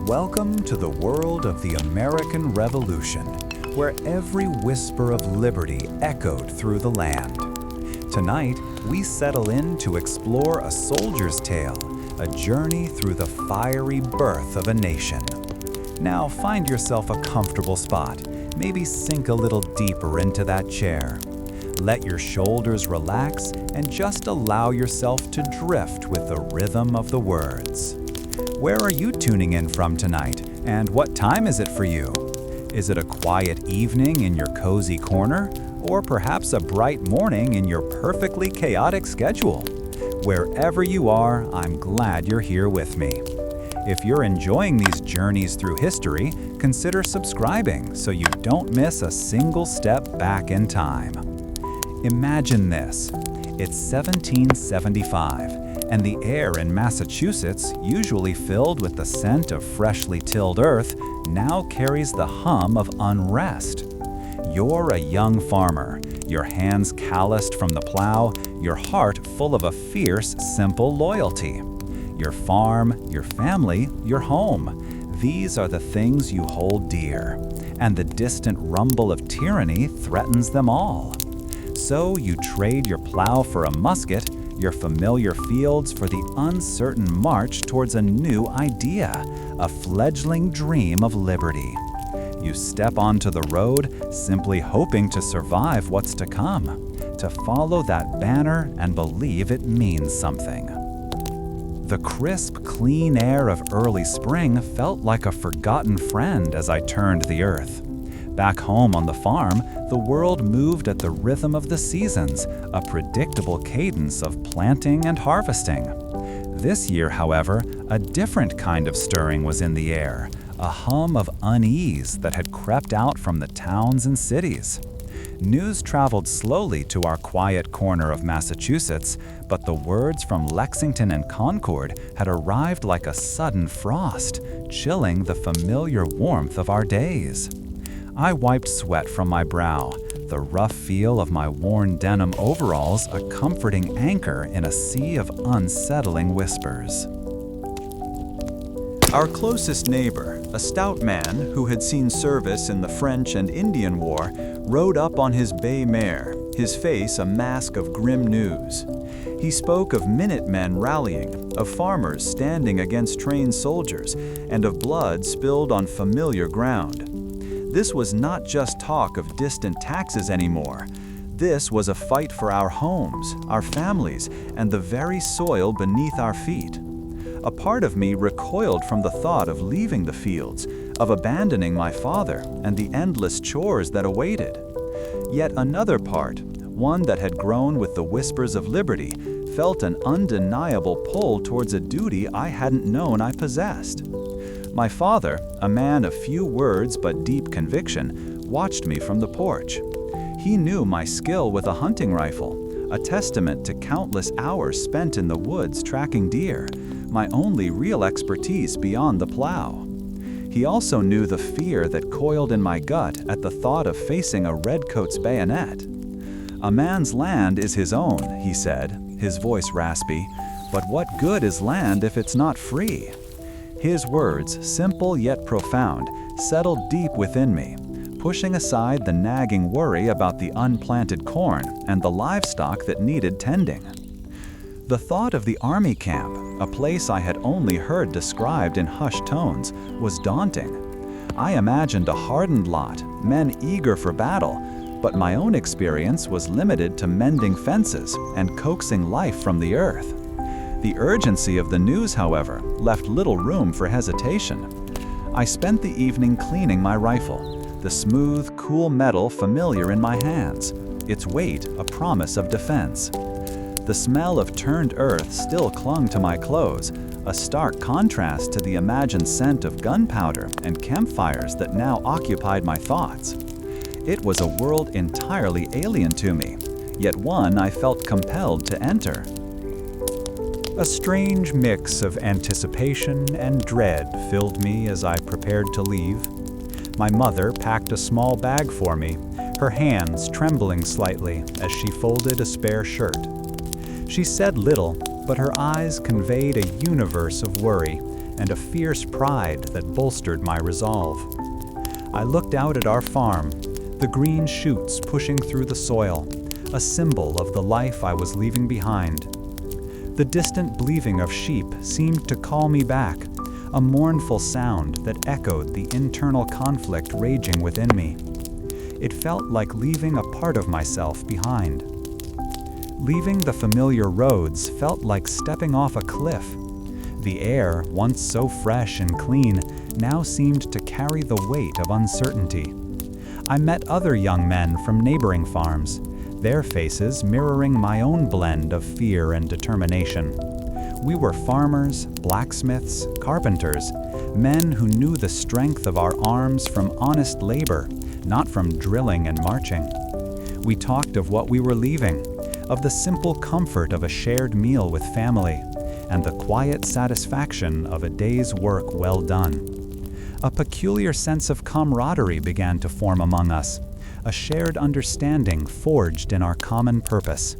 Welcome to the world of the American Revolution, where every whisper of liberty echoed through the land. Tonight, we settle in to explore a soldier's tale, a journey through the fiery birth of a nation. Now find yourself a comfortable spot, maybe sink a little deeper into that chair. Let your shoulders relax and just allow yourself to drift with the rhythm of the words. Where are you tuning in from tonight, and what time is it for you? Is it a quiet evening in your cozy corner, or perhaps a bright morning in your perfectly chaotic schedule? Wherever you are, I'm glad you're here with me. If you're enjoying these journeys through history, consider subscribing so you don't miss a single step back in time. Imagine this. It's 1775. And the air in Massachusetts, usually filled with the scent of freshly tilled earth, now carries the hum of unrest. You're a young farmer, your hands calloused from the plow, your heart full of a fierce, simple loyalty. Your farm, your family, your home. These are the things you hold dear, and the distant rumble of tyranny threatens them all. So you trade your plow for a musket, your familiar fields for the uncertain march towards a new idea, a fledgling dream of liberty. You step onto the road, simply hoping to survive what's to come, to follow that banner and believe it means something. The crisp, clean air of early spring felt like a forgotten friend as I turned the earth. Back home on the farm, the world moved at the rhythm of the seasons, a predictable cadence of planting and harvesting. This year, however, a different kind of stirring was in the air, a hum of unease that had crept out from the towns and cities. News traveled slowly to our quiet corner of Massachusetts, but the words from Lexington and Concord had arrived like a sudden frost, chilling the familiar warmth of our days. I wiped sweat from my brow, the rough feel of my worn denim overalls a comforting anchor in a sea of unsettling whispers. Our closest neighbor, a stout man who had seen service in the French and Indian War, rode up on his bay mare, his face a mask of grim news. He spoke of Minutemen rallying, of farmers standing against trained soldiers, and of blood spilled on familiar ground. This was not just talk of distant taxes anymore. This was a fight for our homes, our families, and the very soil beneath our feet. A part of me recoiled from the thought of leaving the fields, of abandoning my father and the endless chores that awaited. Yet another part, one that had grown with the whispers of liberty, felt an undeniable pull towards a duty I hadn't known I possessed. My father, a man of few words but deep conviction, watched me from the porch. He knew my skill with a hunting rifle, a testament to countless hours spent in the woods tracking deer, my only real expertise beyond the plow. He also knew the fear that coiled in my gut at the thought of facing a redcoat's bayonet. A man's land is his own, he said, his voice raspy, but what good is land if it's not free? His words, simple yet profound, settled deep within me, pushing aside the nagging worry about the unplanted corn and the livestock that needed tending. The thought of the army camp, a place I had only heard described in hushed tones, was daunting. I imagined a hardened lot, men eager for battle, but my own experience was limited to mending fences and coaxing life from the earth. The urgency of the news, however, left little room for hesitation. I spent the evening cleaning my rifle, the smooth, cool metal familiar in my hands, its weight a promise of defense. The smell of turned earth still clung to my clothes, a stark contrast to the imagined scent of gunpowder and campfires that now occupied my thoughts. It was a world entirely alien to me, yet one I felt compelled to enter. A strange mix of anticipation and dread filled me as I prepared to leave. My mother packed a small bag for me, her hands trembling slightly as she folded a spare shirt. She said little, but her eyes conveyed a universe of worry, and a fierce pride that bolstered my resolve. I looked out at our farm, the green shoots pushing through the soil, a symbol of the life I was leaving behind. The distant bleating of sheep seemed to call me back, a mournful sound that echoed the internal conflict raging within me. It felt like leaving a part of myself behind. Leaving the familiar roads felt like stepping off a cliff. The air, once so fresh and clean, now seemed to carry the weight of uncertainty. I met other young men from neighboring farms, their faces mirroring my own blend of fear and determination. We were farmers, blacksmiths, carpenters, men who knew the strength of our arms from honest labor, not from drilling and marching. We talked of what we were leaving, of the simple comfort of a shared meal with family, and the quiet satisfaction of a day's work well done. A peculiar sense of camaraderie began to form among us, a shared understanding forged in our common purpose.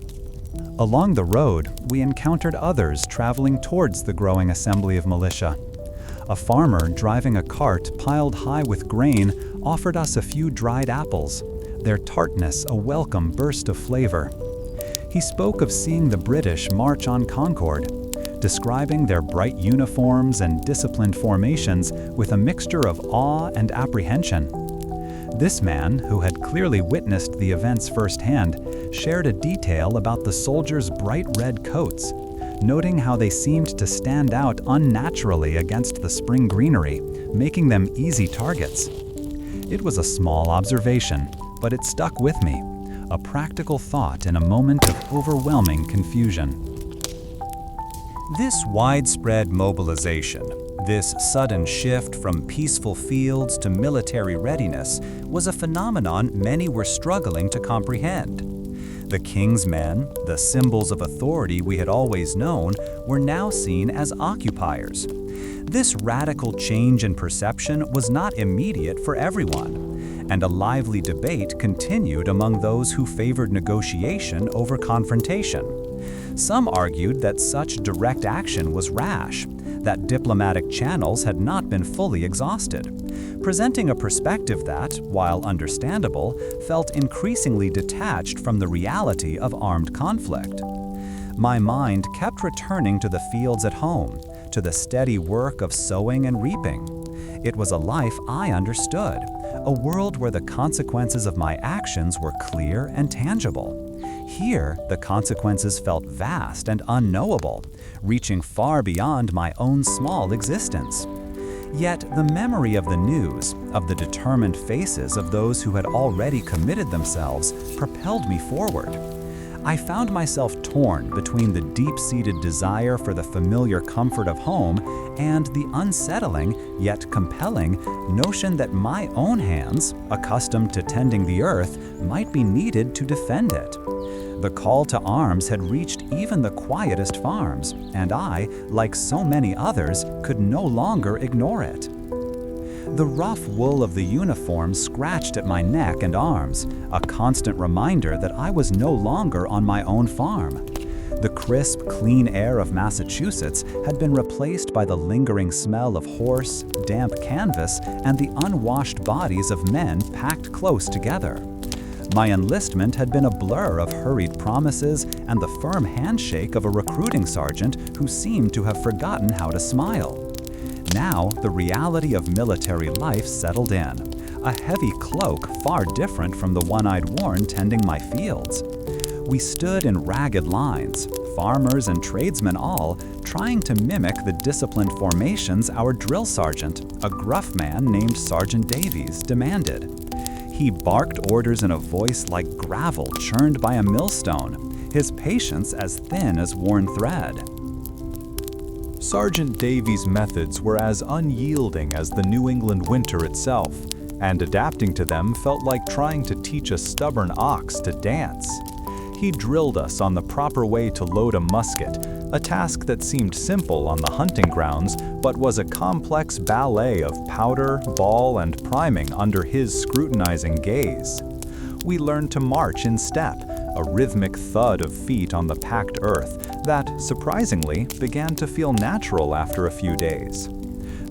Along the road, we encountered others traveling towards the growing assembly of militia. A farmer driving a cart piled high with grain offered us a few dried apples, their tartness a welcome burst of flavor. He spoke of seeing the British march on Concord, describing their bright uniforms and disciplined formations with a mixture of awe and apprehension. This man, who had clearly witnessed the events firsthand, shared a detail about the soldiers' bright red coats, noting how they seemed to stand out unnaturally against the spring greenery, making them easy targets. It was a small observation, but it stuck with me, a practical thought in a moment of overwhelming confusion. This widespread mobilization, this sudden shift from peaceful fields to military readiness, was a phenomenon many were struggling to comprehend. The king's men, the symbols of authority we had always known, were now seen as occupiers. This radical change in perception was not immediate for everyone, and a lively debate continued among those who favored negotiation over confrontation. Some argued that such direct action was rash, that diplomatic channels had not been fully exhausted, presenting a perspective that, while understandable, felt increasingly detached from the reality of armed conflict. My mind kept returning to the fields at home, to the steady work of sowing and reaping. It was a life I understood, a world where the consequences of my actions were clear and tangible. Here, the consequences felt vast and unknowable, reaching far beyond my own small existence. Yet the memory of the news, of the determined faces of those who had already committed themselves, propelled me forward. I found myself torn between the deep-seated desire for the familiar comfort of home and the unsettling, yet compelling, notion that my own hands, accustomed to tending the earth, might be needed to defend it. The call to arms had reached even the quietest farms, and I, like so many others, could no longer ignore it. The rough wool of the uniform scratched at my neck and arms, a constant reminder that I was no longer on my own farm. The crisp, clean air of Massachusetts had been replaced by the lingering smell of horse, damp canvas, and the unwashed bodies of men packed close together. My enlistment had been a blur of hurried promises and the firm handshake of a recruiting sergeant who seemed to have forgotten how to smile. Now, the reality of military life settled in, a heavy cloak far different from the one I'd worn tending my fields. We stood in ragged lines, farmers and tradesmen all, trying to mimic the disciplined formations our drill sergeant, a gruff man named Sergeant Davies, demanded. He barked orders in a voice like gravel churned by a millstone, his patience as thin as worn thread. Sergeant Davies' methods were as unyielding as the New England winter itself, and adapting to them felt like trying to teach a stubborn ox to dance. He drilled us on the proper way to load a musket, a task that seemed simple on the hunting grounds, but was a complex ballet of powder, ball, and priming under his scrutinizing gaze. We learned to march in step, a rhythmic thud of feet on the packed earth that, surprisingly, began to feel natural after a few days.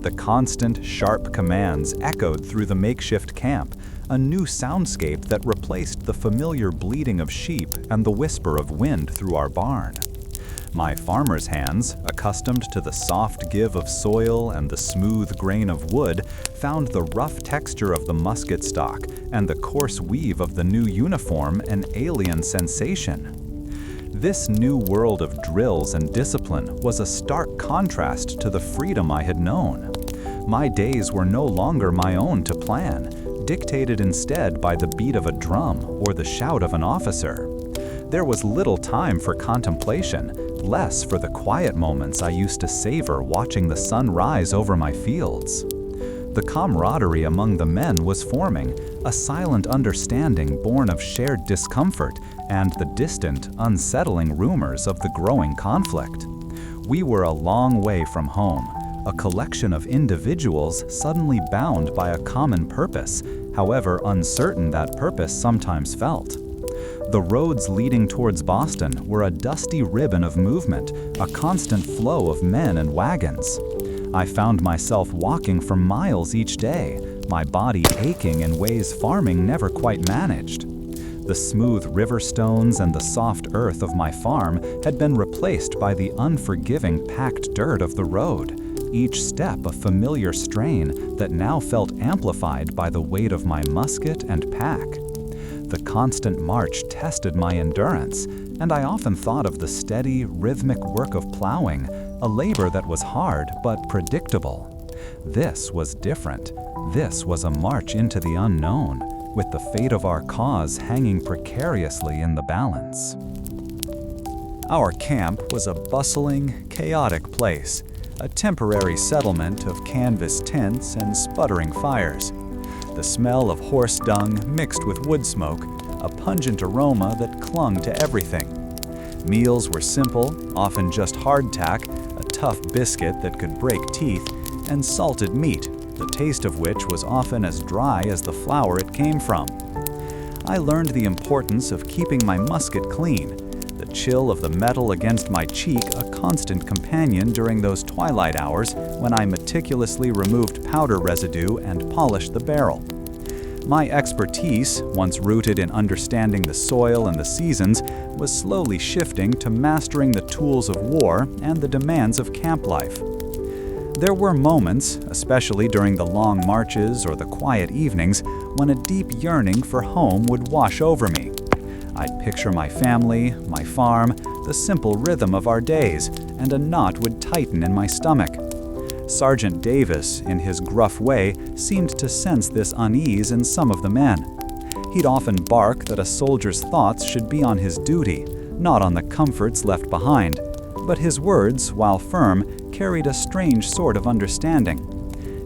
The constant, sharp commands echoed through the makeshift camp, a new soundscape that replaced the familiar bleating of sheep and the whisper of wind through our barn. My farmer's hands, accustomed to the soft give of soil and the smooth grain of wood, found the rough texture of the musket stock and the coarse weave of the new uniform an alien sensation. This new world of drills and discipline was a stark contrast to the freedom I had known. My days were no longer my own to plan, dictated instead by the beat of a drum or the shout of an officer. There was little time for contemplation, less for the quiet moments I used to savor watching the sun rise over my fields. The camaraderie among the men was forming, a silent understanding born of shared discomfort and the distant, unsettling rumors of the growing conflict. We were a long way from home, a collection of individuals suddenly bound by a common purpose, however uncertain that purpose sometimes felt. The roads leading towards Boston were a dusty ribbon of movement, a constant flow of men and wagons. I found myself walking for miles each day, my body aching in ways farming never quite managed. The smooth river stones and the soft earth of my farm had been replaced by the unforgiving packed dirt of the road, each step a familiar strain that now felt amplified by the weight of my musket and pack. The constant march tested my endurance, and I often thought of the steady, rhythmic work of plowing, a labor that was hard but predictable. This was different. This was a march into the unknown, with the fate of our cause hanging precariously in the balance. Our camp was a bustling, chaotic place, a temporary settlement of canvas tents and sputtering fires. The smell of horse dung mixed with wood smoke, a pungent aroma that clung to everything. Meals were simple, often just hardtack, a tough biscuit that could break teeth, and salted meat, the taste of which was often as dry as the flour it came from. I learned the importance of keeping my musket clean, the chill of the metal against my cheek a constant companion during those twilight hours when I meticulously removed powder residue and polished the barrel. My expertise, once rooted in understanding the soil and the seasons, was slowly shifting to mastering the tools of war and the demands of camp life. There were moments, especially during the long marches or the quiet evenings, when a deep yearning for home would wash over me. I'd picture my family, my farm, the simple rhythm of our days, and a knot would tighten in my stomach. Sergeant Davis, in his gruff way, seemed to sense this unease in some of the men. He'd often bark that a soldier's thoughts should be on his duty, not on the comforts left behind. But his words, while firm, carried a strange sort of understanding.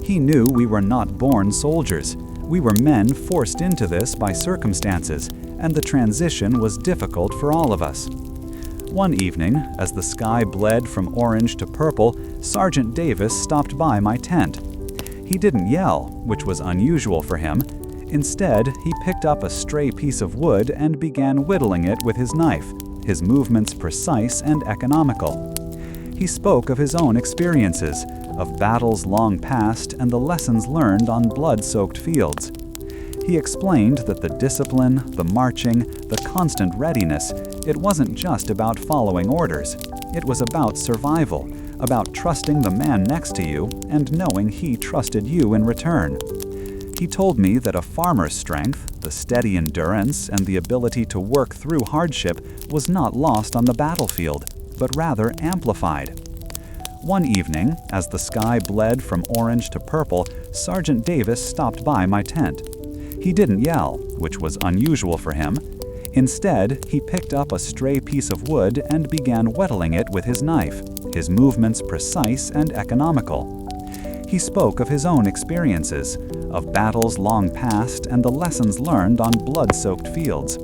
He knew we were not born soldiers. We were men forced into this by circumstances, and the transition was difficult for all of us. One evening, as the sky bled from orange to purple, Sergeant Davis stopped by my tent. He didn't yell, which was unusual for him. Instead, he picked up a stray piece of wood and began whittling it with his knife, his movements precise and economical. He spoke of his own experiences, of battles long past and the lessons learned on blood-soaked fields. He explained that the discipline, the marching, the constant readiness, it wasn't just about following orders. It was about survival, about trusting the man next to you and knowing he trusted you in return. He told me that a farmer's strength, the steady endurance, and the ability to work through hardship was not lost on the battlefield, but rather amplified. One evening, as the sky bled from orange to purple, Sergeant Davis stopped by my tent. He didn't yell, which was unusual for him. Instead, he picked up a stray piece of wood and began whittling it with his knife, his movements precise and economical. He spoke of his own experiences, of battles long past and the lessons learned on blood-soaked fields.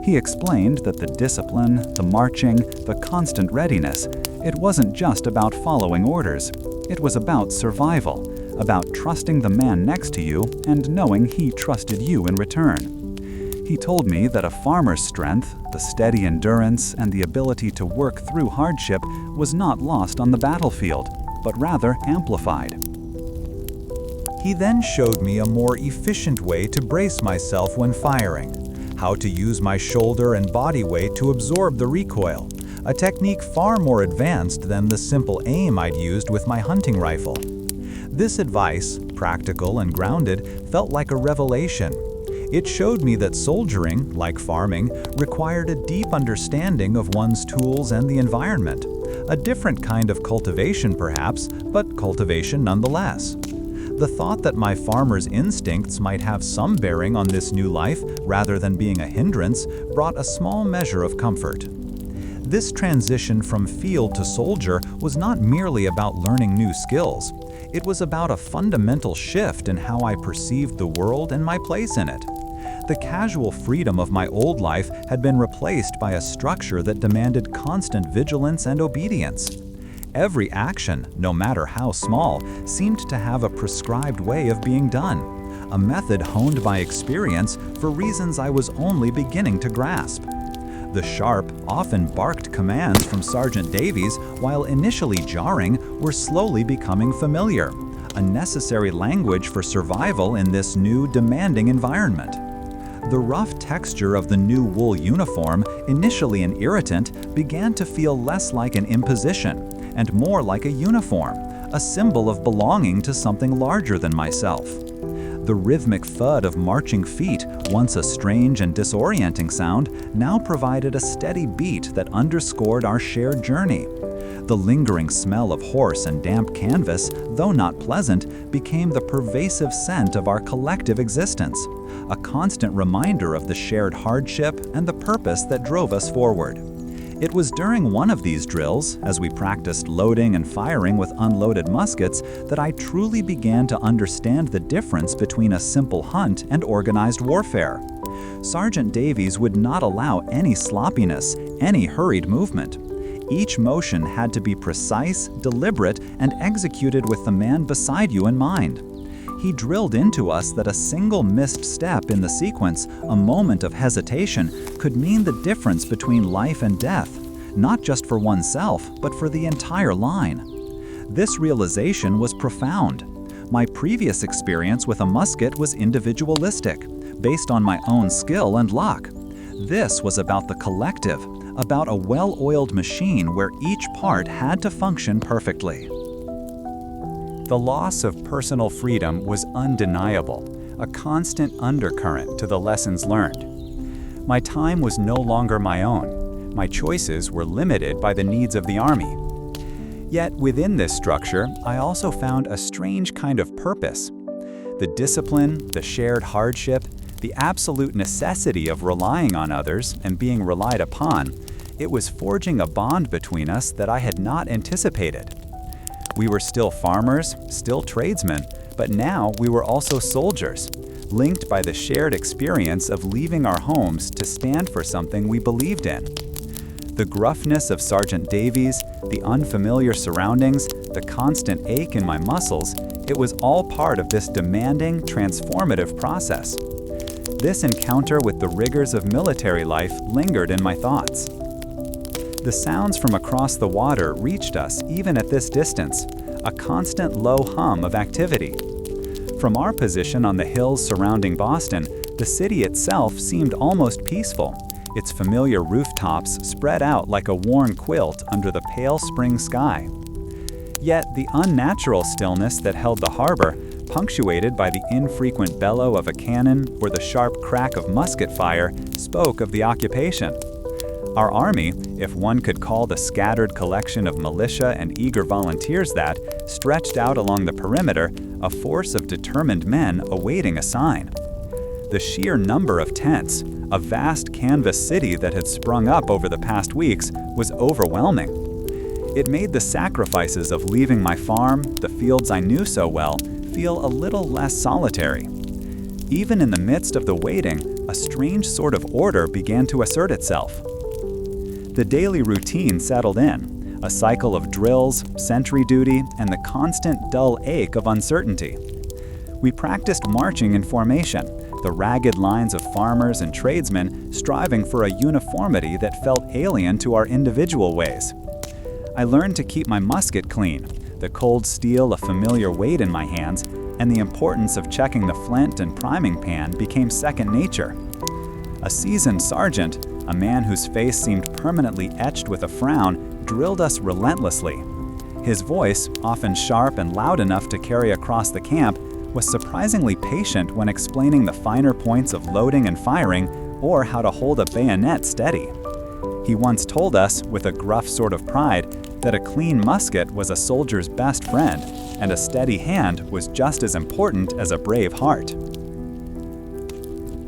He explained that the discipline, the marching, the constant readiness, it wasn't just about following orders. It was about survival, about trusting the man next to you and knowing he trusted you in return. He told me that a farmer's strength, the steady endurance, and the ability to work through hardship was not lost on the battlefield, but rather amplified. He then showed me a more efficient way to brace myself when firing, how to use my shoulder and body weight to absorb the recoil, a technique far more advanced than the simple aim I'd used with my hunting rifle. This advice, practical and grounded, felt like a revelation. It showed me that soldiering, like farming, required a deep understanding of one's tools and the environment. A different kind of cultivation perhaps, but cultivation nonetheless. The thought that my farmer's instincts might have some bearing on this new life rather than being a hindrance brought a small measure of comfort. This transition from field to soldier was not merely about learning new skills. It was about a fundamental shift in how I perceived the world and my place in it. The casual freedom of my old life had been replaced by a structure that demanded constant vigilance and obedience. Every action, no matter how small, seemed to have a prescribed way of being done, a method honed by experience for reasons I was only beginning to grasp. The sharp, often barked commands from Sergeant Davies, while initially jarring, were slowly becoming familiar, a necessary language for survival in this new, demanding environment. The rough texture of the new wool uniform, initially an irritant, began to feel less like an imposition and more like a uniform, a symbol of belonging to something larger than myself. The rhythmic thud of marching feet, once a strange and disorienting sound, now provided a steady beat that underscored our shared journey. The lingering smell of horse and damp canvas, though not pleasant, became the pervasive scent of our collective existence, a constant reminder of the shared hardship and the purpose that drove us forward. It was during one of these drills, as we practiced loading and firing with unloaded muskets, that I truly began to understand the difference between a simple hunt and organized warfare. Sergeant Davies would not allow any sloppiness, any hurried movement. Each motion had to be precise, deliberate, and executed with the man beside you in mind. He drilled into us that a single missed step in the sequence, a moment of hesitation, could mean the difference between life and death, not just for oneself, but for the entire line. This realization was profound. My previous experience with a musket was individualistic, based on my own skill and luck. This was about the collective, about a well-oiled machine where each part had to function perfectly. The loss of personal freedom was undeniable, a constant undercurrent to the lessons learned. My time was no longer my own. My choices were limited by the needs of the Army. Yet within this structure, I also found a strange kind of purpose. The discipline, the shared hardship, the absolute necessity of relying on others and being relied upon, it was forging a bond between us that I had not anticipated. We were still farmers, still tradesmen, but now we were also soldiers, linked by the shared experience of leaving our homes to stand for something we believed in. The gruffness of Sergeant Davies, the unfamiliar surroundings, the constant ache in my muscles, it was all part of this demanding, transformative process. This encounter with the rigors of military life lingered in my thoughts. The sounds from across the water reached us even at this distance, a constant low hum of activity. From our position on the hills surrounding Boston, the city itself seemed almost peaceful, its familiar rooftops spread out like a worn quilt under the pale spring sky. Yet the unnatural stillness that held the harbor, punctuated by the infrequent bellow of a cannon or the sharp crack of musket fire, spoke of the occupation. Our army, if one could call the scattered collection of militia and eager volunteers that, stretched out along the perimeter, a force of determined men awaiting a sign. The sheer number of tents, a vast canvas city that had sprung up over the past weeks, was overwhelming. It made the sacrifices of leaving my farm, the fields I knew so well, feel a little less solitary. Even in the midst of the waiting, a strange sort of order began to assert itself. The daily routine settled in, a cycle of drills, sentry duty, and the constant dull ache of uncertainty. We practiced marching in formation, the ragged lines of farmers and tradesmen striving for a uniformity that felt alien to our individual ways. I learned to keep my musket clean, the cold steel a familiar weight in my hands, and the importance of checking the flint and priming pan became second nature. A seasoned sergeant, a man whose face seemed permanently etched with a frown, drilled us relentlessly. His voice, often sharp and loud enough to carry across the camp, was surprisingly patient when explaining the finer points of loading and firing or how to hold a bayonet steady. He once told us, with a gruff sort of pride, that a clean musket was a soldier's best friend, and a steady hand was just as important as a brave heart.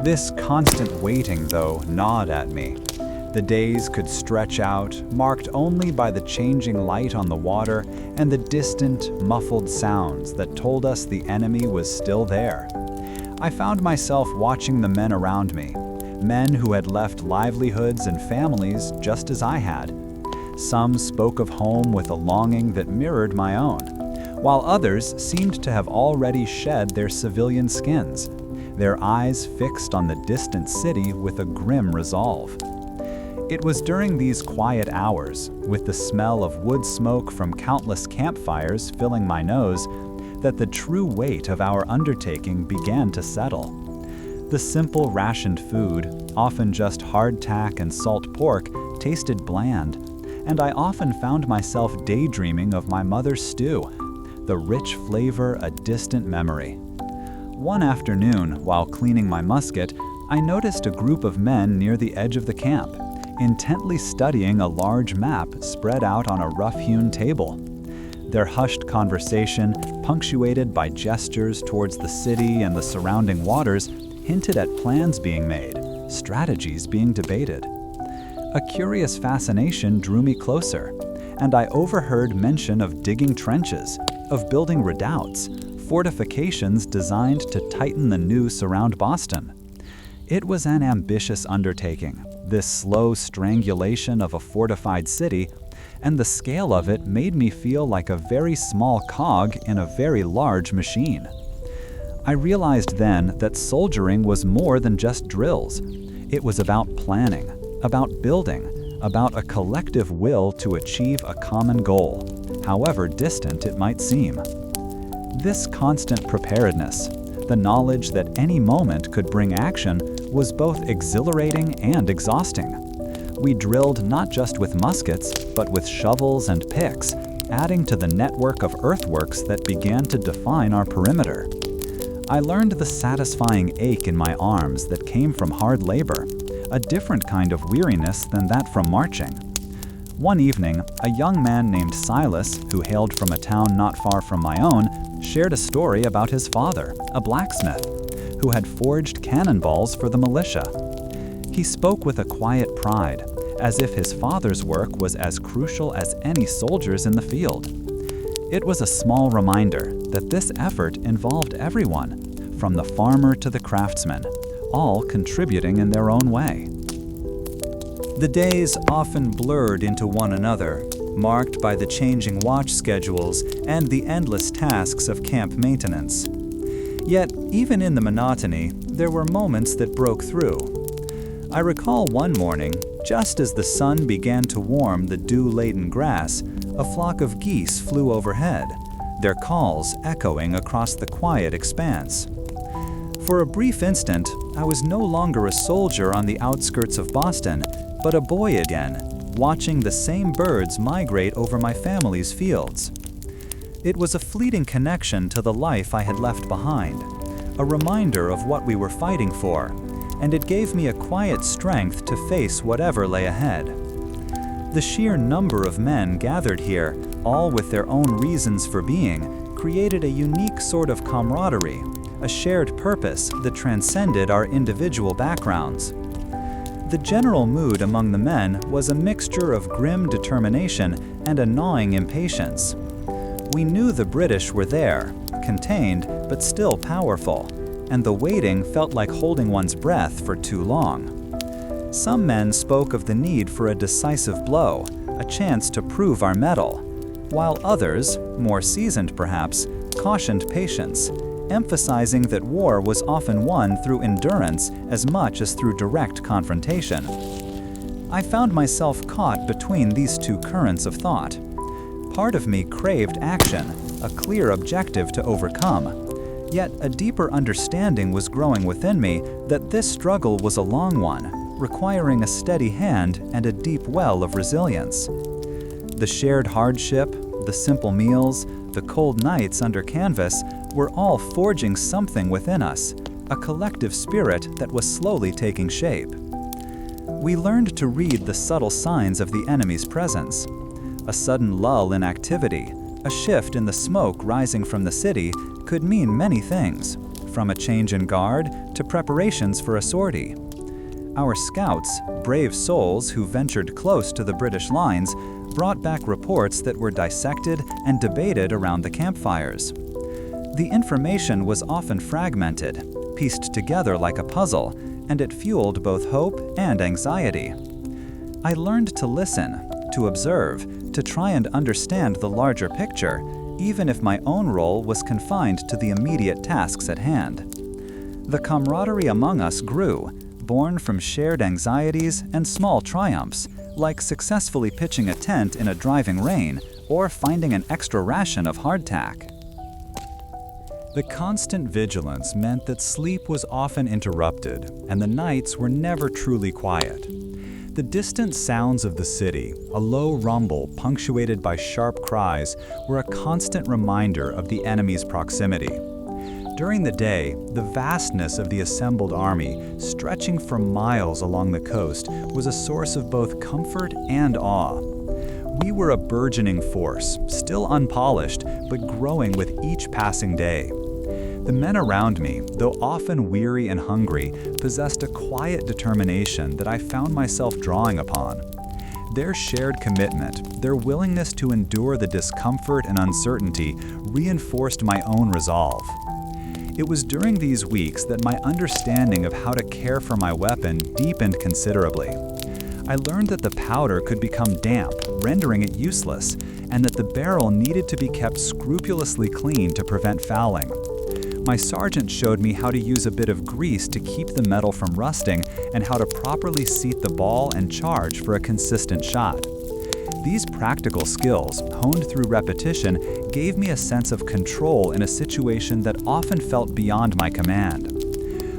This constant waiting, though, gnawed at me. The days could stretch out, marked only by the changing light on the water and the distant, muffled sounds that told us the enemy was still there. I found myself watching the men around me, men who had left livelihoods and families just as I had. Some spoke of home with a longing that mirrored my own, while others seemed to have already shed their civilian skins, their eyes fixed on the distant city with a grim resolve. It was during these quiet hours, with the smell of wood smoke from countless campfires filling my nose, that the true weight of our undertaking began to settle. The simple rationed food, often just hardtack and salt pork, tasted bland, and I often found myself daydreaming of my mother's stew, the rich flavor a distant memory. One afternoon, while cleaning my musket, I noticed a group of men near the edge of the camp, intently studying a large map spread out on a rough-hewn table. Their hushed conversation, punctuated by gestures towards the city and the surrounding waters, hinted at plans being made, strategies being debated. A curious fascination drew me closer, and I overheard mention of digging trenches, of building redoubts, fortifications designed to tighten the noose around Boston. It was an ambitious undertaking, this slow strangulation of a fortified city, and the scale of it made me feel like a very small cog in a very large machine. I realized then that soldiering was more than just drills. It was about planning, about building, about a collective will to achieve a common goal, however distant it might seem. This constant preparedness, the knowledge that any moment could bring action, was both exhilarating and exhausting. We drilled not just with muskets, but with shovels and picks, adding to the network of earthworks that began to define our perimeter. I learned the satisfying ache in my arms that came from hard labor, a different kind of weariness than that from marching. One evening, a young man named Silas, who hailed from a town not far from my own, shared a story about his father, a blacksmith, who had forged cannonballs for the militia. He spoke with a quiet pride, as if his father's work was as crucial as any soldier's in the field. It was a small reminder that this effort involved everyone, from the farmer to the craftsman, all contributing in their own way. The days often blurred into one another, marked by the changing watch schedules and the endless tasks of camp maintenance. Yet, even in the monotony, there were moments that broke through. I recall one morning, just as the sun began to warm the dew-laden grass, a flock of geese flew overhead, their calls echoing across the quiet expanse. For a brief instant, I was no longer a soldier on the outskirts of Boston, but a boy again, watching the same birds migrate over my family's fields. It was a fleeting connection to the life I had left behind, a reminder of what we were fighting for, and it gave me a quiet strength to face whatever lay ahead. The sheer number of men gathered here, all with their own reasons for being, created a unique sort of camaraderie, a shared purpose that transcended our individual backgrounds. The general mood among the men was a mixture of grim determination and a gnawing impatience. We knew the British were there, contained but still powerful, and the waiting felt like holding one's breath for too long. Some men spoke of the need for a decisive blow, a chance to prove our mettle, while others, more seasoned perhaps, cautioned patience, emphasizing that war was often won through endurance as much as through direct confrontation. I found myself caught between these two currents of thought. Part of me craved action, a clear objective to overcome. Yet a deeper understanding was growing within me that this struggle was a long one, requiring a steady hand and a deep well of resilience. The shared hardship, the simple meals, the cold nights under canvas were all forging something within us, a collective spirit that was slowly taking shape. We learned to read the subtle signs of the enemy's presence. A sudden lull in activity, a shift in the smoke rising from the city could mean many things, from a change in guard to preparations for a sortie. Our scouts, brave souls who ventured close to the British lines, brought back reports that were dissected and debated around the campfires. The information was often fragmented, pieced together like a puzzle, and it fueled both hope and anxiety. I learned to listen, to observe, to try and understand the larger picture, even if my own role was confined to the immediate tasks at hand. The camaraderie among us grew, born from shared anxieties and small triumphs, like successfully pitching a tent in a driving rain or finding an extra ration of hardtack. The constant vigilance meant that sleep was often interrupted, and the nights were never truly quiet. The distant sounds of the city, a low rumble punctuated by sharp cries, were a constant reminder of the enemy's proximity. During the day, the vastness of the assembled army, stretching for miles along the coast, was a source of both comfort and awe. We were a burgeoning force, still unpolished, but growing with each passing day. The men around me, though often weary and hungry, possessed a quiet determination that I found myself drawing upon. Their shared commitment, their willingness to endure the discomfort and uncertainty, reinforced my own resolve. It was during these weeks that my understanding of how to care for my weapon deepened considerably. I learned that the powder could become damp, rendering it useless, and that the barrel needed to be kept scrupulously clean to prevent fouling. My sergeant showed me how to use a bit of grease to keep the metal from rusting and how to properly seat the ball and charge for a consistent shot. These practical skills, honed through repetition, gave me a sense of control in a situation that often felt beyond my command.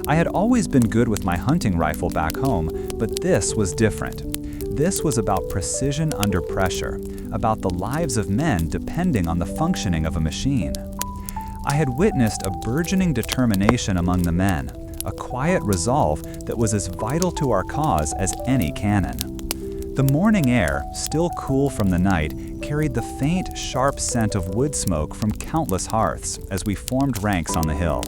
I had always been good with my hunting rifle back home, but this was different. This was about precision under pressure, about the lives of men depending on the functioning of a machine. I had witnessed a burgeoning determination among the men, a quiet resolve that was as vital to our cause as any cannon. The morning air, still cool from the night, carried the faint, sharp scent of wood smoke from countless hearths as we formed ranks on the hill.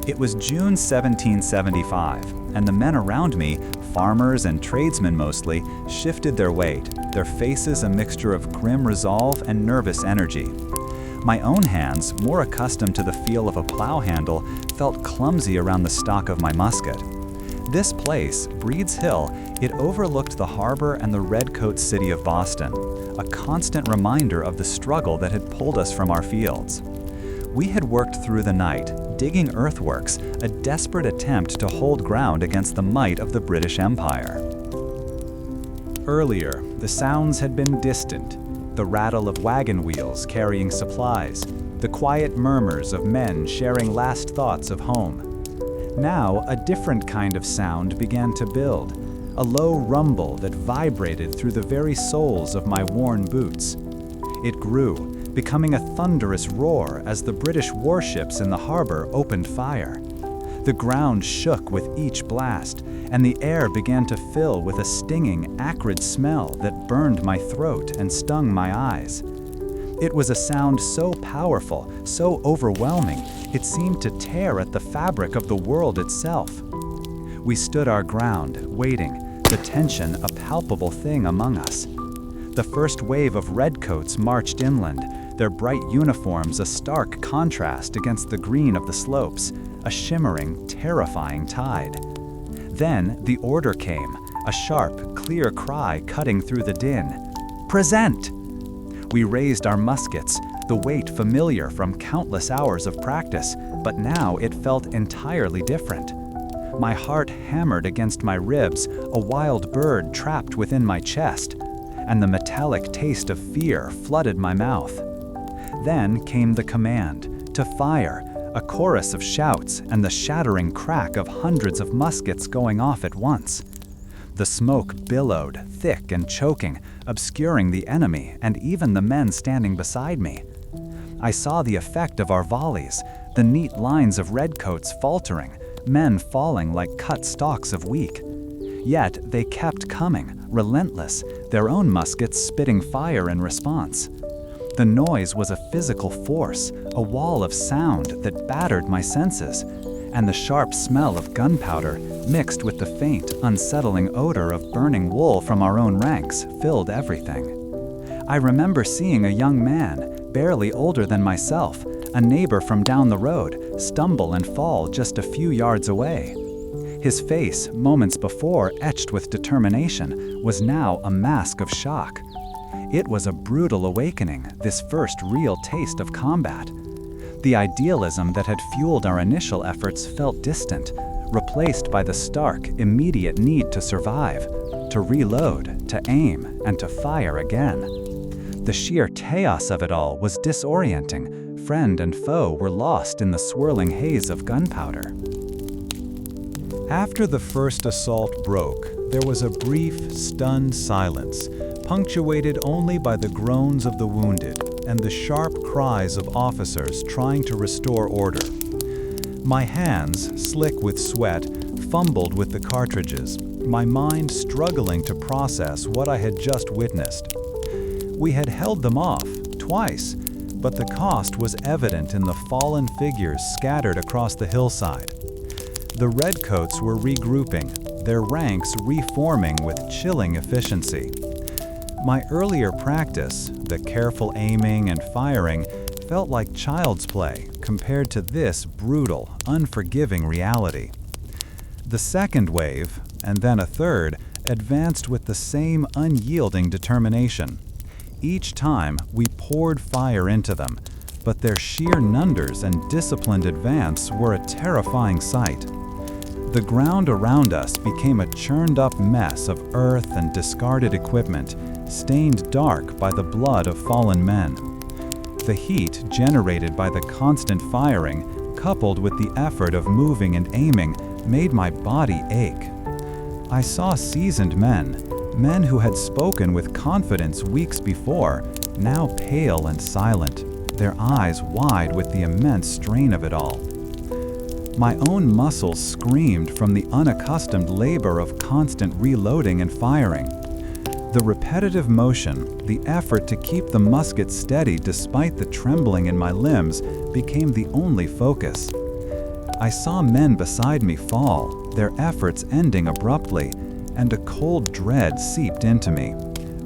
It was June 1775, and the men around me, farmers and tradesmen mostly, shifted their weight, their faces a mixture of grim resolve and nervous energy. My own hands, more accustomed to the feel of a plow handle, felt clumsy around the stock of my musket. This place, Breed's Hill, it overlooked the harbor and the redcoat city of Boston, a constant reminder of the struggle that had pulled us from our fields. We had worked through the night, digging earthworks, a desperate attempt to hold ground against the might of the British Empire. Earlier, the sounds had been distant, the rattle of wagon wheels carrying supplies, the quiet murmurs of men sharing last thoughts of home. Now, a different kind of sound began to build, a low rumble that vibrated through the very soles of my worn boots. It grew, becoming a thunderous roar as the British warships in the harbor opened fire. The ground shook with each blast, and the air began to fill with a stinging, acrid smell that burned my throat and stung my eyes. It was a sound so powerful, so overwhelming, it seemed to tear at the fabric of the world itself. We stood our ground, waiting, the tension a palpable thing among us. The first wave of redcoats marched inland, their bright uniforms a stark contrast against the green of the slopes, a shimmering, terrifying tide. Then the order came, a sharp, clear cry cutting through the din. "Present!" We raised our muskets, the weight familiar from countless hours of practice, but now it felt entirely different. My heart hammered against my ribs, a wild bird trapped within my chest, and the metallic taste of fear flooded my mouth. Then came the command, to fire, a chorus of shouts, and the shattering crack of hundreds of muskets going off at once. The smoke billowed, thick and choking, obscuring the enemy and even the men standing beside me. I saw the effect of our volleys, the neat lines of redcoats faltering, men falling like cut stalks of wheat. Yet they kept coming, relentless, their own muskets spitting fire in response. The noise was a physical force, a wall of sound that battered my senses, and the sharp smell of gunpowder, mixed with the faint, unsettling odor of burning wool from our own ranks, filled everything. I remember seeing a young man, barely older than myself, a neighbor from down the road, stumble and fall just a few yards away. His face, moments before etched with determination, was now a mask of shock. It was a brutal awakening, this first real taste of combat. The idealism that had fueled our initial efforts felt distant, replaced by the stark, immediate need to survive, to reload, to aim, and to fire again. The sheer chaos of it all was disorienting. Friend and foe were lost in the swirling haze of gunpowder. After the first assault broke, there was a brief, stunned silence, punctuated only by the groans of the wounded and the sharp cries of officers trying to restore order. My hands, slick with sweat, fumbled with the cartridges, my mind struggling to process what I had just witnessed. We had held them off, twice, but the cost was evident in the fallen figures scattered across the hillside. The redcoats were regrouping, their ranks reforming with chilling efficiency. My earlier practice, the careful aiming and firing, felt like child's play compared to this brutal, unforgiving reality. The second wave, and then a third, advanced with the same unyielding determination. Each time, we poured fire into them, but their sheer numbers and disciplined advance were a terrifying sight. The ground around us became a churned-up mess of earth and discarded equipment, stained dark by the blood of fallen men. The heat generated by the constant firing, coupled with the effort of moving and aiming, made my body ache. I saw seasoned men who had spoken with confidence weeks before, now pale and silent, their eyes wide with the immense strain of it all. My own muscles screamed from the unaccustomed labor of constant reloading and firing. The repetitive motion, the effort to keep the musket steady despite the trembling in my limbs, became the only focus. I saw men beside me fall, their efforts ending abruptly, and a cold dread seeped into me,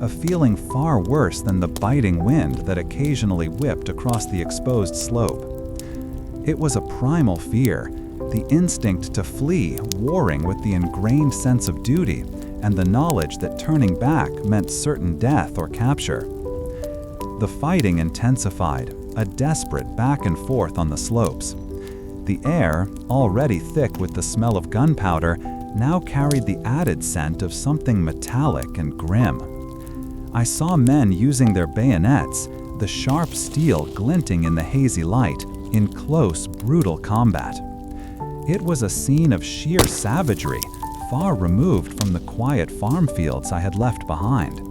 a feeling far worse than the biting wind that occasionally whipped across the exposed slope. It was a primal fear, the instinct to flee warring with the ingrained sense of duty and the knowledge that turning back meant certain death or capture. The fighting intensified, a desperate back and forth on the slopes. The air, already thick with the smell of gunpowder, now carried the added scent of something metallic and grim. I saw men using their bayonets, the sharp steel glinting in the hazy light, in close, brutal combat. It was a scene of sheer savagery, far removed from the quiet farm fields I had left behind.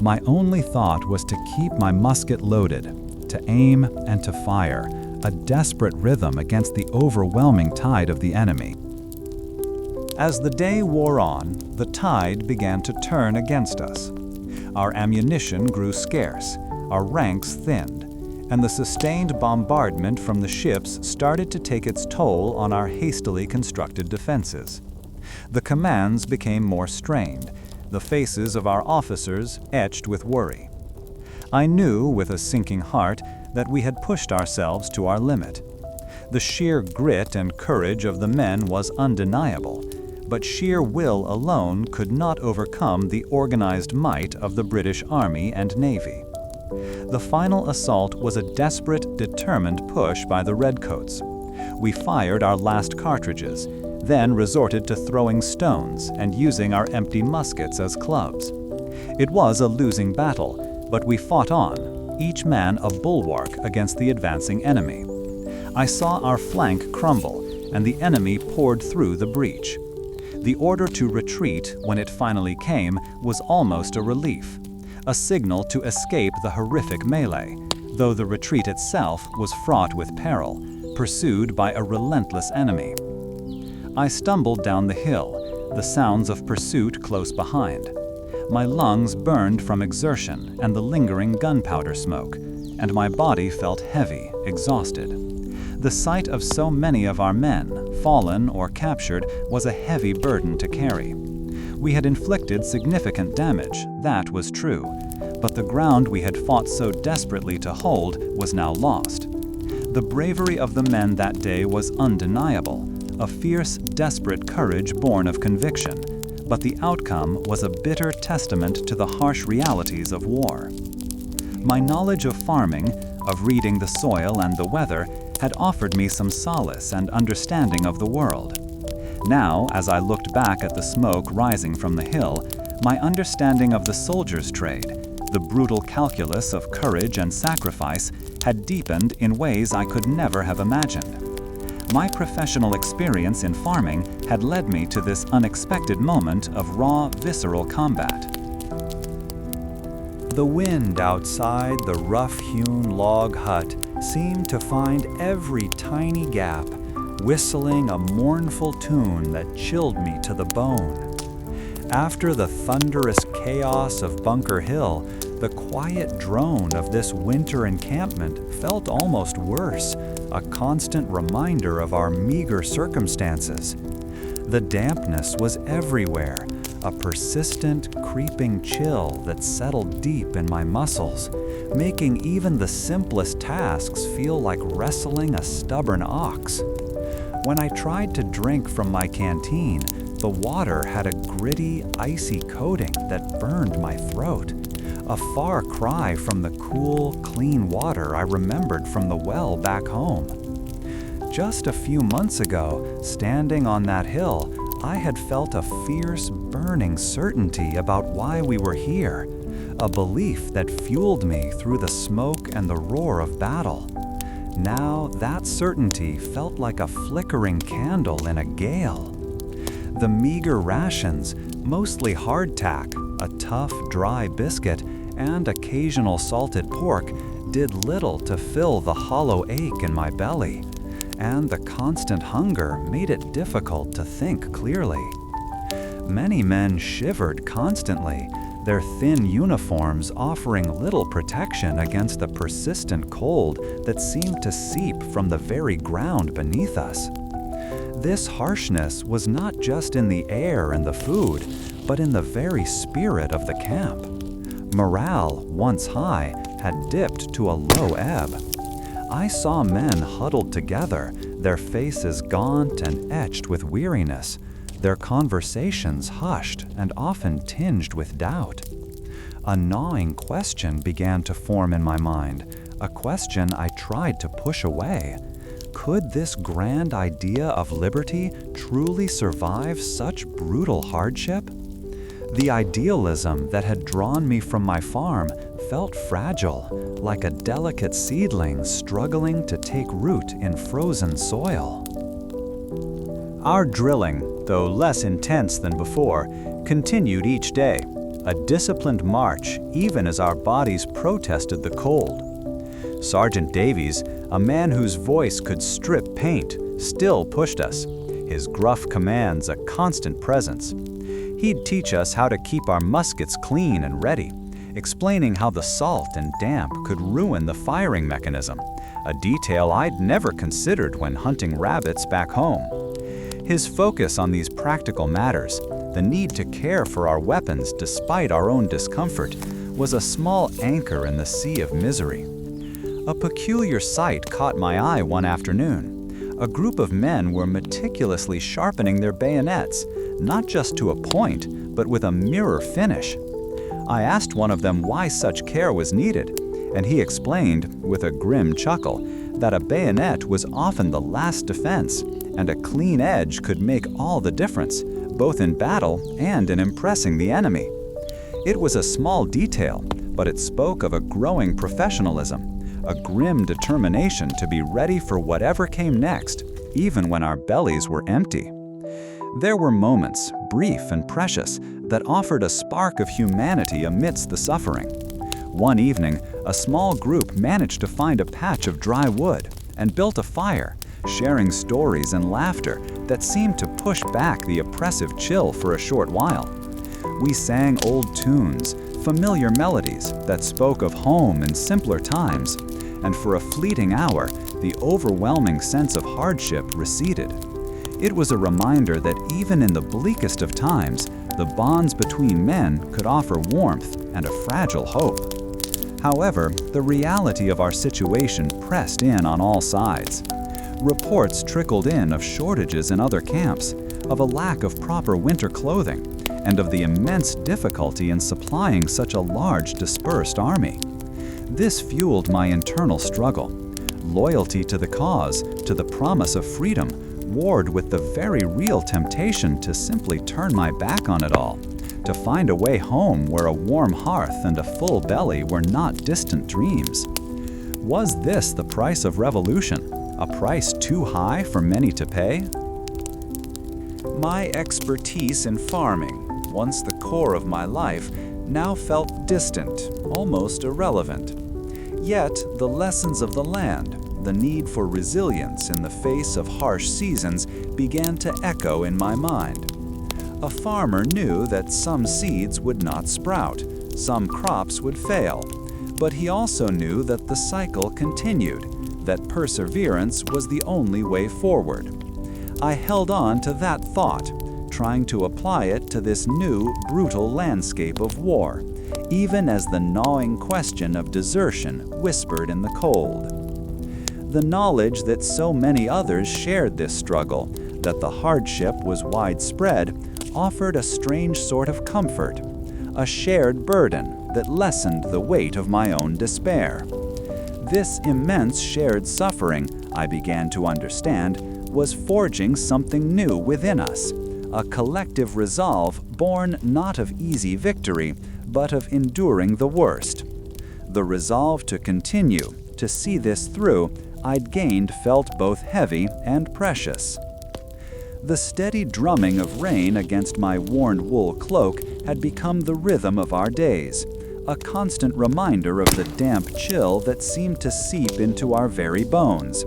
My only thought was to keep my musket loaded, to aim and to fire, a desperate rhythm against the overwhelming tide of the enemy. As the day wore on, the tide began to turn against us. Our ammunition grew scarce, our ranks thinned, and the sustained bombardment from the ships started to take its toll on our hastily constructed defenses. The commands became more strained, the faces of our officers etched with worry. I knew with a sinking heart that we had pushed ourselves to our limit. The sheer grit and courage of the men was undeniable, but sheer will alone could not overcome the organized might of the British Army and Navy. The final assault was a desperate, determined push by the redcoats. We fired our last cartridges, then resorted to throwing stones and using our empty muskets as clubs. It was a losing battle, but we fought on, each man a bulwark against the advancing enemy. I saw our flank crumble, and the enemy poured through the breach. The order to retreat, when it finally came, was almost a relief, a signal to escape the horrific melee, though the retreat itself was fraught with peril, pursued by a relentless enemy. I stumbled down the hill, the sounds of pursuit close behind. My lungs burned from exertion and the lingering gunpowder smoke, and my body felt heavy, exhausted. The sight of so many of our men, fallen or captured, was a heavy burden to carry. We had inflicted significant damage, that was true, but the ground we had fought so desperately to hold was now lost. The bravery of the men that day was undeniable, a fierce, desperate courage born of conviction, but the outcome was a bitter testament to the harsh realities of war. My knowledge of farming, of reading the soil and the weather, had offered me some solace and understanding of the world. Now, as I looked back at the smoke rising from the hill, my understanding of the soldier's trade, the brutal calculus of courage and sacrifice, had deepened in ways I could never have imagined. My professional experience in farming had led me to this unexpected moment of raw, visceral combat. The wind outside the rough-hewn log hut seemed to find every tiny gap, whistling a mournful tune that chilled me to the bone. After the thunderous chaos of Bunker Hill, the quiet drone of this winter encampment felt almost worse, a constant reminder of our meager circumstances. The dampness was everywhere, a persistent, creeping chill that settled deep in my muscles, making even the simplest tasks feel like wrestling a stubborn ox. When I tried to drink from my canteen, the water had a gritty, icy coating that burned my throat, a far cry from the cool, clean water I remembered from the well back home. Just a few months ago, standing on that hill, I had felt a fierce, burning certainty about why we were here, a belief that fueled me through the smoke and the roar of battle. Now that certainty felt like a flickering candle in a gale. The meager rations, mostly hardtack, a tough, dry biscuit, and occasional salted pork, did little to fill the hollow ache in my belly, and the constant hunger made it difficult to think clearly. Many men shivered constantly, their thin uniforms offering little protection against the persistent cold that seemed to seep from the very ground beneath us. This harshness was not just in the air and the food, but in the very spirit of the camp. Morale, once high, had dipped to a low ebb. I saw men huddled together, their faces gaunt and etched with weariness, their conversations hushed and often tinged with doubt. A gnawing question began to form in my mind, a question I tried to push away. Could this grand idea of liberty truly survive such brutal hardship? The idealism that had drawn me from my farm felt fragile, like a delicate seedling struggling to take root in frozen soil. Our drilling, though less intense than before, continued each day, a disciplined march even as our bodies protested the cold. Sergeant Davies, a man whose voice could strip paint, still pushed us, his gruff commands a constant presence. He'd teach us how to keep our muskets clean and ready, explaining how the salt and damp could ruin the firing mechanism, a detail I'd never considered when hunting rabbits back home. His focus on these practical matters, the need to care for our weapons despite our own discomfort, was a small anchor in the sea of misery. A peculiar sight caught my eye one afternoon. A group of men were meticulously sharpening their bayonets, not just to a point, but with a mirror finish. I asked one of them why such care was needed, and he explained, with a grim chuckle, that a bayonet was often the last defense, and a clean edge could make all the difference, both in battle and in impressing the enemy. It was a small detail, but it spoke of a growing professionalism, a grim determination to be ready for whatever came next, even when our bellies were empty. There were moments, brief and precious, that offered a spark of humanity amidst the suffering. One evening, a small group managed to find a patch of dry wood and built a fire, sharing stories and laughter that seemed to push back the oppressive chill for a short while. We sang old tunes, familiar melodies that spoke of home in simpler times, and for a fleeting hour, the overwhelming sense of hardship receded. It was a reminder that even in the bleakest of times, the bonds between men could offer warmth and a fragile hope. However, the reality of our situation pressed in on all sides. Reports trickled in of shortages in other camps, of a lack of proper winter clothing, and of the immense difficulty in supplying such a large dispersed army. This fueled my internal struggle. Loyalty to the cause, to the promise of freedom, warred with the very real temptation to simply turn my back on it all, to find a way home where a warm hearth and a full belly were not distant dreams. Was this the price of revolution, a price too high for many to pay? My expertise in farming, once the core of my life, now felt distant, almost irrelevant. Yet the lessons of the land, the need for resilience in the face of harsh seasons, began to echo in my mind. A farmer knew that some seeds would not sprout, some crops would fail, but he also knew that the cycle continued, that perseverance was the only way forward. I held on to that thought, trying to apply it to this new, brutal landscape of war, even as the gnawing question of desertion whispered in the cold. The knowledge that so many others shared this struggle, that the hardship was widespread, offered a strange sort of comfort, a shared burden that lessened the weight of my own despair. This immense shared suffering, I began to understand, was forging something new within us, a collective resolve born not of easy victory, but of enduring the worst. The resolve to continue, to see this through, I'd gained felt both heavy and precious. The steady drumming of rain against my worn wool cloak had become the rhythm of our days, a constant reminder of the damp chill that seemed to seep into our very bones.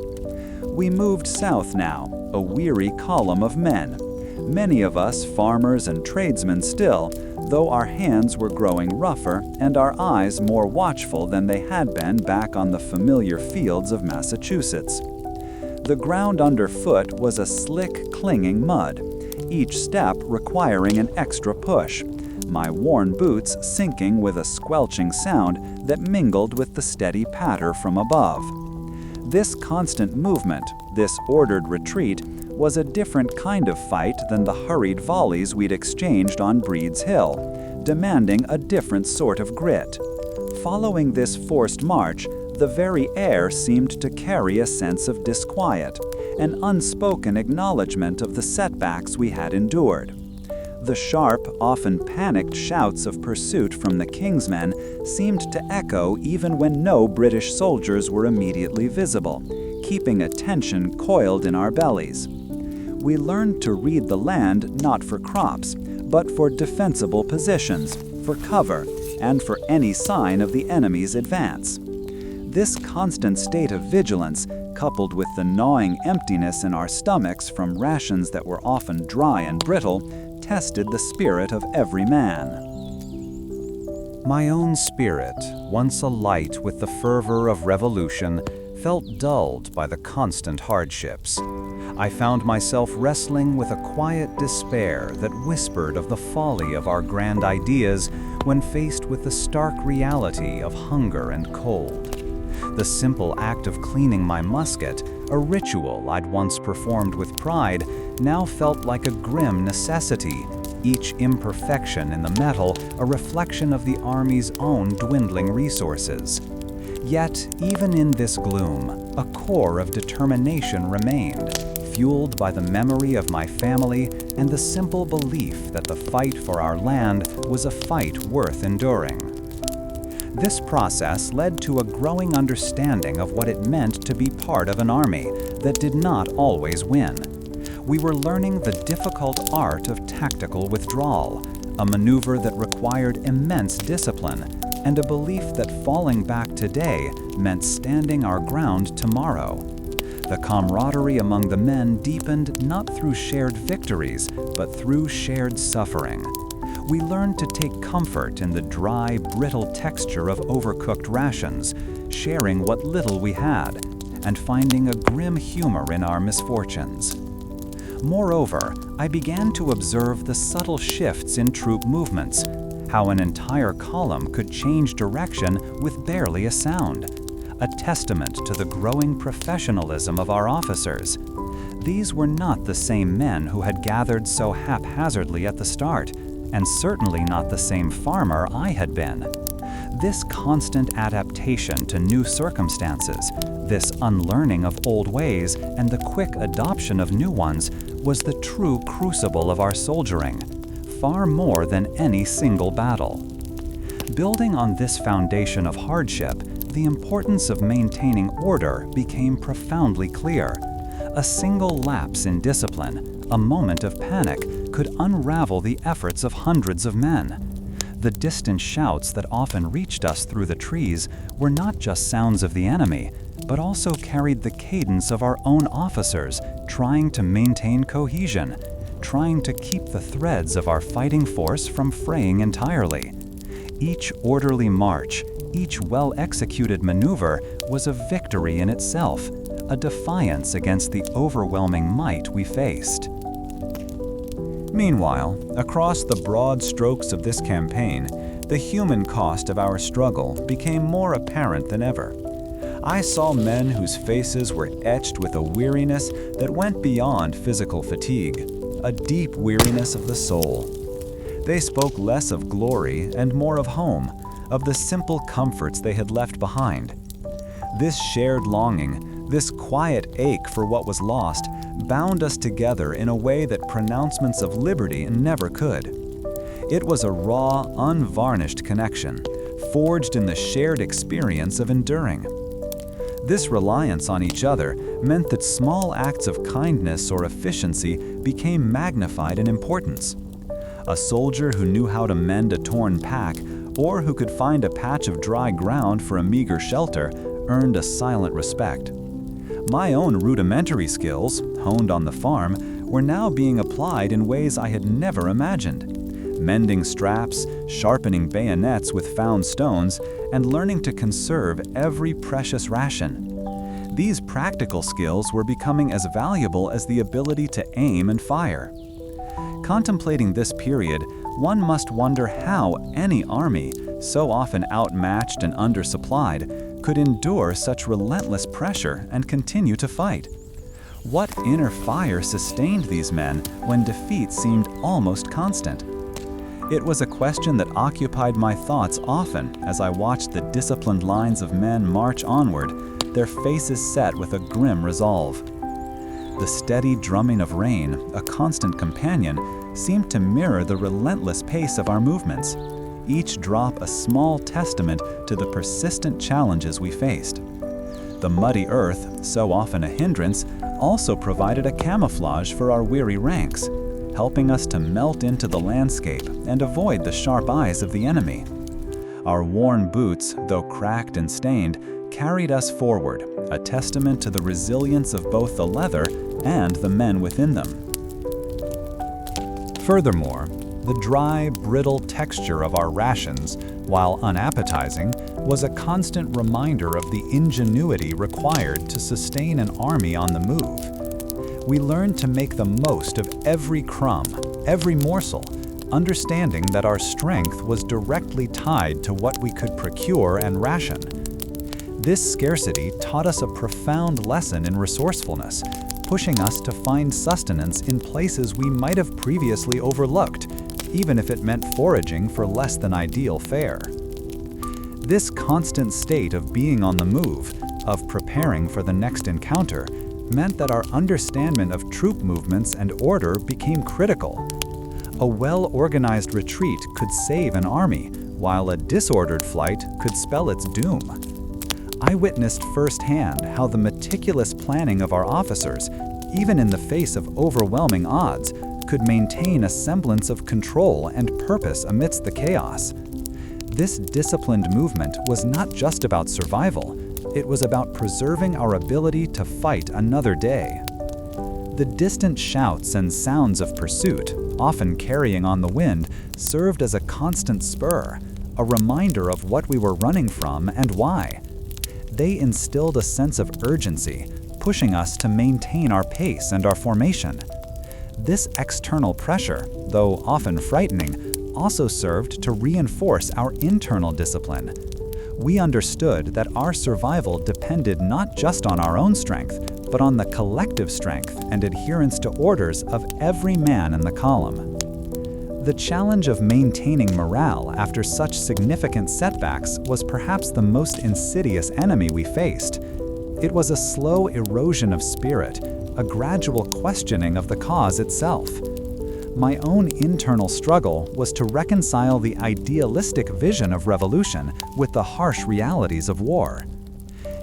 We moved south now, a weary column of men, many of us farmers and tradesmen still, though our hands were growing rougher and our eyes more watchful than they had been back on the familiar fields of Massachusetts. The ground underfoot was a slick, clinging mud, each step requiring an extra push, my worn boots sinking with a squelching sound that mingled with the steady patter from above. This constant movement, this ordered retreat, was a different kind of fight than the hurried volleys we'd exchanged on Breed's Hill, demanding a different sort of grit. Following this forced march, the very air seemed to carry a sense of disquiet, an unspoken acknowledgement of the setbacks we had endured. The sharp, often panicked shouts of pursuit from the King's men seemed to echo even when no British soldiers were immediately visible, keeping a tension coiled in our bellies. We learned to read the land not for crops, but for defensible positions, for cover, and for any sign of the enemy's advance. This constant state of vigilance, coupled with the gnawing emptiness in our stomachs from rations that were often dry and brittle, tested the spirit of every man. My own spirit, once alight with the fervor of revolution, felt dulled by the constant hardships. I found myself wrestling with a quiet despair that whispered of the folly of our grand ideas when faced with the stark reality of hunger and cold. The simple act of cleaning my musket, a ritual I'd once performed with pride, now felt like a grim necessity, each imperfection in the metal a reflection of the Army's own dwindling resources. Yet, even in this gloom, a core of determination remained, fueled by the memory of my family and the simple belief that the fight for our land was a fight worth enduring. This process led to a growing understanding of what it meant to be part of an army that did not always win. We were learning the difficult art of tactical withdrawal, a maneuver that required immense discipline, and a belief that falling back today meant standing our ground tomorrow. The camaraderie among the men deepened not through shared victories, but through shared suffering. We learned to take comfort in the dry, brittle texture of overcooked rations, sharing what little we had, and finding a grim humor in our misfortunes. Moreover, I began to observe the subtle shifts in troop movements, how an entire column could change direction with barely a sound, a testament to the growing professionalism of our officers. These were not the same men who had gathered so haphazardly at the start, and certainly not the same farmer I had been. This constant adaptation to new circumstances, this unlearning of old ways and the quick adoption of new ones was the true crucible of our soldiering, far more than any single battle. Building on this foundation of hardship, the importance of maintaining order became profoundly clear. A single lapse in discipline, a moment of panic, could unravel the efforts of hundreds of men. The distant shouts that often reached us through the trees were not just sounds of the enemy, but also carried the cadence of our own officers trying to maintain cohesion, trying to keep the threads of our fighting force from fraying entirely. Each orderly march, each well-executed maneuver was a victory in itself, a defiance against the overwhelming might we faced. Meanwhile, across the broad strokes of this campaign, the human cost of our struggle became more apparent than ever. I saw men whose faces were etched with a weariness that went beyond physical fatigue, a deep weariness of the soul. They spoke less of glory and more of home, of the simple comforts they had left behind. This shared longing, this quiet ache for what was lost, bound us together in a way that pronouncements of liberty never could. It was a raw, unvarnished connection, forged in the shared experience of enduring. This reliance on each other meant that small acts of kindness or efficiency became magnified in importance. A soldier who knew how to mend a torn pack, or who could find a patch of dry ground for a meager shelter, earned a silent respect. My own rudimentary skills, honed on the farm, were now being applied in ways I had never imagined. Mending straps, sharpening bayonets with found stones, and learning to conserve every precious ration. These practical skills were becoming as valuable as the ability to aim and fire. Contemplating this period, one must wonder how any army, so often outmatched and undersupplied, could endure such relentless pressure and continue to fight. What inner fire sustained these men when defeat seemed almost constant? It was a question that occupied my thoughts often as I watched the disciplined lines of men march onward, their faces set with a grim resolve. The steady drumming of rain, a constant companion, seemed to mirror the relentless pace of our movements, each drop a small testament to the persistent challenges we faced. The muddy earth, so often a hindrance, also provided a camouflage for our weary ranks, helping us to melt into the landscape and avoid the sharp eyes of the enemy. Our worn boots, though cracked and stained, carried us forward, a testament to the resilience of both the leather and the men within them. Furthermore, the dry, brittle texture of our rations, while unappetizing, was a constant reminder of the ingenuity required to sustain an army on the move. We learned to make the most of every crumb, every morsel, understanding that our strength was directly tied to what we could procure and ration. This scarcity taught us a profound lesson in resourcefulness, pushing us to find sustenance in places we might have previously overlooked, even if it meant foraging for less than ideal fare. This constant state of being on the move, of preparing for the next encounter, meant that our understanding of troop movements and order became critical. A well-organized retreat could save an army, while a disordered flight could spell its doom. I witnessed firsthand how the meticulous planning of our officers, even in the face of overwhelming odds, could maintain a semblance of control and purpose amidst the chaos. This disciplined movement was not just about survival, it was about preserving our ability to fight another day. The distant shouts and sounds of pursuit, often carrying on the wind, served as a constant spur, a reminder of what we were running from and why. They instilled a sense of urgency, pushing us to maintain our pace and our formation. This external pressure, though often frightening, also served to reinforce our internal discipline. We understood that our survival depended not just on our own strength, but on the collective strength and adherence to orders of every man in the column. The challenge of maintaining morale after such significant setbacks was perhaps the most insidious enemy we faced. It was a slow erosion of spirit, a gradual questioning of the cause itself. My own internal struggle was to reconcile the idealistic vision of revolution with the harsh realities of war.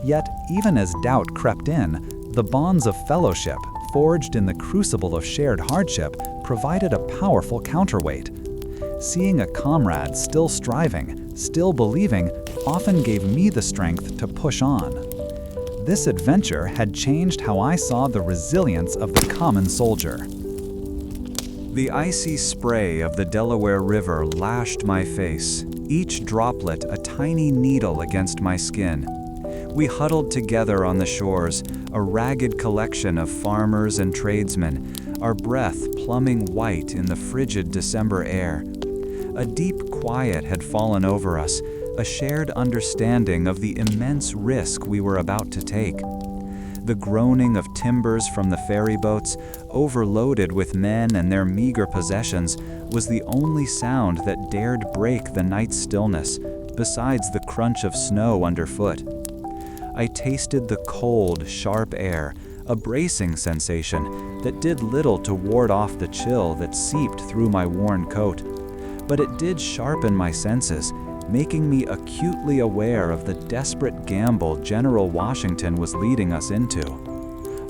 Yet, even as doubt crept in, the bonds of fellowship, forged in the crucible of shared hardship, provided a powerful counterweight. Seeing a comrade still striving, still believing, often gave me the strength to push on. This adventure had changed how I saw the resilience of the common soldier. The icy spray of the Delaware River lashed my face, each droplet a tiny needle against my skin. We huddled together on the shores, a ragged collection of farmers and tradesmen, our breath plumbing white in the frigid December air. A deep quiet had fallen over us, a shared understanding of the immense risk we were about to take. The groaning of timbers from the ferry boats, overloaded with men and their meager possessions, was the only sound that dared break the night's stillness, besides the crunch of snow underfoot. I tasted the cold, sharp air, a bracing sensation that did little to ward off the chill that seeped through my worn coat. But it did sharpen my senses, making me acutely aware of the desperate gamble General Washington was leading us into.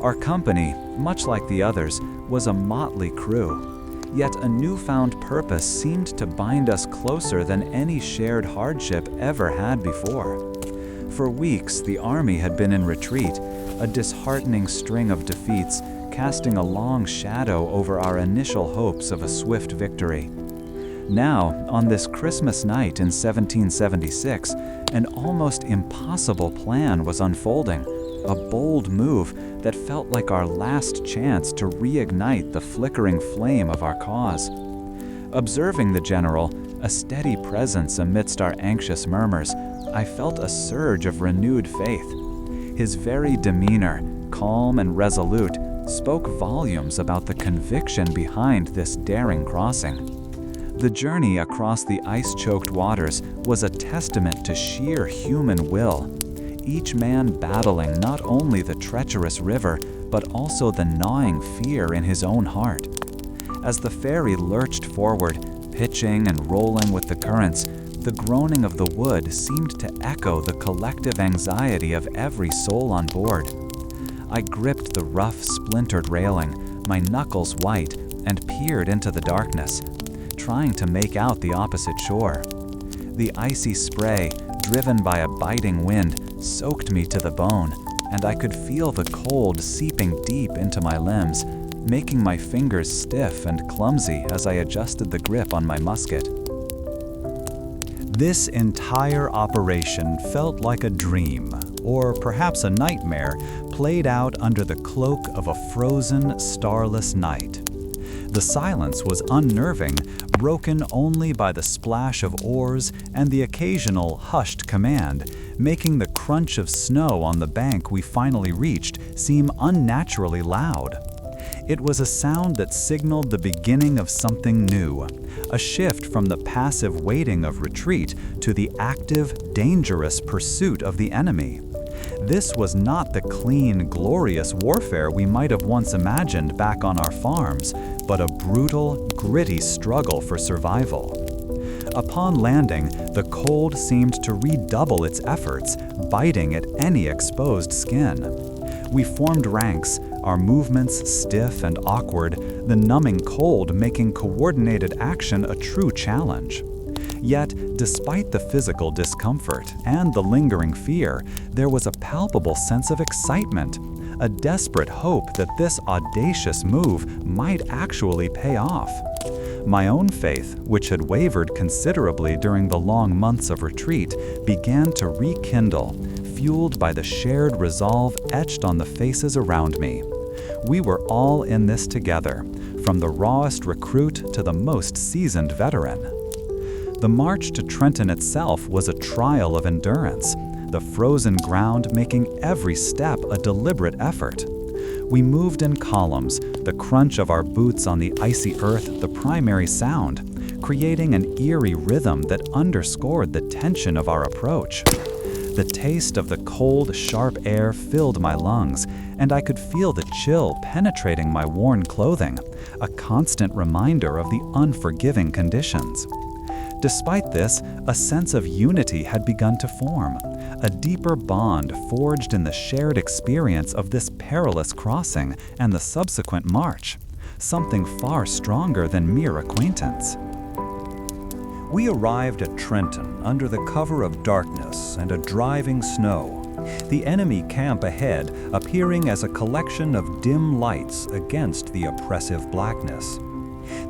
Our company, much like the others, was a motley crew, yet a newfound purpose seemed to bind us closer than any shared hardship ever had before. For weeks, the army had been in retreat, a disheartening string of defeats, casting a long shadow over our initial hopes of a swift victory. Now, on this Christmas night in 1776, an almost impossible plan was unfolding, a bold move that felt like our last chance to reignite the flickering flame of our cause. Observing the general, a steady presence amidst our anxious murmurs, I felt a surge of renewed faith. His very demeanor, calm and resolute, spoke volumes about the conviction behind this daring crossing. The journey across the ice-choked waters was a testament to sheer human will, each man battling not only the treacherous river, but also the gnawing fear in his own heart. As the ferry lurched forward, pitching and rolling with the currents, the groaning of the wood seemed to echo the collective anxiety of every soul on board. I gripped the rough, splintered railing, my knuckles white, and peered into the darkness, trying to make out the opposite shore. The icy spray, driven by a biting wind, soaked me to the bone, and I could feel the cold seeping deep into my limbs, making my fingers stiff and clumsy as I adjusted the grip on my musket. This entire operation felt like a dream, or perhaps a nightmare, played out under the cloak of a frozen, starless night. The silence was unnerving, broken only by the splash of oars and the occasional hushed command, making the crunch of snow on the bank we finally reached seem unnaturally loud. It was a sound that signaled the beginning of something new, a shift from the passive waiting of retreat to the active, dangerous pursuit of the enemy. This was not the clean, glorious warfare we might have once imagined back on our farms, but a brutal, gritty struggle for survival. Upon landing, the cold seemed to redouble its efforts, biting at any exposed skin. We formed ranks, our movements stiff and awkward, the numbing cold making coordinated action a true challenge. Yet, despite the physical discomfort and the lingering fear, there was a palpable sense of excitement, a desperate hope that this audacious move might actually pay off. My own faith, which had wavered considerably during the long months of retreat, began to rekindle, fueled by the shared resolve etched on the faces around me. We were all in this together, from the rawest recruit to the most seasoned veteran. The march to Trenton itself was a trial of endurance, the frozen ground making every step a deliberate effort. We moved in columns, the crunch of our boots on the icy earth the primary sound, creating an eerie rhythm that underscored the tension of our approach. The taste of the cold, sharp air filled my lungs, and I could feel the chill penetrating my worn clothing, a constant reminder of the unforgiving conditions. Despite this, a sense of unity had begun to form, a deeper bond forged in the shared experience of this perilous crossing and the subsequent march, something far stronger than mere acquaintance. We arrived at Trenton under the cover of darkness and a driving snow, the enemy camp ahead appearing as a collection of dim lights against the oppressive blackness.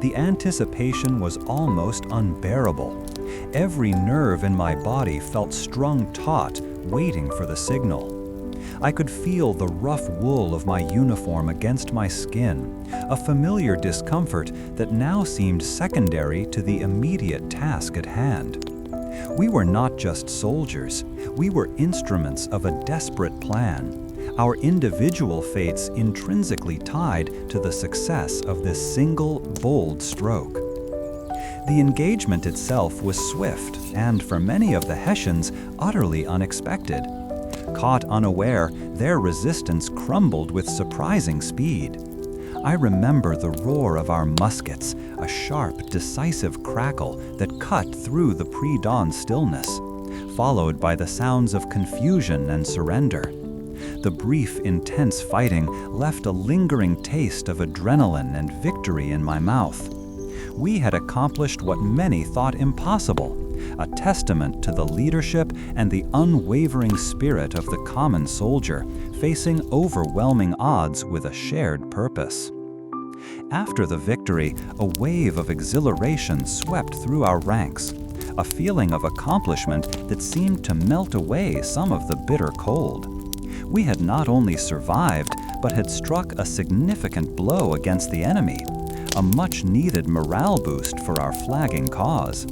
The anticipation was almost unbearable. Every nerve in my body felt strung taut, waiting for the signal. I could feel the rough wool of my uniform against my skin, a familiar discomfort that now seemed secondary to the immediate task at hand. We were not just soldiers, we were instruments of a desperate plan, our individual fates intrinsically tied to the success of this single, bold stroke. The engagement itself was swift and, for many of the Hessians, utterly unexpected. Caught unaware, their resistance crumbled with surprising speed. I remember the roar of our muskets, a sharp, decisive crackle that cut through the pre-dawn stillness, followed by the sounds of confusion and surrender. The brief, intense fighting left a lingering taste of adrenaline and victory in my mouth. We had accomplished what many thought impossible, a testament to the leadership and the unwavering spirit of the common soldier, facing overwhelming odds with a shared purpose. After the victory, a wave of exhilaration swept through our ranks, a feeling of accomplishment that seemed to melt away some of the bitter cold. We had not only survived, but had struck a significant blow against the enemy, a much-needed morale boost for our flagging cause.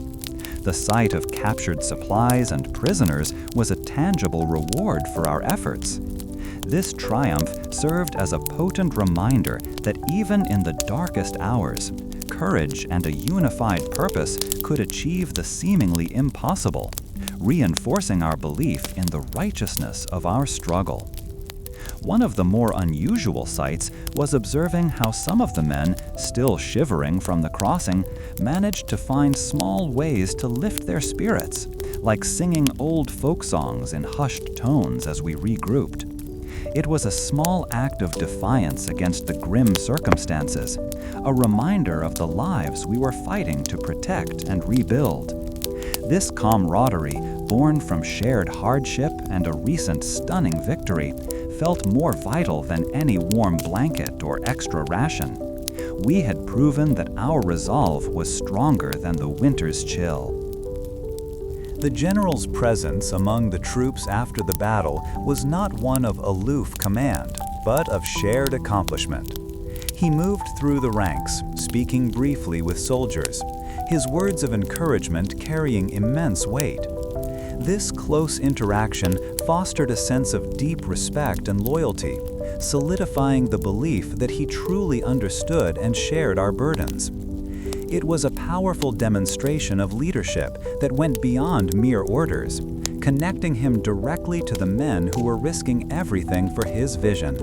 The sight of captured supplies and prisoners was a tangible reward for our efforts. This triumph served as a potent reminder that even in the darkest hours, courage and a unified purpose could achieve the seemingly impossible, reinforcing our belief in the righteousness of our struggle. One of the more unusual sights was observing how some of the men, still shivering from the crossing, managed to find small ways to lift their spirits, like singing old folk songs in hushed tones as we regrouped. It was a small act of defiance against the grim circumstances, a reminder of the lives we were fighting to protect and rebuild. This camaraderie, born from shared hardship and a recent stunning victory, felt more vital than any warm blanket or extra ration. We had proven that our resolve was stronger than the winter's chill. The general's presence among the troops after the battle was not one of aloof command, but of shared accomplishment. He moved through the ranks, speaking briefly with soldiers, his words of encouragement carrying immense weight. This close interaction fostered a sense of deep respect and loyalty, solidifying the belief that he truly understood and shared our burdens. It was a powerful demonstration of leadership that went beyond mere orders, connecting him directly to the men who were risking everything for his vision.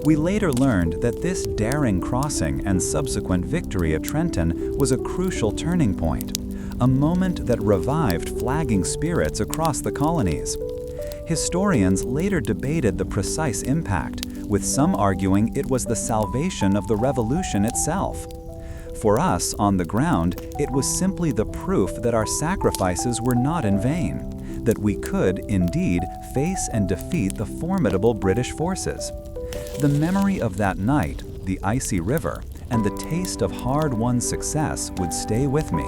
We later learned that this daring crossing and subsequent victory at Trenton was a crucial turning point, a moment that revived flagging spirits across the colonies. Historians later debated the precise impact, with some arguing it was the salvation of the revolution itself. For us, on the ground, it was simply the proof that our sacrifices were not in vain, that we could, indeed, face and defeat the formidable British forces. The memory of that night, the icy river, and the taste of hard-won success would stay with me.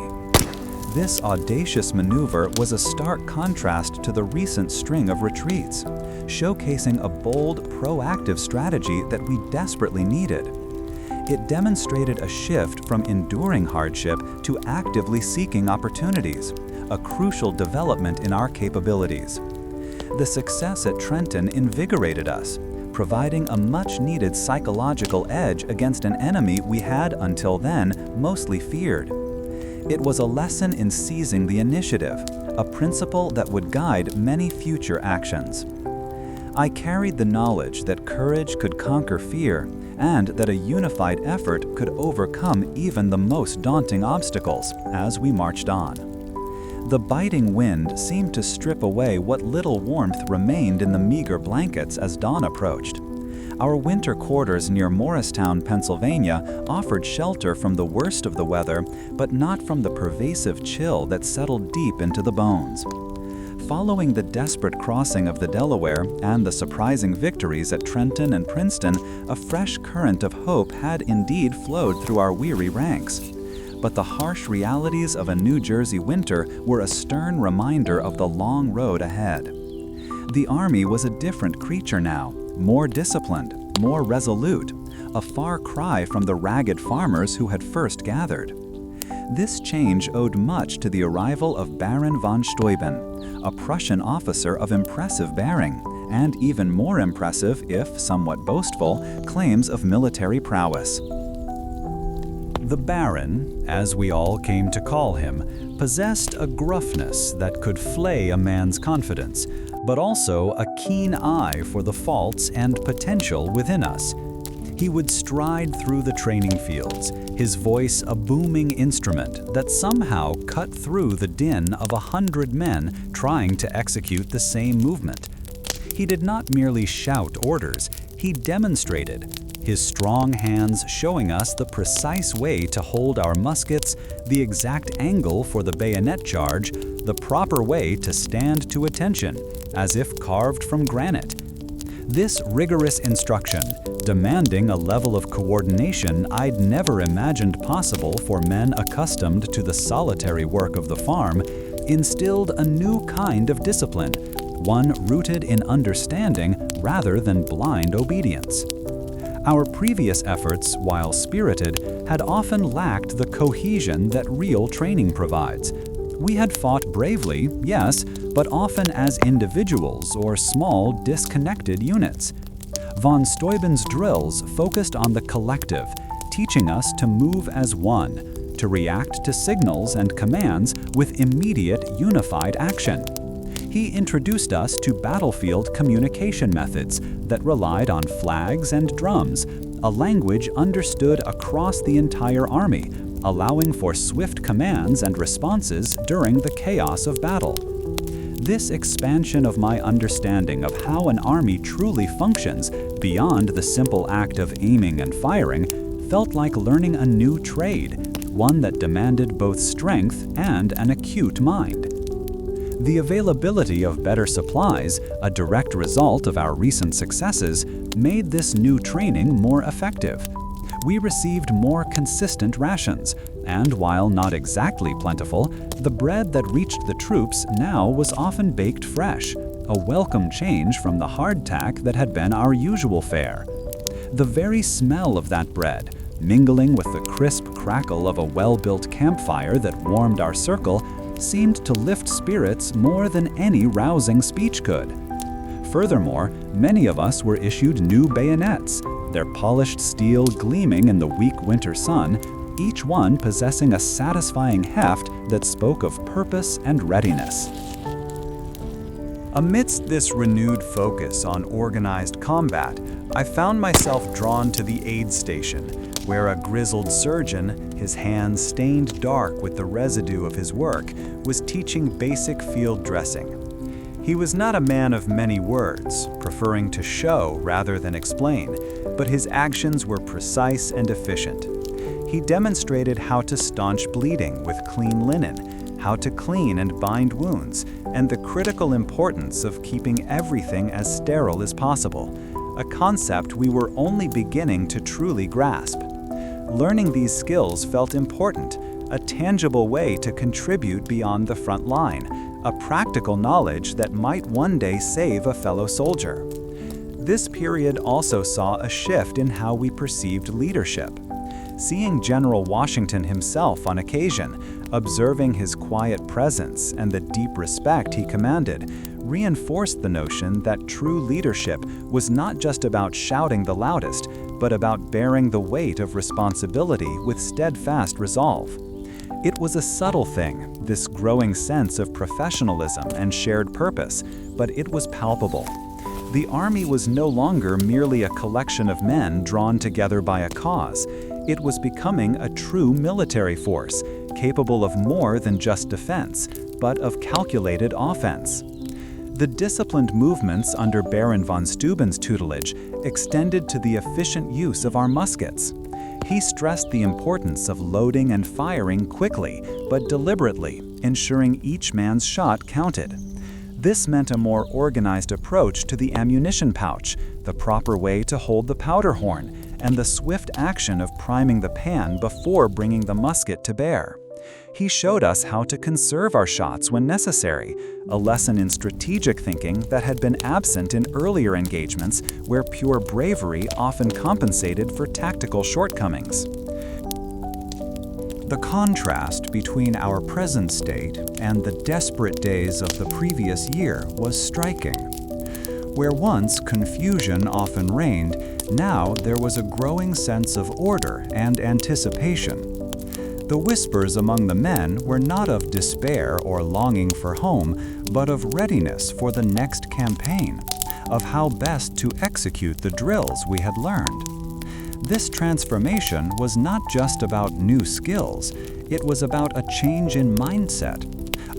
This audacious maneuver was a stark contrast to the recent string of retreats, showcasing a bold, proactive strategy that we desperately needed. It demonstrated a shift from enduring hardship to actively seeking opportunities, a crucial development in our capabilities. The success at Trenton invigorated us, providing a much-needed psychological edge against an enemy we had until then mostly feared. It was a lesson in seizing the initiative, a principle that would guide many future actions. I carried the knowledge that courage could conquer fear and that a unified effort could overcome even the most daunting obstacles as we marched on. The biting wind seemed to strip away what little warmth remained in the meager blankets as dawn approached. Our winter quarters near Morristown, Pennsylvania, offered shelter from the worst of the weather, but not from the pervasive chill that settled deep into the bones. Following the desperate crossing of the Delaware and the surprising victories at Trenton and Princeton, a fresh current of hope had indeed flowed through our weary ranks. But the harsh realities of a New Jersey winter were a stern reminder of the long road ahead. The Army was a different creature now, more disciplined, more resolute, a far cry from the ragged farmers who had first gathered. This change owed much to the arrival of Baron von Steuben, a Prussian officer of impressive bearing, and even more impressive, if somewhat boastful, claims of military prowess. The Baron, as we all came to call him, possessed a gruffness that could flay a man's confidence, but also a keen eye for the faults and potential within us. He would stride through the training fields, his voice a booming instrument that somehow cut through the din of 100 men trying to execute the same movement. He did not merely shout orders, he demonstrated, his strong hands showing us the precise way to hold our muskets, the exact angle for the bayonet charge, the proper way to stand to attention, as if carved from granite. This rigorous instruction, demanding a level of coordination I'd never imagined possible for men accustomed to the solitary work of the farm, instilled a new kind of discipline, one rooted in understanding rather than blind obedience. Our previous efforts, while spirited, had often lacked the cohesion that real training provides. We had fought bravely, yes, but often as individuals or small, disconnected units. Von Steuben's drills focused on the collective, teaching us to move as one, to react to signals and commands with immediate, unified action. He introduced us to battlefield communication methods that relied on flags and drums, a language understood across the entire army, allowing for swift commands and responses during the chaos of battle. This expansion of my understanding of how an army truly functions beyond the simple act of aiming and firing felt like learning a new trade, one that demanded both strength and an acute mind. The availability of better supplies, a direct result of our recent successes, made this new training more effective. We received more consistent rations, and while not exactly plentiful, the bread that reached the troops now was often baked fresh, a welcome change from the hardtack that had been our usual fare. The very smell of that bread, mingling with the crisp crackle of a well-built campfire that warmed our circle, seemed to lift spirits more than any rousing speech could. Furthermore, many of us were issued new bayonets, their polished steel gleaming in the weak winter sun, each one possessing a satisfying heft that spoke of purpose and readiness. Amidst this renewed focus on organized combat, I found myself drawn to the aid station, where a grizzled surgeon, his hands stained dark with the residue of his work, was teaching basic field dressing. He was not a man of many words, preferring to show rather than explain, but his actions were precise and efficient. He demonstrated how to staunch bleeding with clean linen, how to clean and bind wounds, and the critical importance of keeping everything as sterile as possible, a concept we were only beginning to truly grasp. Learning these skills felt important, a tangible way to contribute beyond the front line, a practical knowledge that might one day save a fellow soldier. This period also saw a shift in how we perceived leadership. Seeing General Washington himself on occasion, observing his quiet presence and the deep respect he commanded, reinforced the notion that true leadership was not just about shouting the loudest, but about bearing the weight of responsibility with steadfast resolve. It was a subtle thing, this growing sense of professionalism and shared purpose, but it was palpable. The Army was no longer merely a collection of men drawn together by a cause. It was becoming a true military force, capable of more than just defense, but of calculated offense. The disciplined movements under Baron von Steuben's tutelage extended to the efficient use of our muskets. He stressed the importance of loading and firing quickly, but deliberately, ensuring each man's shot counted. This meant a more organized approach to the ammunition pouch, the proper way to hold the powder horn, and the swift action of priming the pan before bringing the musket to bear. He showed us how to conserve our shots when necessary, a lesson in strategic thinking that had been absent in earlier engagements where pure bravery often compensated for tactical shortcomings. The contrast between our present state and the desperate days of the previous year was striking. Where once confusion often reigned, now there was a growing sense of order and anticipation. The whispers among the men were not of despair or longing for home, but of readiness for the next campaign, of how best to execute the drills we had learned. This transformation was not just about new skills, it was about a change in mindset,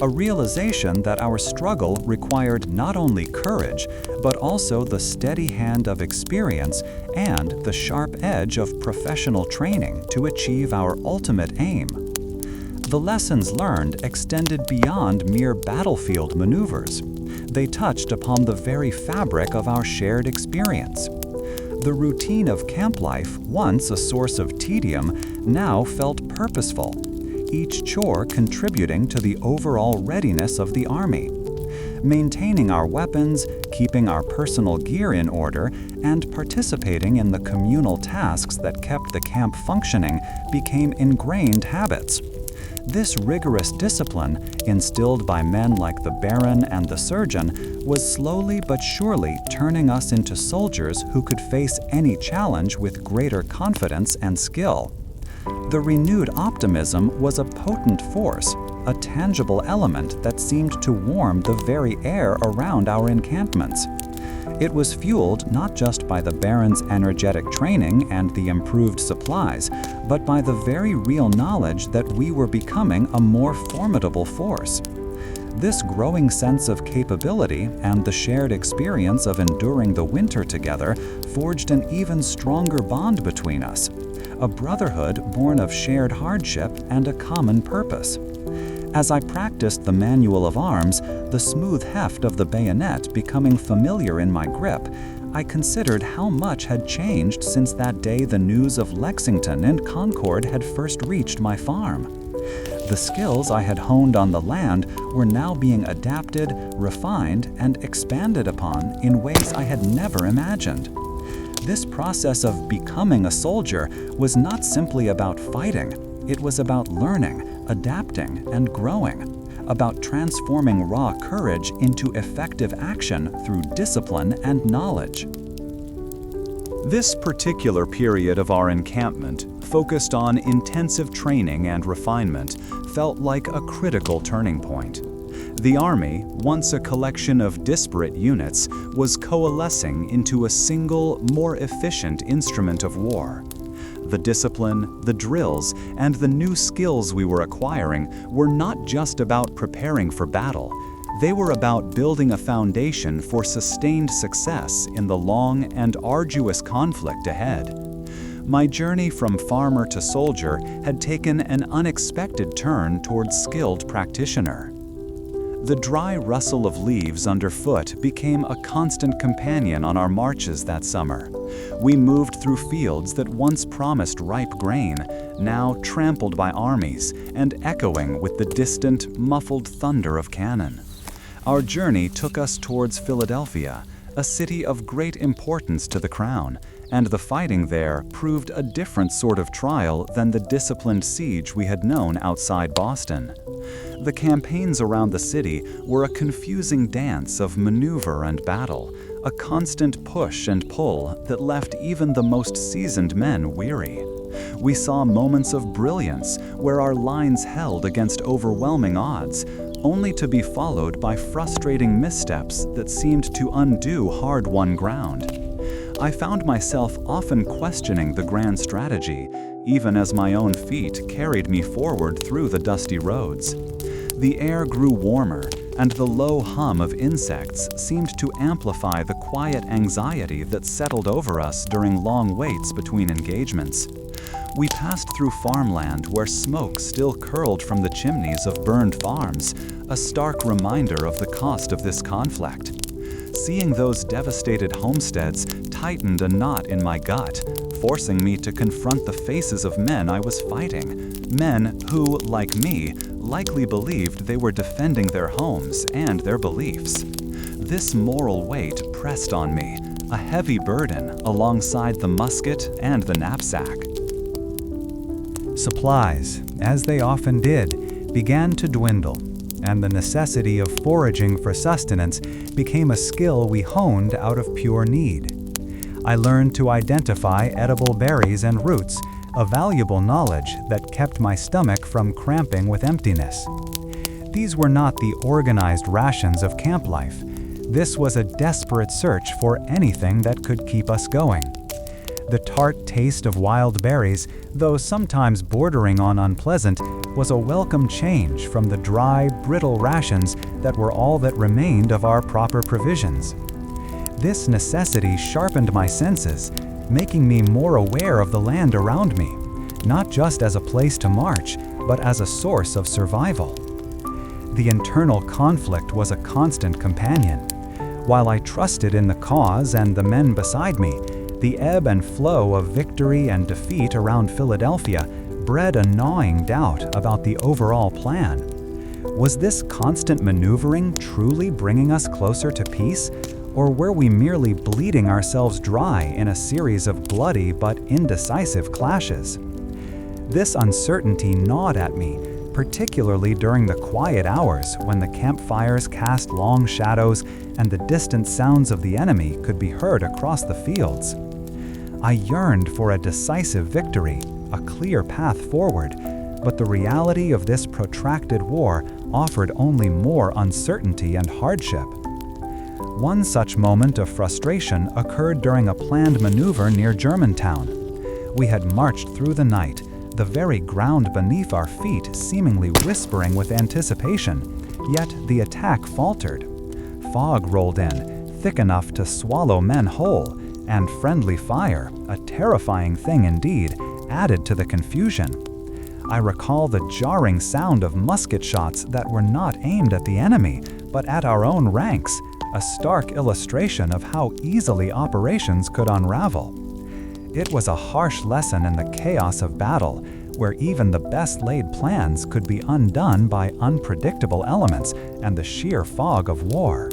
a realization that our struggle required not only courage, but also the steady hand of experience and the sharp edge of professional training to achieve our ultimate aim. The lessons learned extended beyond mere battlefield maneuvers. They touched upon the very fabric of our shared experience. The routine of camp life, once a source of tedium, now felt purposeful, each chore contributing to the overall readiness of the Army. Maintaining our weapons, keeping our personal gear in order, and participating in the communal tasks that kept the camp functioning became ingrained habits. This rigorous discipline, instilled by men like the Baron and the surgeon, was slowly but surely turning us into soldiers who could face any challenge with greater confidence and skill. The renewed optimism was a potent force, a tangible element that seemed to warm the very air around our encampments. It was fueled not just by the Baron's energetic training and the improved supplies, but by the very real knowledge that we were becoming a more formidable force. This growing sense of capability and the shared experience of enduring the winter together forged an even stronger bond between us, a brotherhood born of shared hardship and a common purpose. As I practiced the manual of arms, the smooth heft of the bayonet becoming familiar in my grip, I considered how much had changed since that day the news of Lexington and Concord had first reached my farm. The skills I had honed on the land were now being adapted, refined, and expanded upon in ways I had never imagined. This process of becoming a soldier was not simply about fighting. It was about learning, adapting, and growing, about transforming raw courage into effective action through discipline and knowledge. This particular period of our encampment, focused on intensive training and refinement, felt like a critical turning point. The Army, once a collection of disparate units, was coalescing into a single, more efficient instrument of war. The discipline, the drills, and the new skills we were acquiring were not just about preparing for battle. They were about building a foundation for sustained success in the long and arduous conflict ahead. My journey from farmer to soldier had taken an unexpected turn towards skilled practitioner. The dry rustle of leaves underfoot became a constant companion on our marches that summer. We moved through fields that once promised ripe grain, now trampled by armies and echoing with the distant, muffled thunder of cannon. Our journey took us towards Philadelphia, a city of great importance to the crown, and the fighting there proved a different sort of trial than the disciplined siege we had known outside Boston. The campaigns around the city were a confusing dance of maneuver and battle, a constant push and pull that left even the most seasoned men weary. We saw moments of brilliance where our lines held against overwhelming odds, only to be followed by frustrating missteps that seemed to undo hard-won ground. I found myself often questioning the grand strategy, even as my own feet carried me forward through the dusty roads. The air grew warmer, and the low hum of insects seemed to amplify the quiet anxiety that settled over us during long waits between engagements. We passed through farmland where smoke still curled from the chimneys of burned farms, a stark reminder of the cost of this conflict. Seeing those devastated homesteads tightened a knot in my gut, forcing me to confront the faces of men I was fighting, men who, like me, likely believed they were defending their homes and their beliefs. This moral weight pressed on me, a heavy burden alongside the musket and the knapsack. Supplies, as they often did, began to dwindle, and the necessity of foraging for sustenance became a skill we honed out of pure need. I learned to identify edible berries and roots, a valuable knowledge that kept my stomach from cramping with emptiness. These were not the organized rations of camp life. This was a desperate search for anything that could keep us going. The tart taste of wild berries, though sometimes bordering on unpleasant, was a welcome change from the dry, brittle rations that were all that remained of our proper provisions. This necessity sharpened my senses, making me more aware of the land around me, not just as a place to march, but as a source of survival. The internal conflict was a constant companion. While I trusted in the cause and the men beside me, the ebb and flow of victory and defeat around Philadelphia bred a gnawing doubt about the overall plan. Was this constant maneuvering truly bringing us closer to peace, or were we merely bleeding ourselves dry in a series of bloody but indecisive clashes? This uncertainty gnawed at me, particularly during the quiet hours when the campfires cast long shadows and the distant sounds of the enemy could be heard across the fields. I yearned for a decisive victory, a clear path forward, but the reality of this protracted war offered only more uncertainty and hardship. One such moment of frustration occurred during a planned maneuver near Germantown. We had marched through the night, the very ground beneath our feet seemingly whispering with anticipation, yet the attack faltered. Fog rolled in, thick enough to swallow men whole, and friendly fire, a terrifying thing indeed, added to the confusion. I recall the jarring sound of musket shots that were not aimed at the enemy, but at our own ranks, a stark illustration of how easily operations could unravel. It was a harsh lesson in the chaos of battle, where even the best laid plans could be undone by unpredictable elements and the sheer fog of war.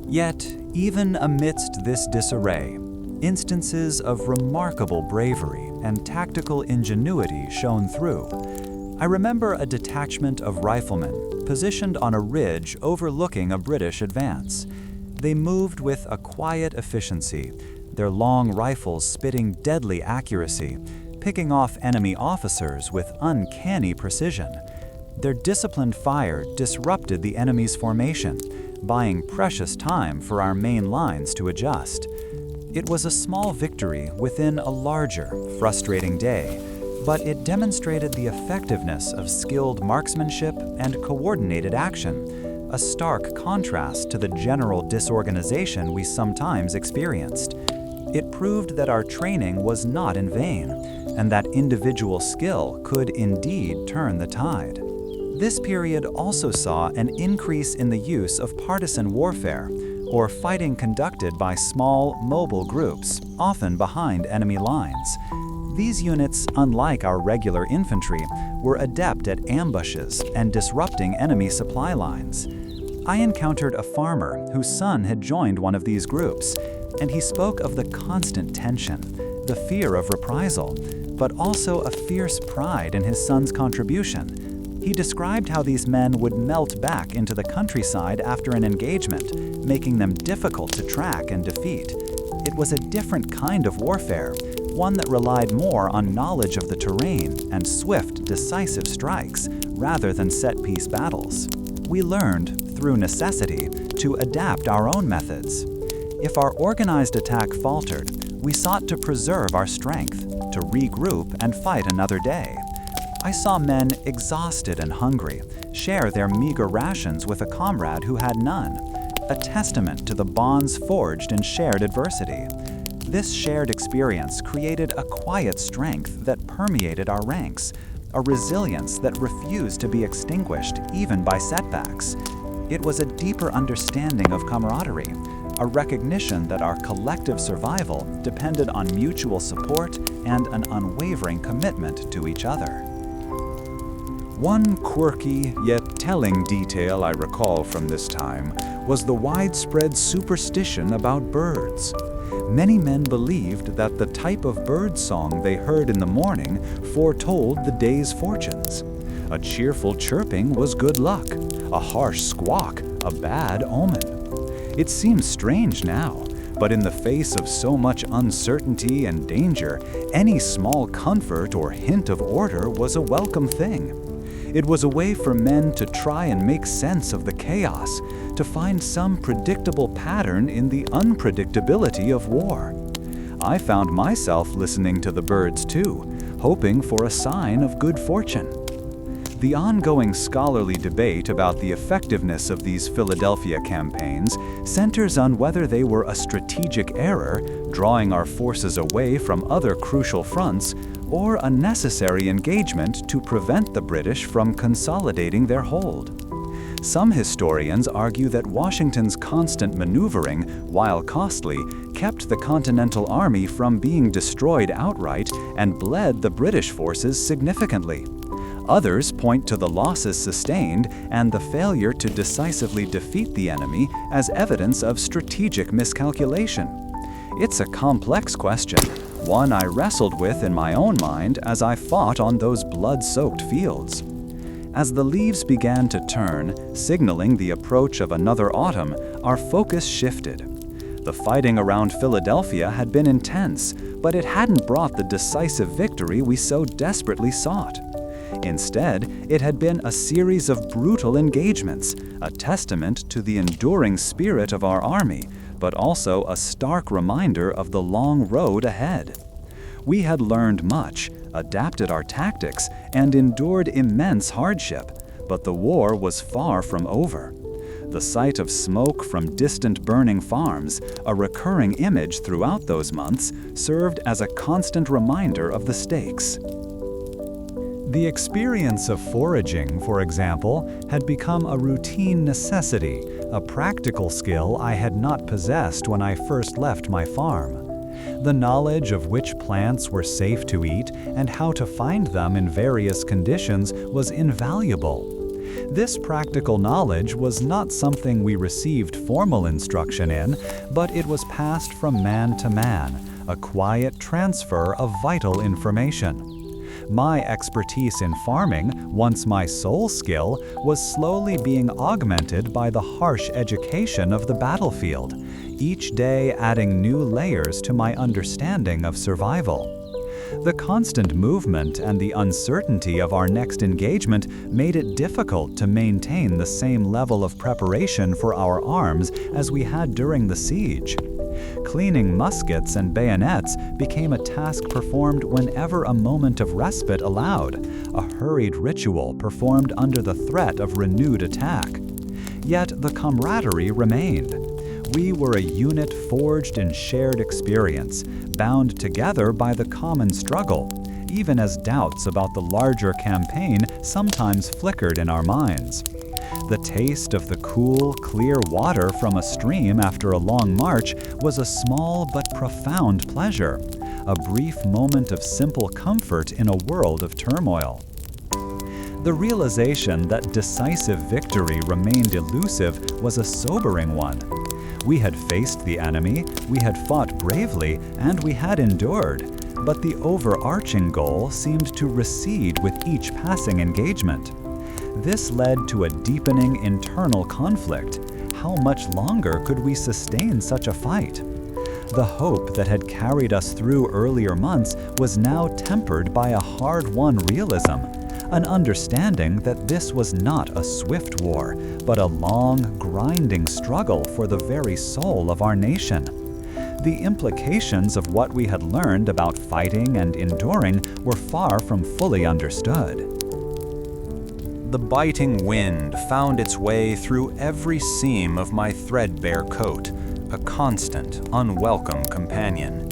Yet, even amidst this disarray, instances of remarkable bravery and tactical ingenuity shone through. I remember a detachment of riflemen positioned on a ridge overlooking a British advance. They moved with a quiet efficiency, their long rifles spitting deadly accuracy, picking off enemy officers with uncanny precision. Their disciplined fire disrupted the enemy's formation, buying precious time for our main lines to adjust. It was a small victory within a larger, frustrating day, but it demonstrated the effectiveness of skilled marksmanship and coordinated action, a stark contrast to the general disorganization we sometimes experienced. It proved that our training was not in vain, and that individual skill could indeed turn the tide. This period also saw an increase in the use of partisan warfare, or fighting conducted by small, mobile groups, often behind enemy lines. These units, unlike our regular infantry, were adept at ambushes and disrupting enemy supply lines. I encountered a farmer whose son had joined one of these groups, and he spoke of the constant tension, the fear of reprisal, but also a fierce pride in his son's contribution. He described how these men would melt back into the countryside after an engagement, making them difficult to track and defeat. It was a different kind of warfare, one that relied more on knowledge of the terrain and swift, decisive strikes, rather than set-piece battles. We learned, through necessity, to adapt our own methods. If our organized attack faltered, we sought to preserve our strength, to regroup and fight another day. I saw men exhausted and hungry share their meager rations with a comrade who had none, a testament to the bonds forged in shared adversity. This shared experience created a quiet strength that permeated our ranks, a resilience that refused to be extinguished even by setbacks. It was a deeper understanding of camaraderie, a recognition that our collective survival depended on mutual support and an unwavering commitment to each other. One quirky yet telling detail I recall from this time was the widespread superstition about birds. Many men believed that the type of bird song they heard in the morning foretold the day's fortunes. A cheerful chirping was good luck, a harsh squawk a bad omen. It seems strange now, but in the face of so much uncertainty and danger, any small comfort or hint of order was a welcome thing. It was a way for men to try and make sense of the chaos, to find some predictable pattern in the unpredictability of war. I found myself listening to the birds too, hoping for a sign of good fortune. The ongoing scholarly debate about the effectiveness of these Philadelphia campaigns centers on whether they were a strategic error, drawing our forces away from other crucial fronts, or a necessary engagement to prevent the British from consolidating their hold. Some historians argue that Washington's constant maneuvering, while costly, kept the Continental Army from being destroyed outright and bled the British forces significantly. Others point to the losses sustained and the failure to decisively defeat the enemy as evidence of strategic miscalculation. It's a complex question, one I wrestled with in my own mind as I fought on those blood-soaked fields. As the leaves began to turn, signaling the approach of another autumn, our focus shifted. The fighting around Philadelphia had been intense, but it hadn't brought the decisive victory we so desperately sought. Instead, it had been a series of brutal engagements, a testament to the enduring spirit of our army, but also a stark reminder of the long road ahead. We had learned much, adapted our tactics, and endured immense hardship, but the war was far from over. The sight of smoke from distant burning farms, a recurring image throughout those months, served as a constant reminder of the stakes. The experience of foraging, for example, had become a routine necessity, a practical skill I had not possessed when I first left my farm. The knowledge of which plants were safe to eat and how to find them in various conditions was invaluable. This practical knowledge was not something we received formal instruction in, but it was passed from man to man, a quiet transfer of vital information. My expertise in farming, once my sole skill, was slowly being augmented by the harsh education of the battlefield, each day adding new layers to my understanding of survival. The constant movement and the uncertainty of our next engagement made it difficult to maintain the same level of preparation for our arms as we had during the siege. Cleaning muskets and bayonets became a task performed whenever a moment of respite allowed, a hurried ritual performed under the threat of renewed attack. Yet the camaraderie remained. We were a unit forged in shared experience, bound together by the common struggle, even as doubts about the larger campaign sometimes flickered in our minds. The taste of the cool, clear water from a stream after a long march was a small but profound pleasure, a brief moment of simple comfort in a world of turmoil. The realization that decisive victory remained elusive was a sobering one. We had faced the enemy, we had fought bravely, and we had endured, but the overarching goal seemed to recede with each passing engagement. This led to a deepening internal conflict. How much longer could we sustain such a fight? The hope that had carried us through earlier months was now tempered by a hard-won realism, an understanding that this was not a swift war, but a long, grinding struggle for the very soul of our nation. The implications of what we had learned about fighting and enduring were far from fully understood. The biting wind found its way through every seam of my threadbare coat, a constant, unwelcome companion.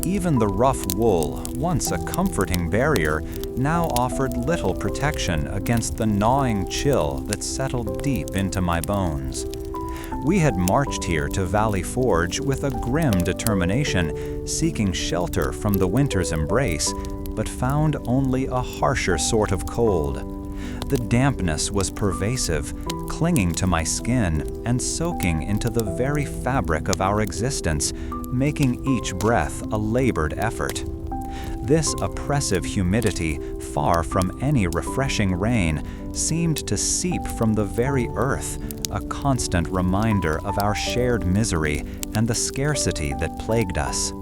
Even the rough wool, once a comforting barrier, now offered little protection against the gnawing chill that settled deep into my bones. We had marched here to Valley Forge with a grim determination, seeking shelter from the winter's embrace, but found only a harsher sort of cold. The dampness was pervasive, clinging to my skin and soaking into the very fabric of our existence, making each breath a labored effort. This oppressive humidity, far from any refreshing rain, seemed to seep from the very earth, a constant reminder of our shared misery and the scarcity that plagued us.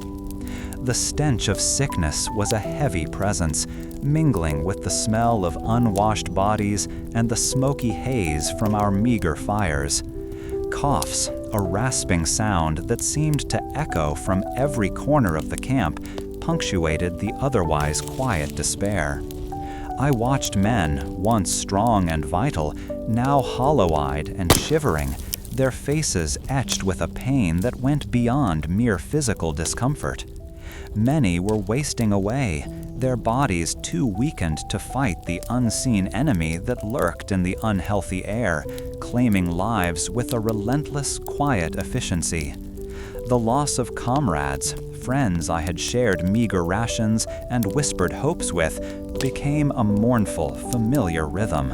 The stench of sickness was a heavy presence, mingling with the smell of unwashed bodies and the smoky haze from our meager fires. Coughs, a rasping sound that seemed to echo from every corner of the camp, punctuated the otherwise quiet despair. I watched men, once strong and vital, now hollow-eyed and shivering, their faces etched with a pain that went beyond mere physical discomfort. Many were wasting away, their bodies too weakened to fight the unseen enemy that lurked in the unhealthy air, claiming lives with a relentless, quiet efficiency. The loss of comrades, friends I had shared meager rations and whispered hopes with, became a mournful, familiar rhythm.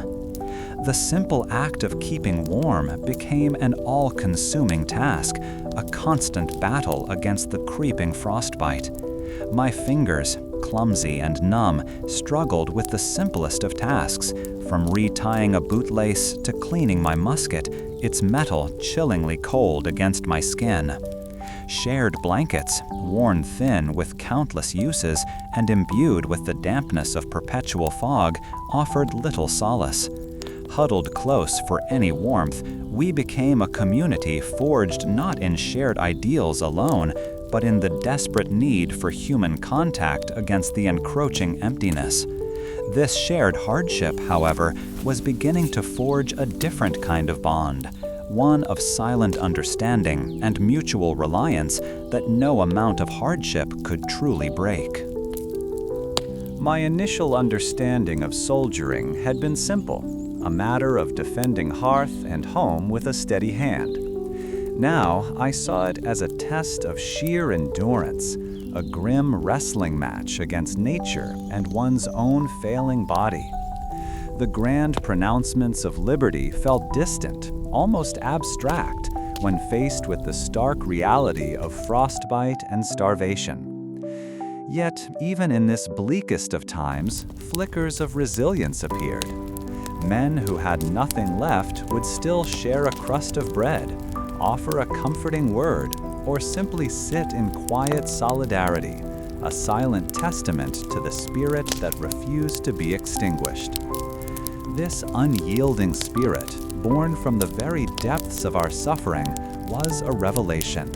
The simple act of keeping warm became an all-consuming task, a constant battle against the creeping frostbite. My fingers, clumsy and numb, struggled with the simplest of tasks, from retying a bootlace to cleaning my musket, its metal chillingly cold against my skin. Shared blankets, worn thin with countless uses and imbued with the dampness of perpetual fog, offered little solace. Huddled close for any warmth, we became a community forged not in shared ideals alone, but in the desperate need for human contact against the encroaching emptiness. This shared hardship, however, was beginning to forge a different kind of bond, one of silent understanding and mutual reliance that no amount of hardship could truly break. My initial understanding of soldiering had been simple, a matter of defending hearth and home with a steady hand. Now I saw it as a test of sheer endurance, a grim wrestling match against nature and one's own failing body. The grand pronouncements of liberty felt distant, almost abstract, when faced with the stark reality of frostbite and starvation. Yet, even in this bleakest of times, flickers of resilience appeared. Men who had nothing left would still share a crust of bread, offer a comforting word, or simply sit in quiet solidarity, a silent testament to the spirit that refused to be extinguished. This unyielding spirit, born from the very depths of our suffering, was a revelation.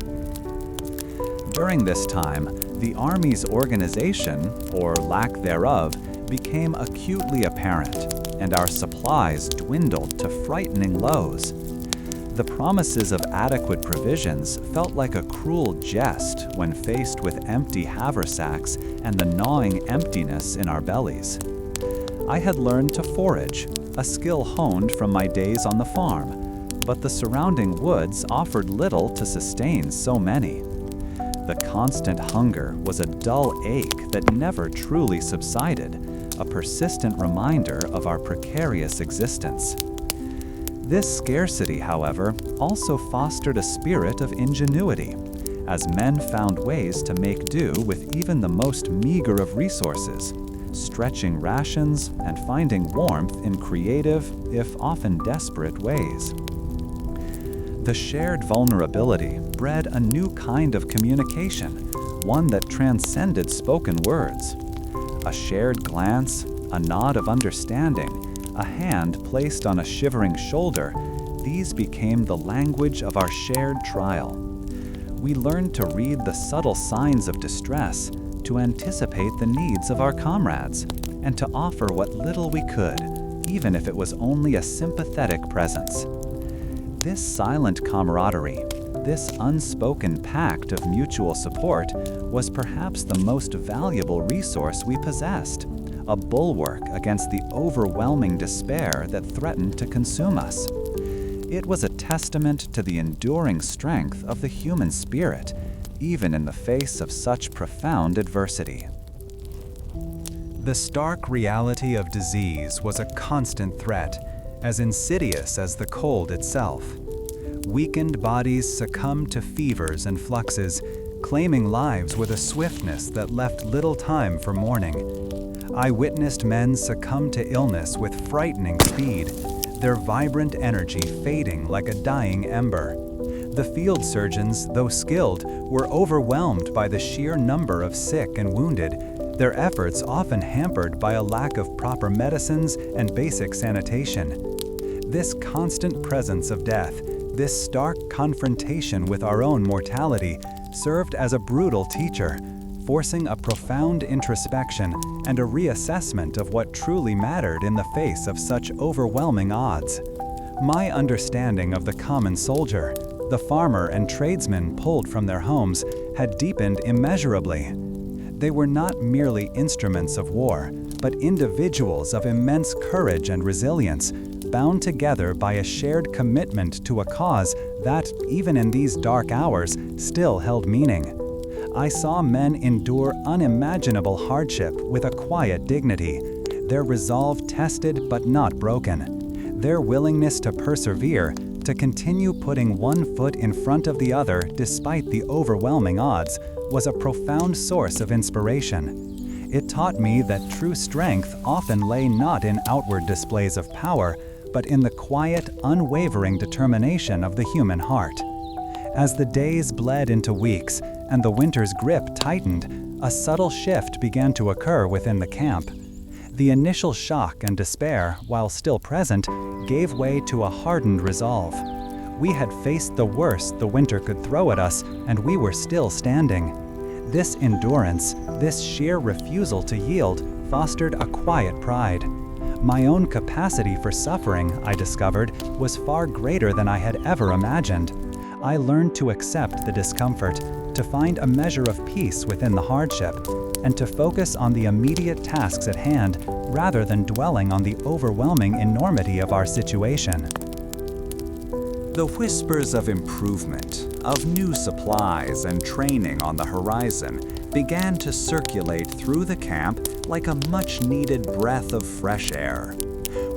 During this time, the Army's organization, or lack thereof, became acutely apparent, and our supplies dwindled to frightening lows. The promises of adequate provisions felt like a cruel jest when faced with empty haversacks and the gnawing emptiness in our bellies. I had learned to forage, a skill honed from my days on the farm, but the surrounding woods offered little to sustain so many. The constant hunger was a dull ache that never truly subsided, a persistent reminder of our precarious existence. This scarcity, however, also fostered a spirit of ingenuity, as men found ways to make do with even the most meager of resources, stretching rations and finding warmth in creative, if often desperate, ways. The shared vulnerability bred a new kind of communication, one that transcended spoken words. A shared glance, a nod of understanding, a hand placed on a shivering shoulder, these became the language of our shared trial. We learned to read the subtle signs of distress, to anticipate the needs of our comrades, and to offer what little we could, even if it was only a sympathetic presence. This silent camaraderie, this unspoken pact of mutual support, was perhaps the most valuable resource we possessed, a bulwark against the overwhelming despair that threatened to consume us. It was a testament to the enduring strength of the human spirit, even in the face of such profound adversity. The stark reality of disease was a constant threat, as insidious as the cold itself. Weakened bodies succumbed to fevers and fluxes, claiming lives with a swiftness that left little time for mourning. I witnessed men succumb to illness with frightening speed, their vibrant energy fading like a dying ember. The field surgeons, though skilled, were overwhelmed by the sheer number of sick and wounded, their efforts often hampered by a lack of proper medicines and basic sanitation. This constant presence of death, this stark confrontation with our own mortality, served as a brutal teacher, forcing a profound introspection and a reassessment of what truly mattered in the face of such overwhelming odds. My understanding of the common soldier, the farmer and tradesman pulled from their homes, had deepened immeasurably. They were not merely instruments of war, but individuals of immense courage and resilience, bound together by a shared commitment to a cause that, even in these dark hours, still held meaning. I saw men endure unimaginable hardship with a quiet dignity, their resolve tested but not broken, their willingness to persevere, to continue putting one foot in front of the other despite the overwhelming odds, was a profound source of inspiration. It taught me that true strength often lay not in outward displays of power, but in the quiet, unwavering determination of the human heart. As the days bled into weeks, and the winter's grip tightened, a subtle shift began to occur within the camp. The initial shock and despair, while still present, gave way to a hardened resolve. We had faced the worst the winter could throw at us, and we were still standing. This endurance, this sheer refusal to yield, fostered a quiet pride. My own capacity for suffering, I discovered, was far greater than I had ever imagined. I learned to accept the discomfort, to find a measure of peace within the hardship, and to focus on the immediate tasks at hand rather than dwelling on the overwhelming enormity of our situation. The whispers of improvement, of new supplies and training on the horizon began to circulate through the camp like a much-needed breath of fresh air.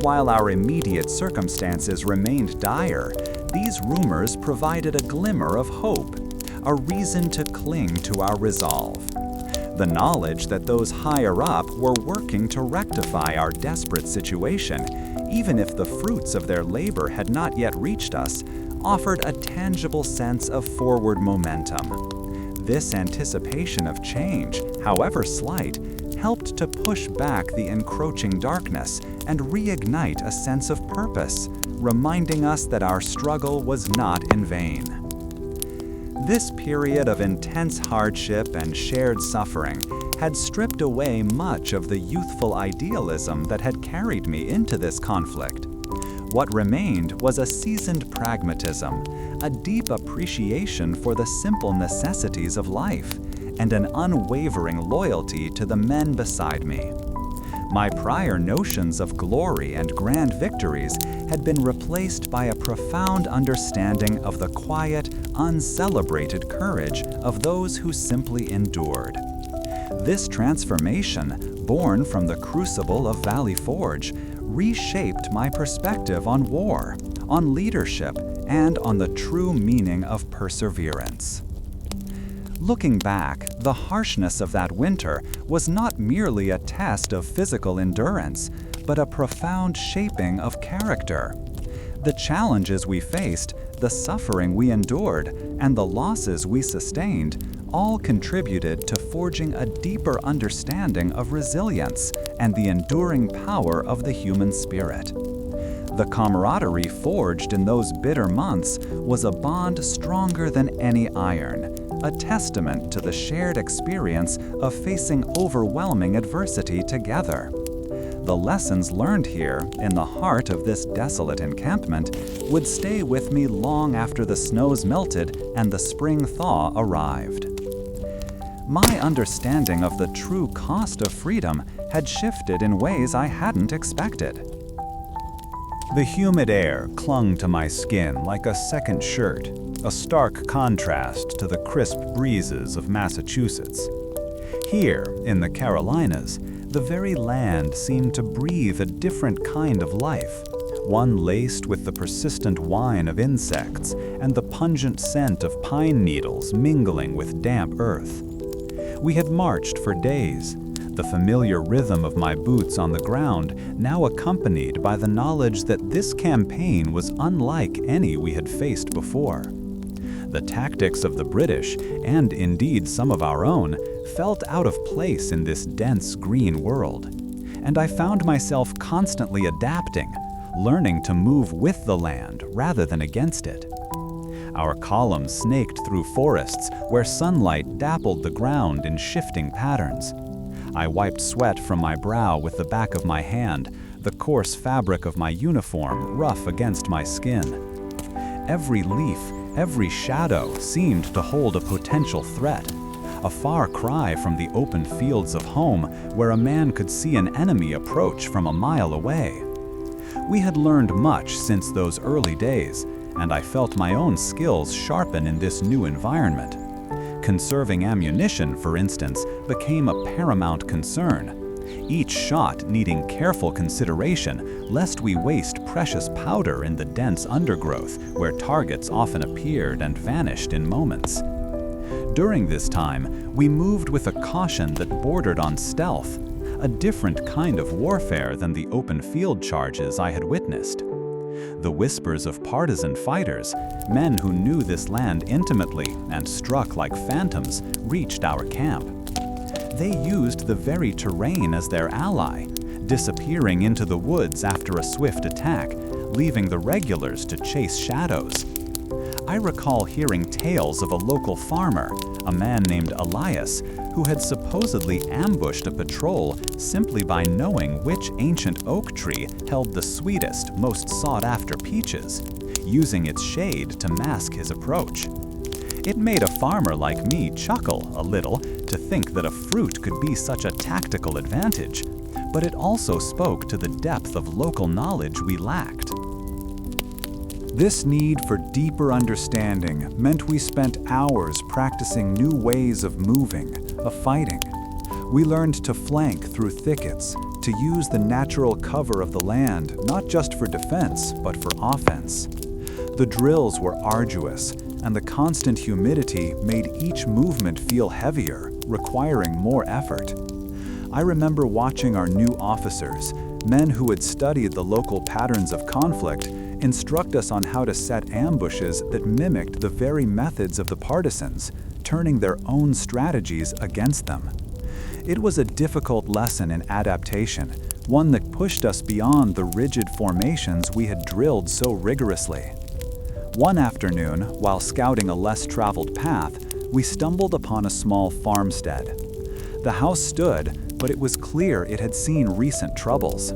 While our immediate circumstances remained dire, these rumors provided a glimmer of hope, a reason to cling to our resolve. The knowledge that those higher up were working to rectify our desperate situation, even if the fruits of their labor had not yet reached us, offered a tangible sense of forward momentum. This anticipation of change, however slight, helped to push back the encroaching darkness and reignite a sense of purpose, reminding us that our struggle was not in vain. This period of intense hardship and shared suffering had stripped away much of the youthful idealism that had carried me into this conflict. What remained was a seasoned pragmatism, a deep appreciation for the simple necessities of life, and an unwavering loyalty to the men beside me. My prior notions of glory and grand victories had been replaced by a profound understanding of the quiet, uncelebrated courage of those who simply endured. This transformation, born from the crucible of Valley Forge, reshaped my perspective on war, on leadership, and on the true meaning of perseverance. Looking back, the harshness of that winter was not merely a test of physical endurance, but a profound shaping of character. The challenges we faced, the suffering we endured, and the losses we sustained all contributed to forging a deeper understanding of resilience and the enduring power of the human spirit. The camaraderie forged in those bitter months was a bond stronger than any iron, a testament to the shared experience of facing overwhelming adversity together. The lessons learned here, in the heart of this desolate encampment, would stay with me long after the snows melted and the spring thaw arrived. My understanding of the true cost of freedom had shifted in ways I hadn't expected. The humid air clung to my skin like a second shirt, a stark contrast to the crisp breezes of Massachusetts. Here, in the Carolinas, the very land seemed to breathe a different kind of life, one laced with the persistent whine of insects and the pungent scent of pine needles mingling with damp earth. We had marched for days, the familiar rhythm of my boots on the ground now accompanied by the knowledge that this campaign was unlike any we had faced before. The tactics of the British, and indeed some of our own, felt out of place in this dense green world, and I found myself constantly adapting, learning to move with the land rather than against it. Our columns snaked through forests where sunlight dappled the ground in shifting patterns. I wiped sweat from my brow with the back of my hand, the coarse fabric of my uniform rough against my skin. Every leaf, every shadow seemed to hold a potential threat, a far cry from the open fields of home where a man could see an enemy approach from a mile away. We had learned much since those early days, and I felt my own skills sharpen in this new environment. Conserving ammunition, for instance, became a paramount concern, each shot needing careful consideration lest we waste precious powder in the dense undergrowth where targets often appeared and vanished in moments. During this time, we moved with a caution that bordered on stealth, a different kind of warfare than the open field charges I had witnessed. The whispers of partisan fighters, men who knew this land intimately and struck like phantoms, reached our camp. They used the very terrain as their ally, disappearing into the woods after a swift attack, leaving the regulars to chase shadows. I recall hearing tales of a local farmer, a man named Elias, who had supposedly ambushed a patrol simply by knowing which ancient oak tree held the sweetest, most sought-after peaches, using its shade to mask his approach. It made a farmer like me chuckle a little to think that a fruit could be such a tactical advantage, but it also spoke to the depth of local knowledge we lacked. This need for deeper understanding meant we spent hours practicing new ways of moving, of fighting. We learned to flank through thickets, to use the natural cover of the land not just for defense, but for offense. The drills were arduous, and the constant humidity made each movement feel heavier, requiring more effort. I remember watching our new officers, men who had studied the local patterns of conflict, instruct us on how to set ambushes that mimicked the very methods of the partisans, turning their own strategies against them. It was a difficult lesson in adaptation, one that pushed us beyond the rigid formations we had drilled so rigorously. One afternoon, while scouting a less traveled path, we stumbled upon a small farmstead. The house stood, but it was clear it had seen recent troubles.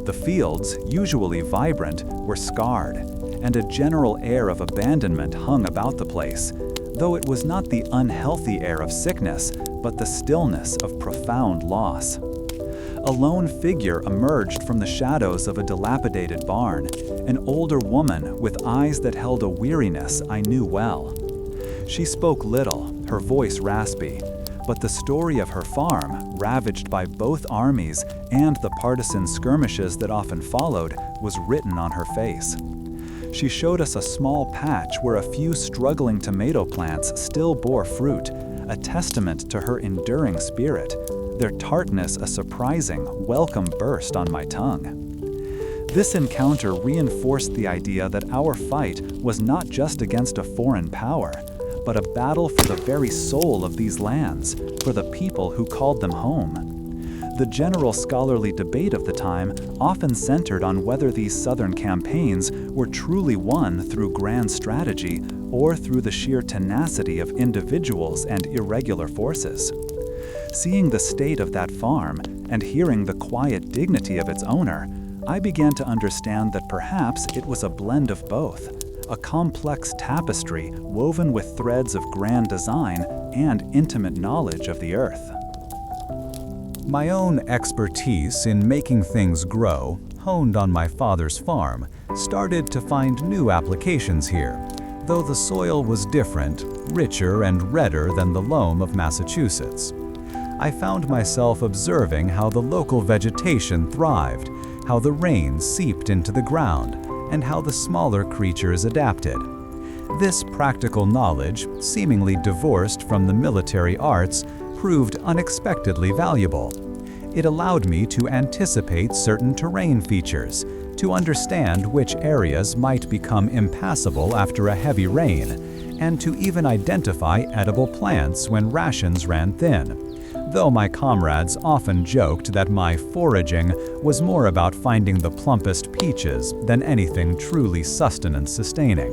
The fields, usually vibrant, were scarred, and a general air of abandonment hung about the place, though it was not the unhealthy air of sickness, but the stillness of profound loss. A lone figure emerged from the shadows of a dilapidated barn, an older woman with eyes that held a weariness I knew well. She spoke little, her voice raspy, but the story of her farm, ravaged by both armies and the partisan skirmishes that often followed, was written on her face. She showed us a small patch where a few struggling tomato plants still bore fruit, a testament to her enduring spirit, their tartness a surprising, welcome burst on my tongue. This encounter reinforced the idea that our fight was not just against a foreign power, but a battle for the very soul of these lands, for the people who called them home. The general scholarly debate of the time often centered on whether these southern campaigns were truly won through grand strategy or through the sheer tenacity of individuals and irregular forces. Seeing the state of that farm and hearing the quiet dignity of its owner, I began to understand that perhaps it was a blend of both, a complex tapestry woven with threads of grand design and intimate knowledge of the earth. My own expertise in making things grow, honed on my father's farm, started to find new applications here, though the soil was different, richer and redder than the loam of Massachusetts. I found myself observing how the local vegetation thrived, how the rain seeped into the ground, and how the smaller creatures adapted. This practical knowledge, seemingly divorced from the military arts, proved unexpectedly valuable. It allowed me to anticipate certain terrain features, to understand which areas might become impassable after a heavy rain, and to even identify edible plants when rations ran thin, though my comrades often joked that my foraging was more about finding the plumpest peaches than anything truly sustenance-sustaining.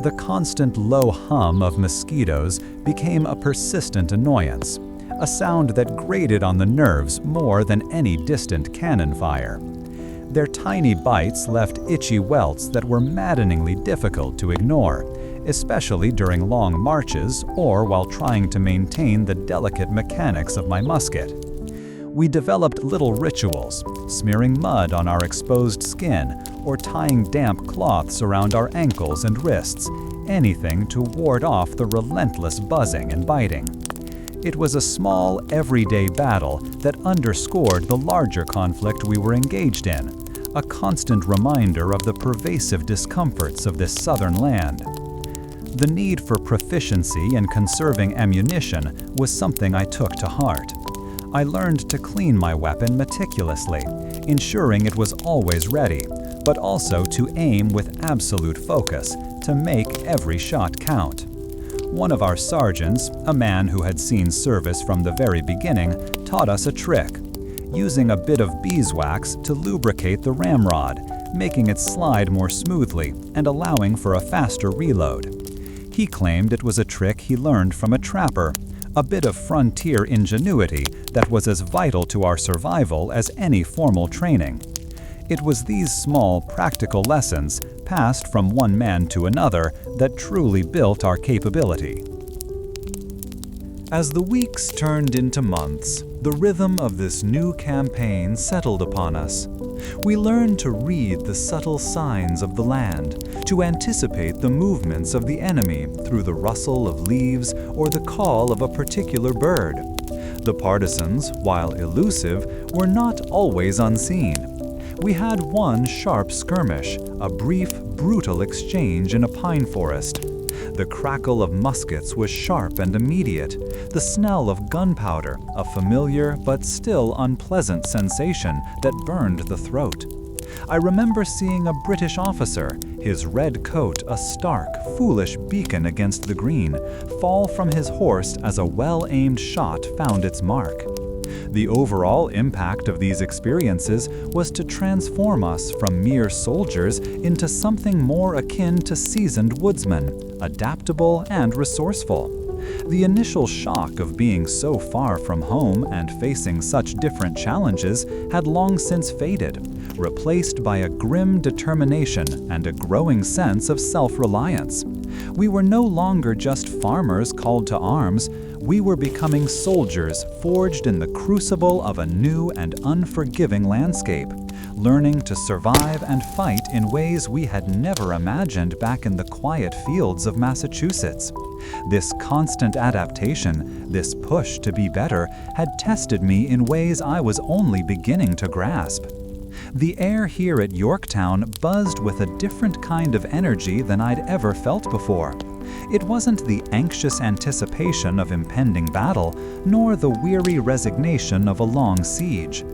The constant low hum of mosquitoes became a persistent annoyance, a sound that grated on the nerves more than any distant cannon fire. Their tiny bites left itchy welts that were maddeningly difficult to ignore, especially during long marches or while trying to maintain the delicate mechanics of my musket. We developed little rituals, smearing mud on our exposed skin or tying damp cloths around our ankles and wrists, anything to ward off the relentless buzzing and biting. It was a small, everyday battle that underscored the larger conflict we were engaged in, a constant reminder of the pervasive discomforts of this southern land. The need for proficiency in conserving ammunition was something I took to heart. I learned to clean my weapon meticulously, ensuring it was always ready, but also to aim with absolute focus, to make every shot count. One of our sergeants, a man who had seen service from the very beginning, taught us a trick, using a bit of beeswax to lubricate the ramrod, making it slide more smoothly and allowing for a faster reload. He claimed it was a trick he learned from a trapper, a bit of frontier ingenuity that was as vital to our survival as any formal training. It was these small, practical lessons, passed from one man to another, that truly built our capability. As the weeks turned into months, the rhythm of this new campaign settled upon us. We learned to read the subtle signs of the land, to anticipate the movements of the enemy through the rustle of leaves or the call of a particular bird. The partisans, while elusive, were not always unseen. We had one sharp skirmish, a brief, brutal exchange in a pine forest. The crackle of muskets was sharp and immediate, the smell of gunpowder, a familiar but still unpleasant sensation that burned the throat. I remember seeing a British officer, his red coat a stark, foolish beacon against the green, fall from his horse as a well-aimed shot found its mark. The overall impact of these experiences was to transform us from mere soldiers into something more akin to seasoned woodsmen, adaptable and resourceful. The initial shock of being so far from home and facing such different challenges had long since faded, replaced by a grim determination and a growing sense of self-reliance. We were no longer just farmers called to arms, we were becoming soldiers forged in the crucible of a new and unforgiving landscape, learning to survive and fight in ways we had never imagined back in the quiet fields of Massachusetts. This constant adaptation, this push to be better, had tested me in ways I was only beginning to grasp. The air here at Yorktown buzzed with a different kind of energy than I'd ever felt before. It wasn't the anxious anticipation of impending battle, nor the weary resignation of a long siege.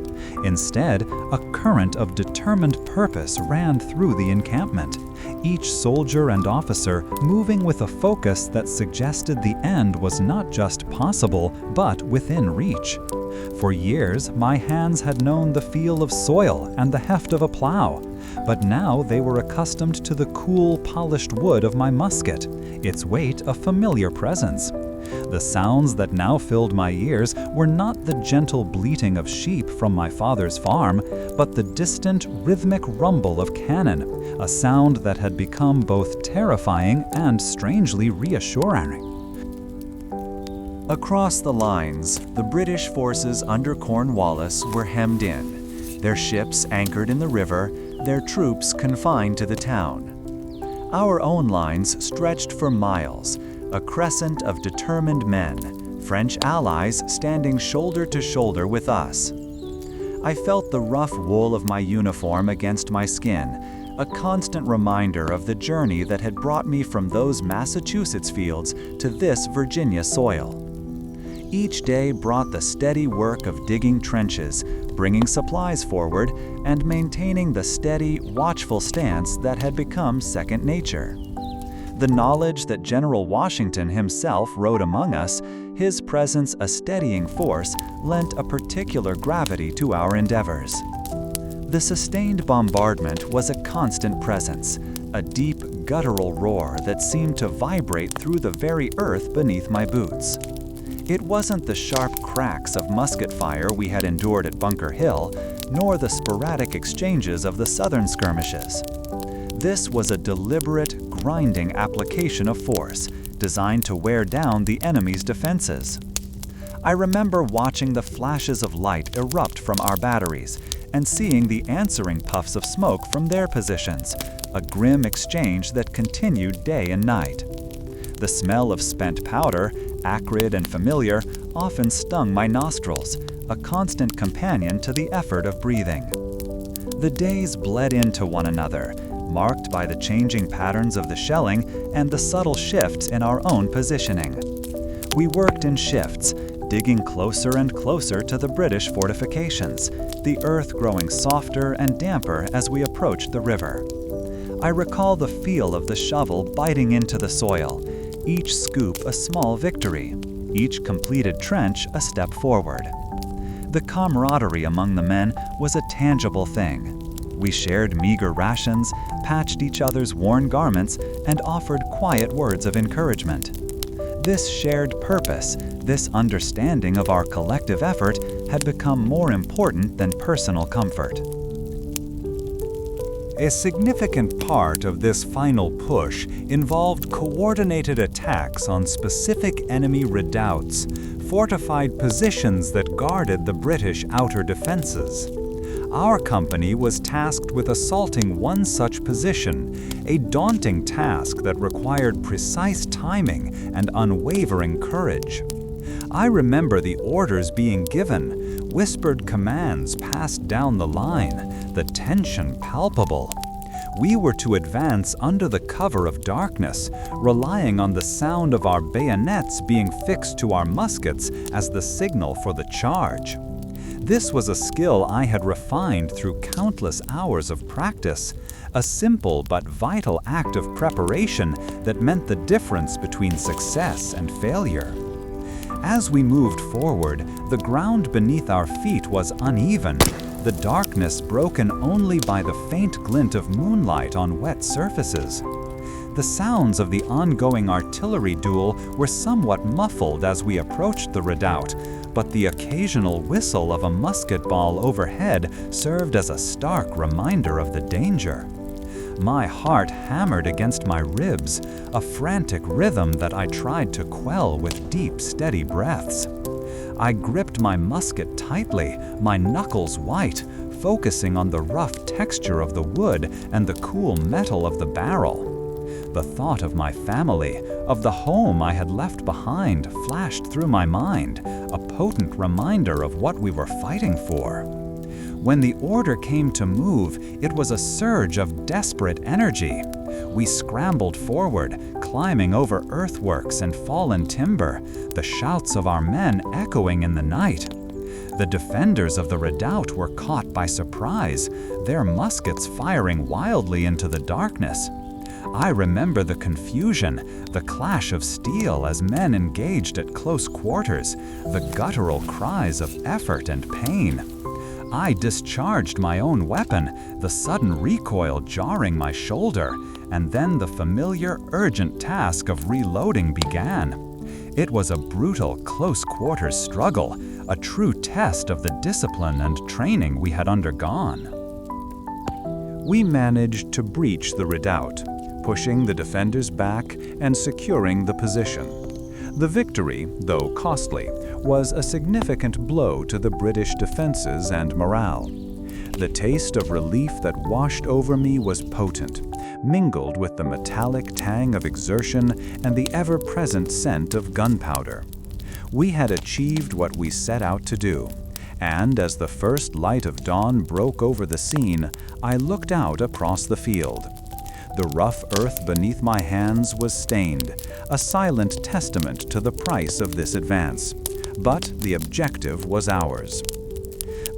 Instead, a current of determined purpose ran through the encampment, each soldier and officer moving with a focus that suggested the end was not just possible, but within reach. For years, my hands had known the feel of soil and the heft of a plow, but now they were accustomed to the cool, polished wood of my musket, its weight a familiar presence. The sounds that now filled my ears were not the gentle bleating of sheep from my father's farm, but the distant, rhythmic rumble of cannon, a sound that had become both terrifying and strangely reassuring. Across the lines, the British forces under Cornwallis were hemmed in, their ships anchored in the river, their troops confined to the town. Our own lines stretched for miles, a crescent of determined men, French allies standing shoulder to shoulder with us. I felt the rough wool of my uniform against my skin, a constant reminder of the journey that had brought me from those Massachusetts fields to this Virginia soil. Each day brought the steady work of digging trenches, bringing supplies forward, and maintaining the steady, watchful stance that had become second nature. The knowledge that General Washington himself rode among us, his presence a steadying force, lent a particular gravity to our endeavors. The sustained bombardment was a constant presence, a deep, guttural roar that seemed to vibrate through the very earth beneath my boots. It wasn't the sharp cracks of musket fire we had endured at Bunker Hill, nor the sporadic exchanges of the southern skirmishes. This was a deliberate, grinding application of force, designed to wear down the enemy's defenses. I remember watching the flashes of light erupt from our batteries and seeing the answering puffs of smoke from their positions, a grim exchange that continued day and night. The smell of spent powder, acrid and familiar, often stung my nostrils, a constant companion to the effort of breathing. The days bled into one another, marked by the changing patterns of the shelling and the subtle shifts in our own positioning. We worked in shifts, digging closer and closer to the British fortifications, the earth growing softer and damper as we approached the river. I recall the feel of the shovel biting into the soil, each scoop a small victory, each completed trench a step forward. The camaraderie among the men was a tangible thing. We shared meager rations, patched each other's worn garments, and offered quiet words of encouragement. This shared purpose, this understanding of our collective effort, had become more important than personal comfort. A significant part of this final push involved coordinated attacks on specific enemy redoubts, fortified positions that guarded the British outer defenses. Our company was tasked with assaulting one such position, a daunting task that required precise timing and unwavering courage. I remember the orders being given, whispered commands passed down the line, the tension palpable. We were to advance under the cover of darkness, relying on the sound of our bayonets being fixed to our muskets as the signal for the charge. This was a skill I had refined through countless hours of practice, a simple but vital act of preparation that meant the difference between success and failure. As we moved forward, the ground beneath our feet was uneven, the darkness broken only by the faint glint of moonlight on wet surfaces. The sounds of the ongoing artillery duel were somewhat muffled as we approached the redoubt, but the occasional whistle of a musket ball overhead served as a stark reminder of the danger. My heart hammered against my ribs, a frantic rhythm that I tried to quell with deep, steady breaths. I gripped my musket tightly, my knuckles white, focusing on the rough texture of the wood and the cool metal of the barrel. The thought of my family, of the home I had left behind, flashed through my mind, a potent reminder of what we were fighting for. When the order came to move, it was a surge of desperate energy. We scrambled forward, climbing over earthworks and fallen timber, the shouts of our men echoing in the night. The defenders of the redoubt were caught by surprise, their muskets firing wildly into the darkness. I remember the confusion, the clash of steel as men engaged at close quarters, the guttural cries of effort and pain. I discharged my own weapon, the sudden recoil jarring my shoulder, and then the familiar, urgent task of reloading began. It was a brutal, close-quarters struggle, a true test of the discipline and training we had undergone. We managed to breach the redoubt, pushing the defenders back and securing the position. The victory, though costly, was a significant blow to the British defenses and morale. The taste of relief that washed over me was potent, mingled with the metallic tang of exertion and the ever-present scent of gunpowder. We had achieved what we set out to do, and as the first light of dawn broke over the scene, I looked out across the field. The rough earth beneath my hands was stained, a silent testament to the price of this advance. But the objective was ours.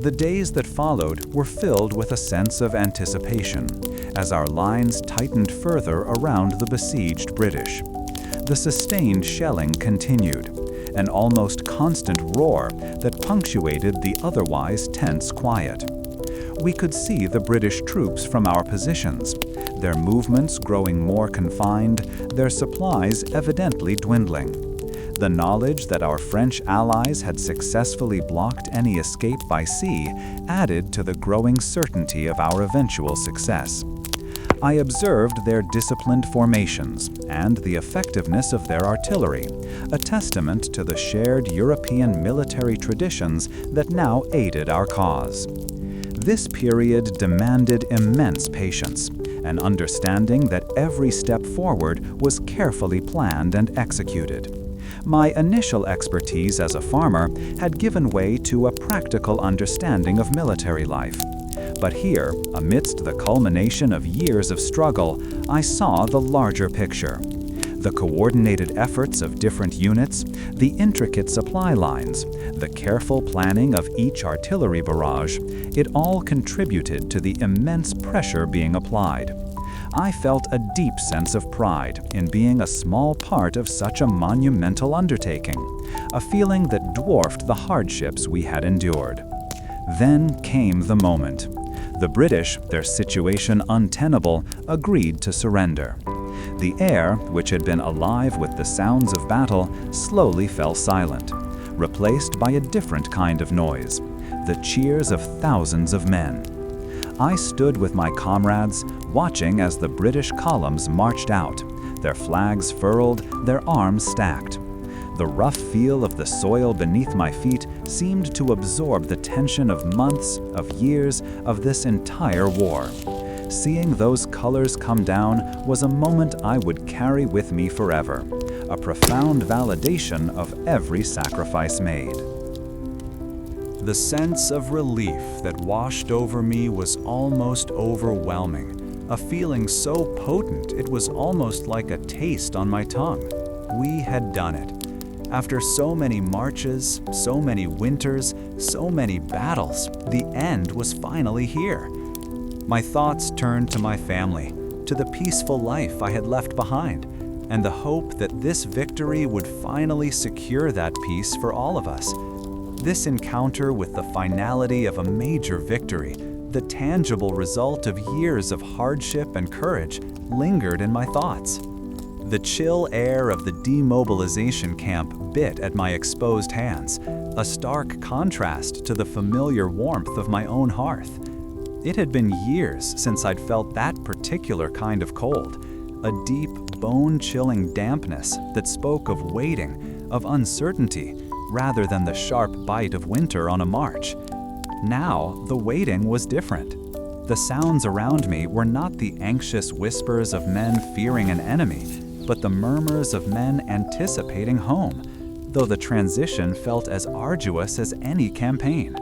The days that followed were filled with a sense of anticipation, as our lines tightened further around the besieged British. The sustained shelling continued, an almost constant roar that punctuated the otherwise tense quiet. We could see the British troops from our positions, their movements growing more confined, their supplies evidently dwindling. The knowledge that our French allies had successfully blocked any escape by sea added to the growing certainty of our eventual success. I observed their disciplined formations and the effectiveness of their artillery, a testament to the shared European military traditions that now aided our cause. This period demanded immense patience, an understanding that every step forward was carefully planned and executed. My initial expertise as a farmer had given way to a practical understanding of military life. But here, amidst the culmination of years of struggle, I saw the larger picture. The coordinated efforts of different units, the intricate supply lines, the careful planning of each artillery barrage, it all contributed to the immense pressure being applied. I felt a deep sense of pride in being a small part of such a monumental undertaking, a feeling that dwarfed the hardships we had endured. Then came the moment. The British, their situation untenable, agreed to surrender. The air, which had been alive with the sounds of battle, slowly fell silent, replaced by a different kind of noise, the cheers of thousands of men. I stood with my comrades, watching as the British columns marched out, their flags furled, their arms stacked. The rough feel of the soil beneath my feet seemed to absorb the tension of months, of years, of this entire war. Seeing those colors come down was a moment I would carry with me forever, a profound validation of every sacrifice made. The sense of relief that washed over me was almost overwhelming, a feeling so potent it was almost like a taste on my tongue. We had done it. After so many marches, so many winters, so many battles, the end was finally here. My thoughts turned to my family, to the peaceful life I had left behind, and the hope that this victory would finally secure that peace for all of us. This encounter with the finality of a major victory, the tangible result of years of hardship and courage, lingered in my thoughts. The chill air of the demobilization camp bit at my exposed hands, a stark contrast to the familiar warmth of my own hearth. It had been years since I'd felt that particular kind of cold, a deep, bone-chilling dampness that spoke of waiting, of uncertainty, rather than the sharp bite of winter on a march. Now, the waiting was different. The sounds around me were not the anxious whispers of men fearing an enemy, but the murmurs of men anticipating home, though the transition felt as arduous as any campaign.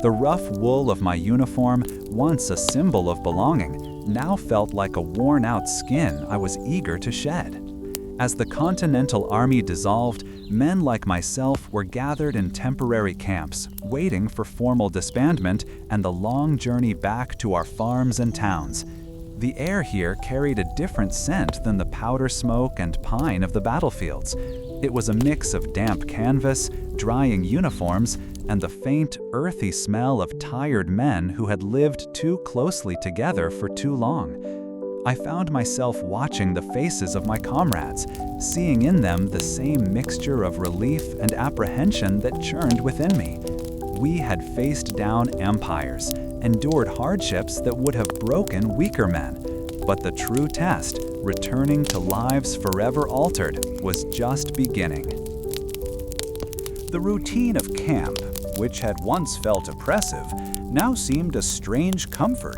The rough wool of my uniform, once a symbol of belonging, now felt like a worn-out skin I was eager to shed. As the Continental Army dissolved, men like myself were gathered in temporary camps, waiting for formal disbandment and the long journey back to our farms and towns. The air here carried a different scent than the powder smoke and pine of the battlefields. It was a mix of damp canvas, drying uniforms, and the faint, earthy smell of tired men who had lived too closely together for too long. I found myself watching the faces of my comrades, seeing in them the same mixture of relief and apprehension that churned within me. We had faced down empires, endured hardships that would have broken weaker men. But the true test, returning to lives forever altered, was just beginning. The routine of camp, which had once felt oppressive, now seemed a strange comfort.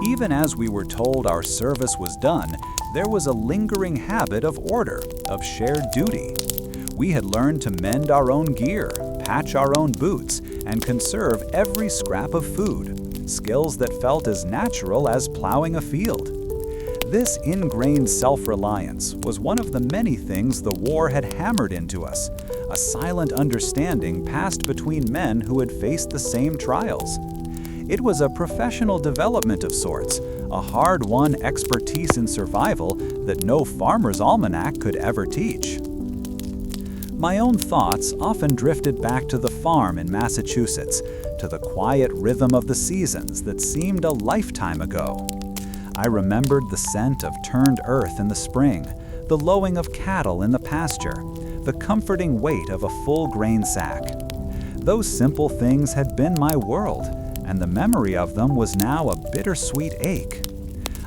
Even as we were told our service was done, there was a lingering habit of order, of shared duty. We had learned to mend our own gear, patch our own boots, and conserve every scrap of food, skills that felt as natural as plowing a field. This ingrained self-reliance was one of the many things the war had hammered into us, a silent understanding passed between men who had faced the same trials. It was a professional development of sorts, a hard-won expertise in survival that no farmer's almanac could ever teach. My own thoughts often drifted back to the farm in Massachusetts, to the quiet rhythm of the seasons that seemed a lifetime ago. I remembered the scent of turned earth in the spring, the lowing of cattle in the pasture, the comforting weight of a full grain sack. Those simple things had been my world, and the memory of them was now a bittersweet ache.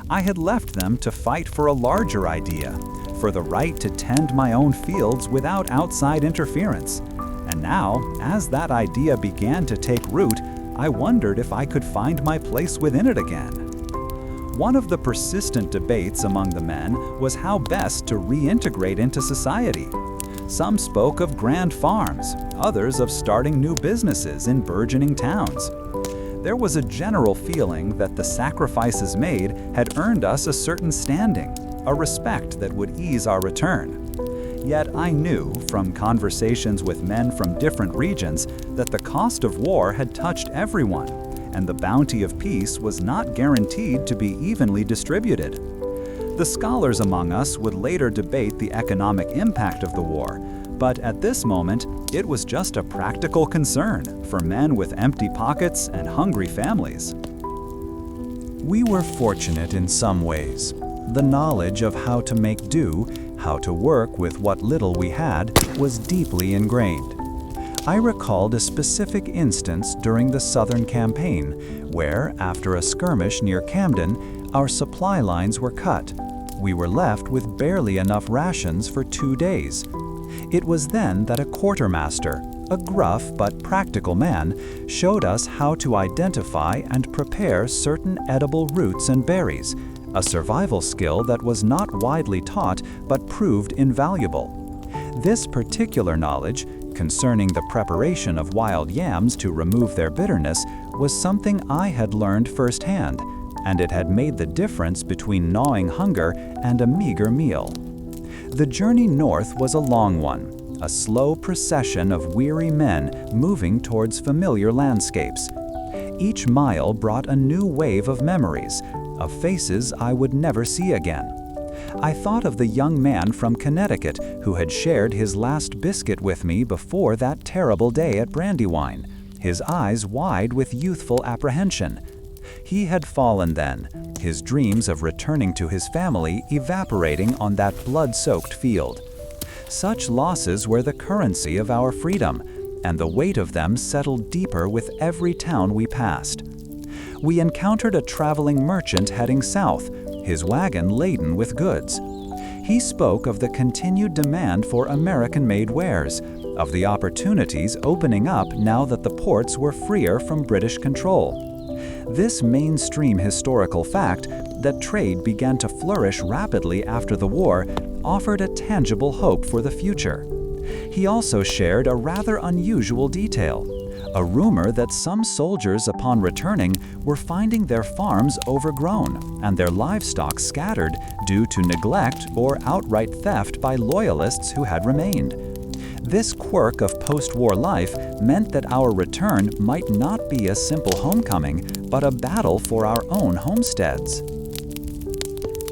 I had left them to fight for a larger idea, for the right to tend my own fields without outside interference. And now, as that idea began to take root, I wondered if I could find my place within it again. One of the persistent debates among the men was how best to reintegrate into society. Some spoke of grand farms, others of starting new businesses in burgeoning towns. There was a general feeling that the sacrifices made had earned us a certain standing, a respect that would ease our return. Yet I knew, from conversations with men from different regions, that the cost of war had touched everyone, and the bounty of peace was not guaranteed to be evenly distributed. The scholars among us would later debate the economic impact of the war, but at this moment, it was just a practical concern for men with empty pockets and hungry families. We were fortunate in some ways. The knowledge of how to make do, how to work with what little we had, was deeply ingrained. I recalled a specific instance during the Southern Campaign, where, after a skirmish near Camden, our supply lines were cut. We were left with barely enough rations for 2 days. It was then that a quartermaster, a gruff but practical man, showed us how to identify and prepare certain edible roots and berries, a survival skill that was not widely taught but proved invaluable. This particular knowledge, concerning the preparation of wild yams to remove their bitterness, was something I had learned firsthand, and it had made the difference between gnawing hunger and a meager meal. The journey north was a long one, a slow procession of weary men moving towards familiar landscapes. Each mile brought a new wave of memories, of faces I would never see again. I thought of the young man from Connecticut who had shared his last biscuit with me before that terrible day at Brandywine, his eyes wide with youthful apprehension. He had fallen then, his dreams of returning to his family evaporating on that blood-soaked field. Such losses were the currency of our freedom, and the weight of them settled deeper with every town we passed. We encountered a traveling merchant heading south, his wagon laden with goods. He spoke of the continued demand for American-made wares, of the opportunities opening up now that the ports were freer from British control. This mainstream historical fact that trade began to flourish rapidly after the war offered a tangible hope for the future. He also shared a rather unusual detail, a rumor that some soldiers upon returning were finding their farms overgrown and their livestock scattered due to neglect or outright theft by loyalists who had remained. This quirk of post-war life meant that our return might not be a simple homecoming, but a battle for our own homesteads.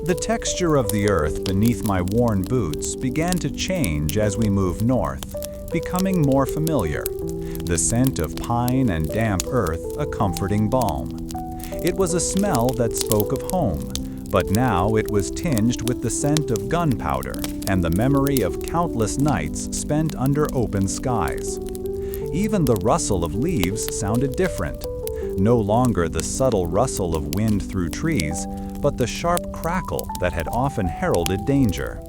The texture of the earth beneath my worn boots began to change as we moved north, becoming more familiar. The scent of pine and damp earth a comforting balm. It was a smell that spoke of home, but now it was tinged with the scent of gunpowder and the memory of countless nights spent under open skies. Even the rustle of leaves sounded different. No longer the subtle rustle of wind through trees, but the sharp crackle that had often heralded danger.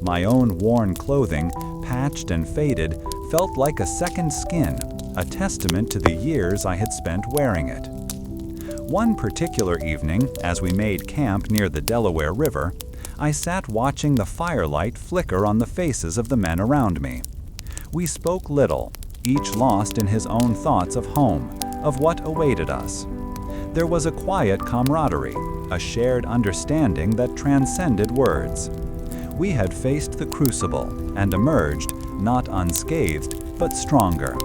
My own worn clothing, patched and faded, felt like a second skin, a testament to the years I had spent wearing it. One particular evening, as we made camp near the Delaware River, I sat watching the firelight flicker on the faces of the men around me. We spoke little, each lost in his own thoughts of home, of what awaited us. There was a quiet camaraderie, a shared understanding that transcended words. We had faced the crucible and emerged, not unscathed, but stronger.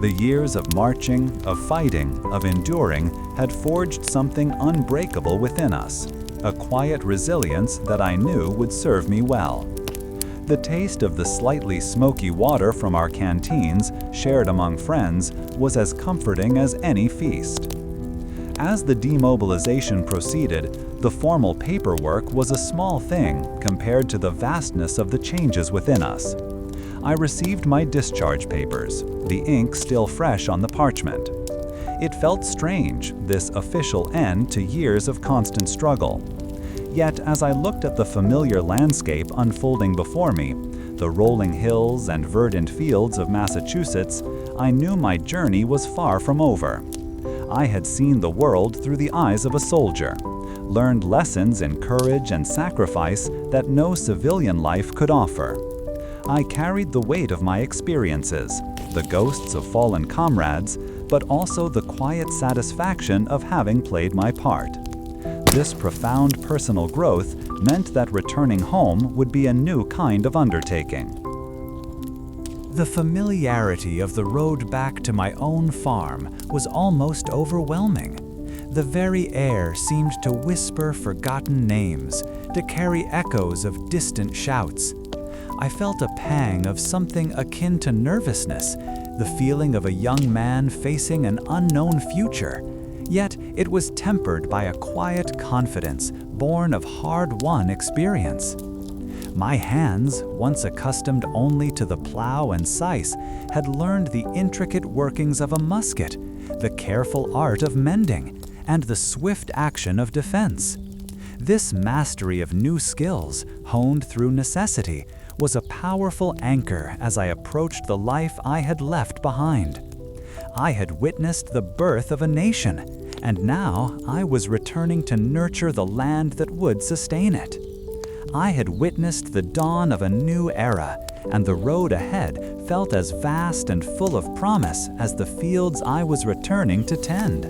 The years of marching, of fighting, of enduring had forged something unbreakable within us, a quiet resilience that I knew would serve me well. The taste of the slightly smoky water from our canteens, shared among friends, was as comforting as any feast. As the demobilization proceeded, the formal paperwork was a small thing compared to the vastness of the changes within us. I received my discharge papers, the ink still fresh on the parchment. It felt strange, this official end to years of constant struggle. Yet as I looked at the familiar landscape unfolding before me, the rolling hills and verdant fields of Massachusetts, I knew my journey was far from over. I had seen the world through the eyes of a soldier, learned lessons in courage and sacrifice that no civilian life could offer. I carried the weight of my experiences, the ghosts of fallen comrades, but also the quiet satisfaction of having played my part. This profound personal growth meant that returning home would be a new kind of undertaking. The familiarity of the road back to my own farm was almost overwhelming. The very air seemed to whisper forgotten names, to carry echoes of distant shouts. I felt a pang of something akin to nervousness, the feeling of a young man facing an unknown future. Yet it was tempered by a quiet confidence born of hard-won experience. My hands, once accustomed only to the plow and scythe, had learned the intricate workings of a musket, the careful art of mending, and the swift action of defense. This mastery of new skills, honed through necessity, was a powerful anchor as I approached the life I had left behind. I had witnessed the birth of a nation, and now I was returning to nurture the land that would sustain it. I had witnessed the dawn of a new era, and the road ahead felt as vast and full of promise as the fields I was returning to tend.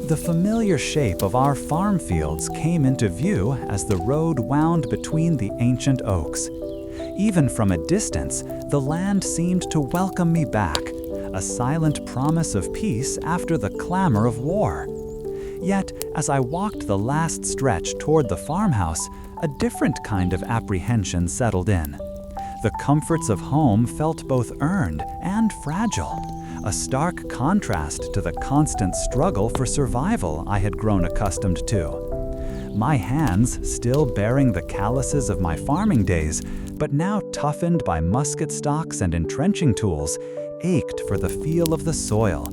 The familiar shape of our farm fields came into view as the road wound between the ancient oaks. Even from a distance, the land seemed to welcome me back, a silent promise of peace after the clamor of war. Yet, as I walked the last stretch toward the farmhouse, a different kind of apprehension settled in. The comforts of home felt both earned and fragile, a stark contrast to the constant struggle for survival I had grown accustomed to. My hands, still bearing the calluses of my farming days, but now toughened by musket stocks and entrenching tools, ached for the feel of the soil,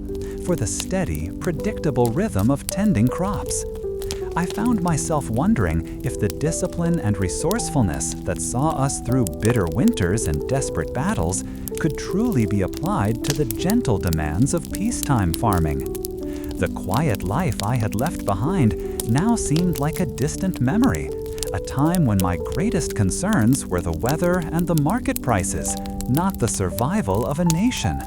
for the steady, predictable rhythm of tending crops. I found myself wondering if the discipline and resourcefulness that saw us through bitter winters and desperate battles could truly be applied to the gentle demands of peacetime farming. The quiet life I had left behind now seemed like a distant memory, a time when my greatest concerns were the weather and the market prices, not the survival of a nation.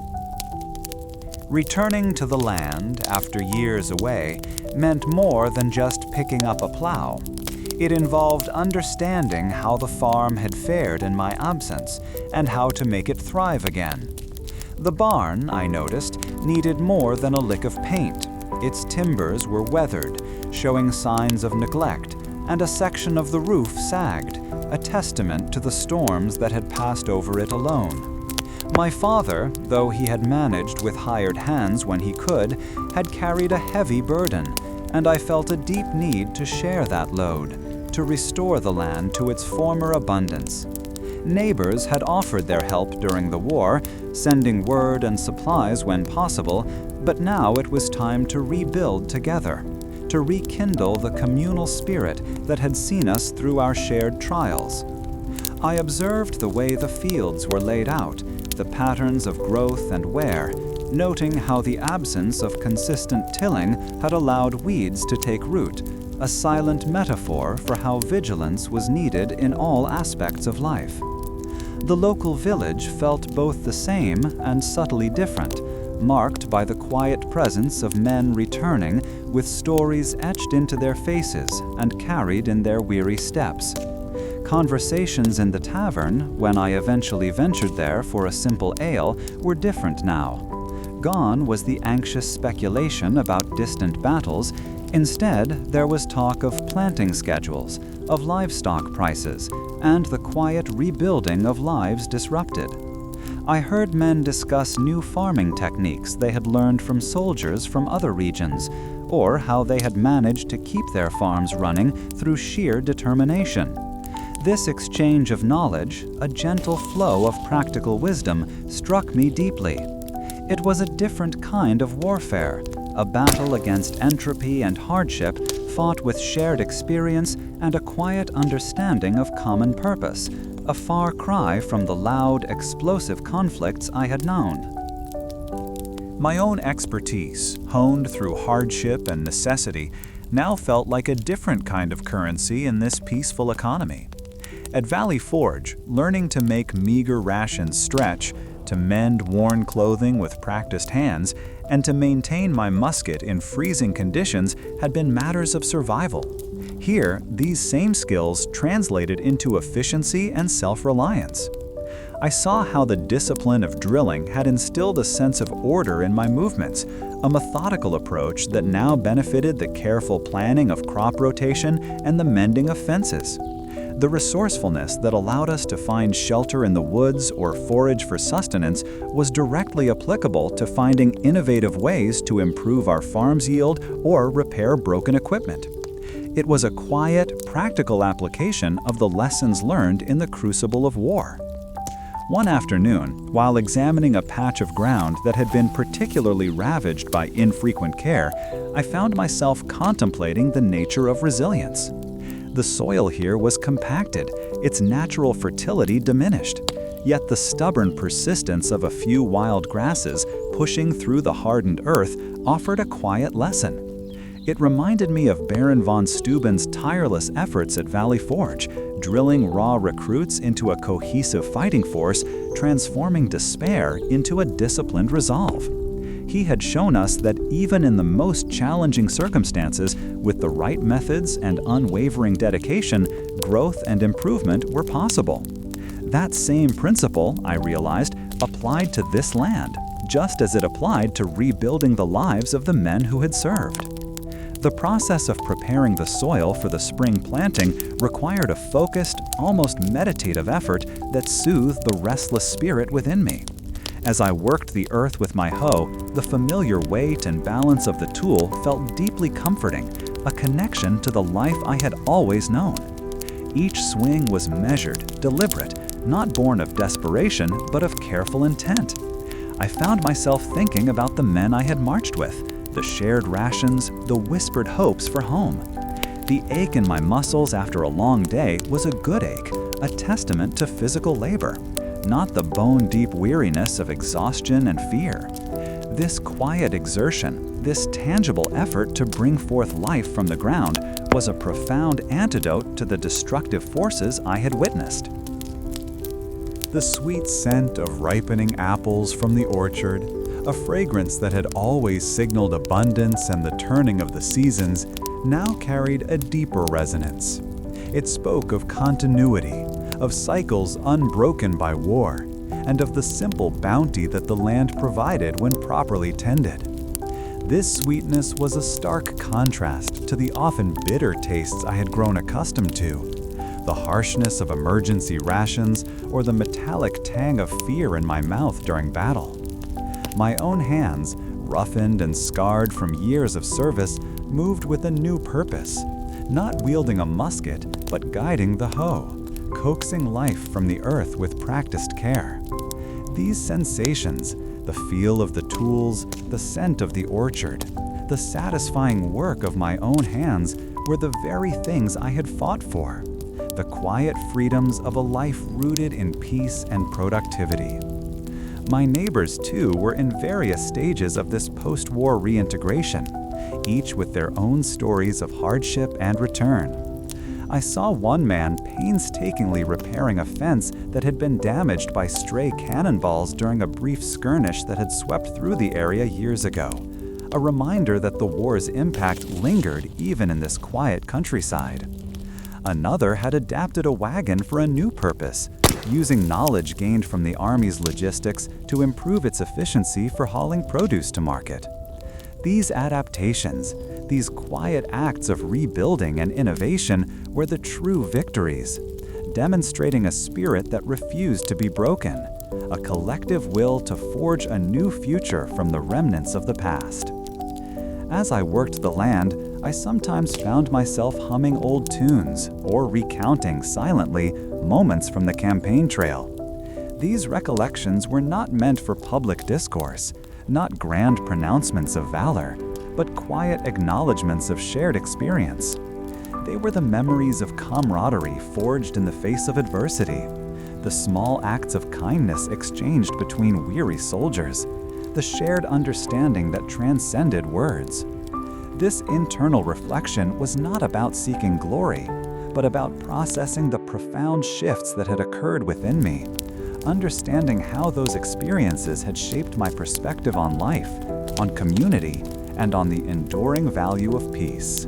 Returning to the land after years away meant more than just picking up a plow. It involved understanding how the farm had fared in my absence and how to make it thrive again. The barn, I noticed, needed more than a lick of paint. Its timbers were weathered, showing signs of neglect, and a section of the roof sagged, a testament to the storms that had passed over it alone. My father, though he had managed with hired hands when he could, had carried a heavy burden, and I felt a deep need to share that load, to restore the land to its former abundance. Neighbors had offered their help during the war, sending word and supplies when possible, but now it was time to rebuild together, to rekindle the communal spirit that had seen us through our shared trials. I observed the way the fields were laid out, the patterns of growth and wear, noting how the absence of consistent tilling had allowed weeds to take root, a silent metaphor for how vigilance was needed in all aspects of life. The local village felt both the same and subtly different, marked by the quiet presence of men returning with stories etched into their faces and carried in their weary steps. Conversations in the tavern, when I eventually ventured there for a simple ale, were different now. Gone was the anxious speculation about distant battles. Instead, there was talk of planting schedules, of livestock prices, and the quiet rebuilding of lives disrupted. I heard men discuss new farming techniques they had learned from soldiers from other regions, or how they had managed to keep their farms running through sheer determination. This exchange of knowledge, a gentle flow of practical wisdom, struck me deeply. It was a different kind of warfare, a battle against entropy and hardship fought with shared experience and a quiet understanding of common purpose, a far cry from the loud, explosive conflicts I had known. My own expertise, honed through hardship and necessity, now felt like a different kind of currency in this peaceful economy. At Valley Forge, learning to make meager rations stretch, to mend worn clothing with practiced hands, and to maintain my musket in freezing conditions had been matters of survival. Here, these same skills translated into efficiency and self-reliance. I saw how the discipline of drilling had instilled a sense of order in my movements, a methodical approach that now benefited the careful planning of crop rotation and the mending of fences. The resourcefulness that allowed us to find shelter in the woods or forage for sustenance was directly applicable to finding innovative ways to improve our farm's yield or repair broken equipment. It was a quiet, practical application of the lessons learned in the crucible of war. One afternoon, while examining a patch of ground that had been particularly ravaged by infrequent care, I found myself contemplating the nature of resilience. The soil here was compacted, its natural fertility diminished, yet the stubborn persistence of a few wild grasses pushing through the hardened earth offered a quiet lesson. It reminded me of Baron von Steuben's tireless efforts at Valley Forge, drilling raw recruits into a cohesive fighting force, transforming despair into a disciplined resolve. He had shown us that even in the most challenging circumstances, with the right methods and unwavering dedication, growth and improvement were possible. That same principle, I realized, applied to this land, just as it applied to rebuilding the lives of the men who had served. The process of preparing the soil for the spring planting required a focused, almost meditative effort that soothed the restless spirit within me. As I worked the earth with my hoe, the familiar weight and balance of the tool felt deeply comforting, a connection to the life I had always known. Each swing was measured, deliberate, not born of desperation, but of careful intent. I found myself thinking about the men I had marched with, the shared rations, the whispered hopes for home. The ache in my muscles after a long day was a good ache, a testament to physical labor, not the bone-deep weariness of exhaustion and fear. This quiet exertion, this tangible effort to bring forth life from the ground, was a profound antidote to the destructive forces I had witnessed. The sweet scent of ripening apples from the orchard, a fragrance that had always signaled abundance and the turning of the seasons, now carried a deeper resonance. It spoke of continuity, of cycles unbroken by war, and of the simple bounty that the land provided when properly tended. This sweetness was a stark contrast to the often bitter tastes I had grown accustomed to, the harshness of emergency rations or the metallic tang of fear in my mouth during battle. My own hands, roughened and scarred from years of service, moved with a new purpose, not wielding a musket, but guiding the hoe, coaxing life from the earth with practiced care. These sensations, the feel of the tools, the scent of the orchard, the satisfying work of my own hands were the very things I had fought for, the quiet freedoms of a life rooted in peace and productivity. My neighbors, too, were in various stages of this post-war reintegration, each with their own stories of hardship and return. I saw one man painstakingly repairing a fence that had been damaged by stray cannonballs during a brief skirmish that had swept through the area years ago, a reminder that the war's impact lingered even in this quiet countryside. Another had adapted a wagon for a new purpose, using knowledge gained from the Army's logistics to improve its efficiency for hauling produce to market. These adaptations, these quiet acts of rebuilding and innovation were the true victories, demonstrating a spirit that refused to be broken, a collective will to forge a new future from the remnants of the past. As I worked the land, I sometimes found myself humming old tunes or recounting silently moments from the campaign trail. These recollections were not meant for public discourse, not grand pronouncements of valor, but quiet acknowledgments of shared experience. They were the memories of camaraderie forged in the face of adversity, the small acts of kindness exchanged between weary soldiers, the shared understanding that transcended words. This internal reflection was not about seeking glory, but about processing the profound shifts that had occurred within me, understanding how those experiences had shaped my perspective on life, on community, and on the enduring value of peace.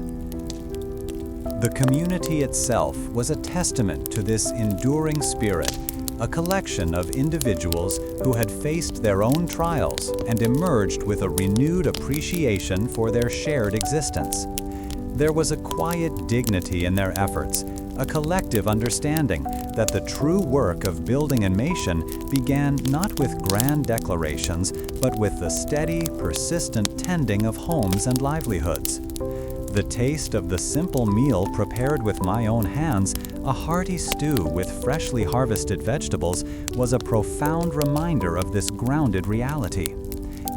The community itself was a testament to this enduring spirit, a collection of individuals who had faced their own trials and emerged with a renewed appreciation for their shared existence. There was a quiet dignity in their efforts, a collective understanding that the true work of building a nation began not with grand declarations, but with the steady, persistent tending of homes and livelihoods. The taste of the simple meal prepared with my own hands, a hearty stew with freshly harvested vegetables, was a profound reminder of this grounded reality.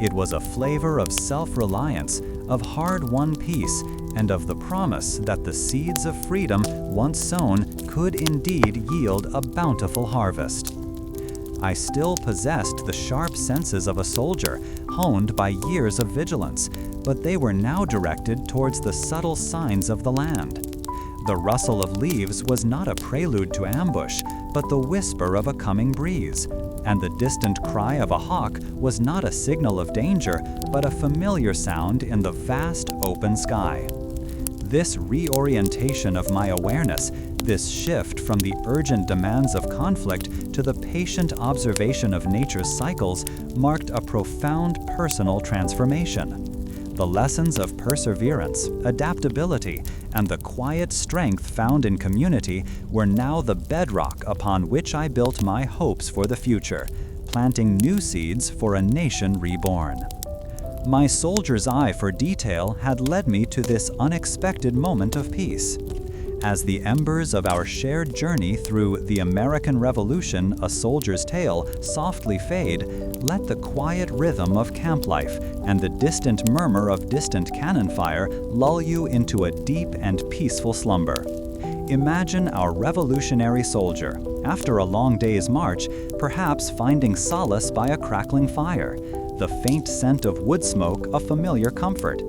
It was a flavor of self-reliance, of hard-won peace, and of the promise that the seeds of freedom, once sown, could indeed yield a bountiful harvest. I still possessed the sharp senses of a soldier, honed by years of vigilance, but they were now directed towards the subtle signs of the land. The rustle of leaves was not a prelude to ambush, but the whisper of a coming breeze, and the distant cry of a hawk was not a signal of danger, but a familiar sound in the vast open sky. This reorientation of my awareness, this shift from the urgent demands of conflict to the patient observation of nature's cycles, marked a profound personal transformation. The lessons of perseverance, adaptability, and the quiet strength found in community were now the bedrock upon which I built my hopes for the future, planting new seeds for a nation reborn. My soldier's eye for detail had led me to this unexpected moment of peace. As the embers of our shared journey through the American Revolution, A Soldier's Tale, softly fade, let the quiet rhythm of camp life and the distant murmur of distant cannon fire lull you into a deep and peaceful slumber. Imagine our revolutionary soldier, after a long day's march, perhaps finding solace by a crackling fire, the faint scent of wood smoke a familiar comfort.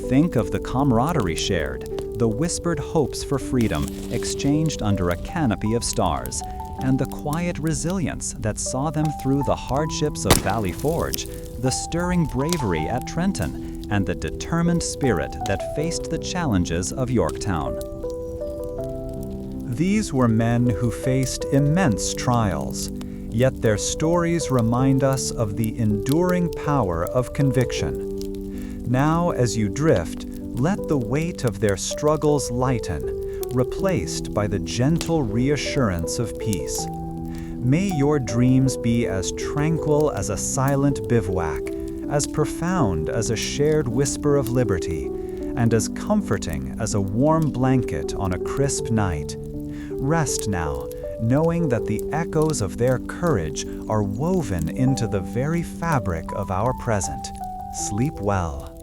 Think of the camaraderie shared, the whispered hopes for freedom exchanged under a canopy of stars, and the quiet resilience that saw them through the hardships of Valley Forge, the stirring bravery at Trenton, and the determined spirit that faced the challenges of Yorktown. These were men who faced immense trials, yet their stories remind us of the enduring power of conviction. Now, as you drift, let the weight of their struggles lighten, replaced by the gentle reassurance of peace. May your dreams be as tranquil as a silent bivouac, as profound as a shared whisper of liberty, and as comforting as a warm blanket on a crisp night. Rest now, knowing that the echoes of their courage are woven into the very fabric of our present. Sleep well.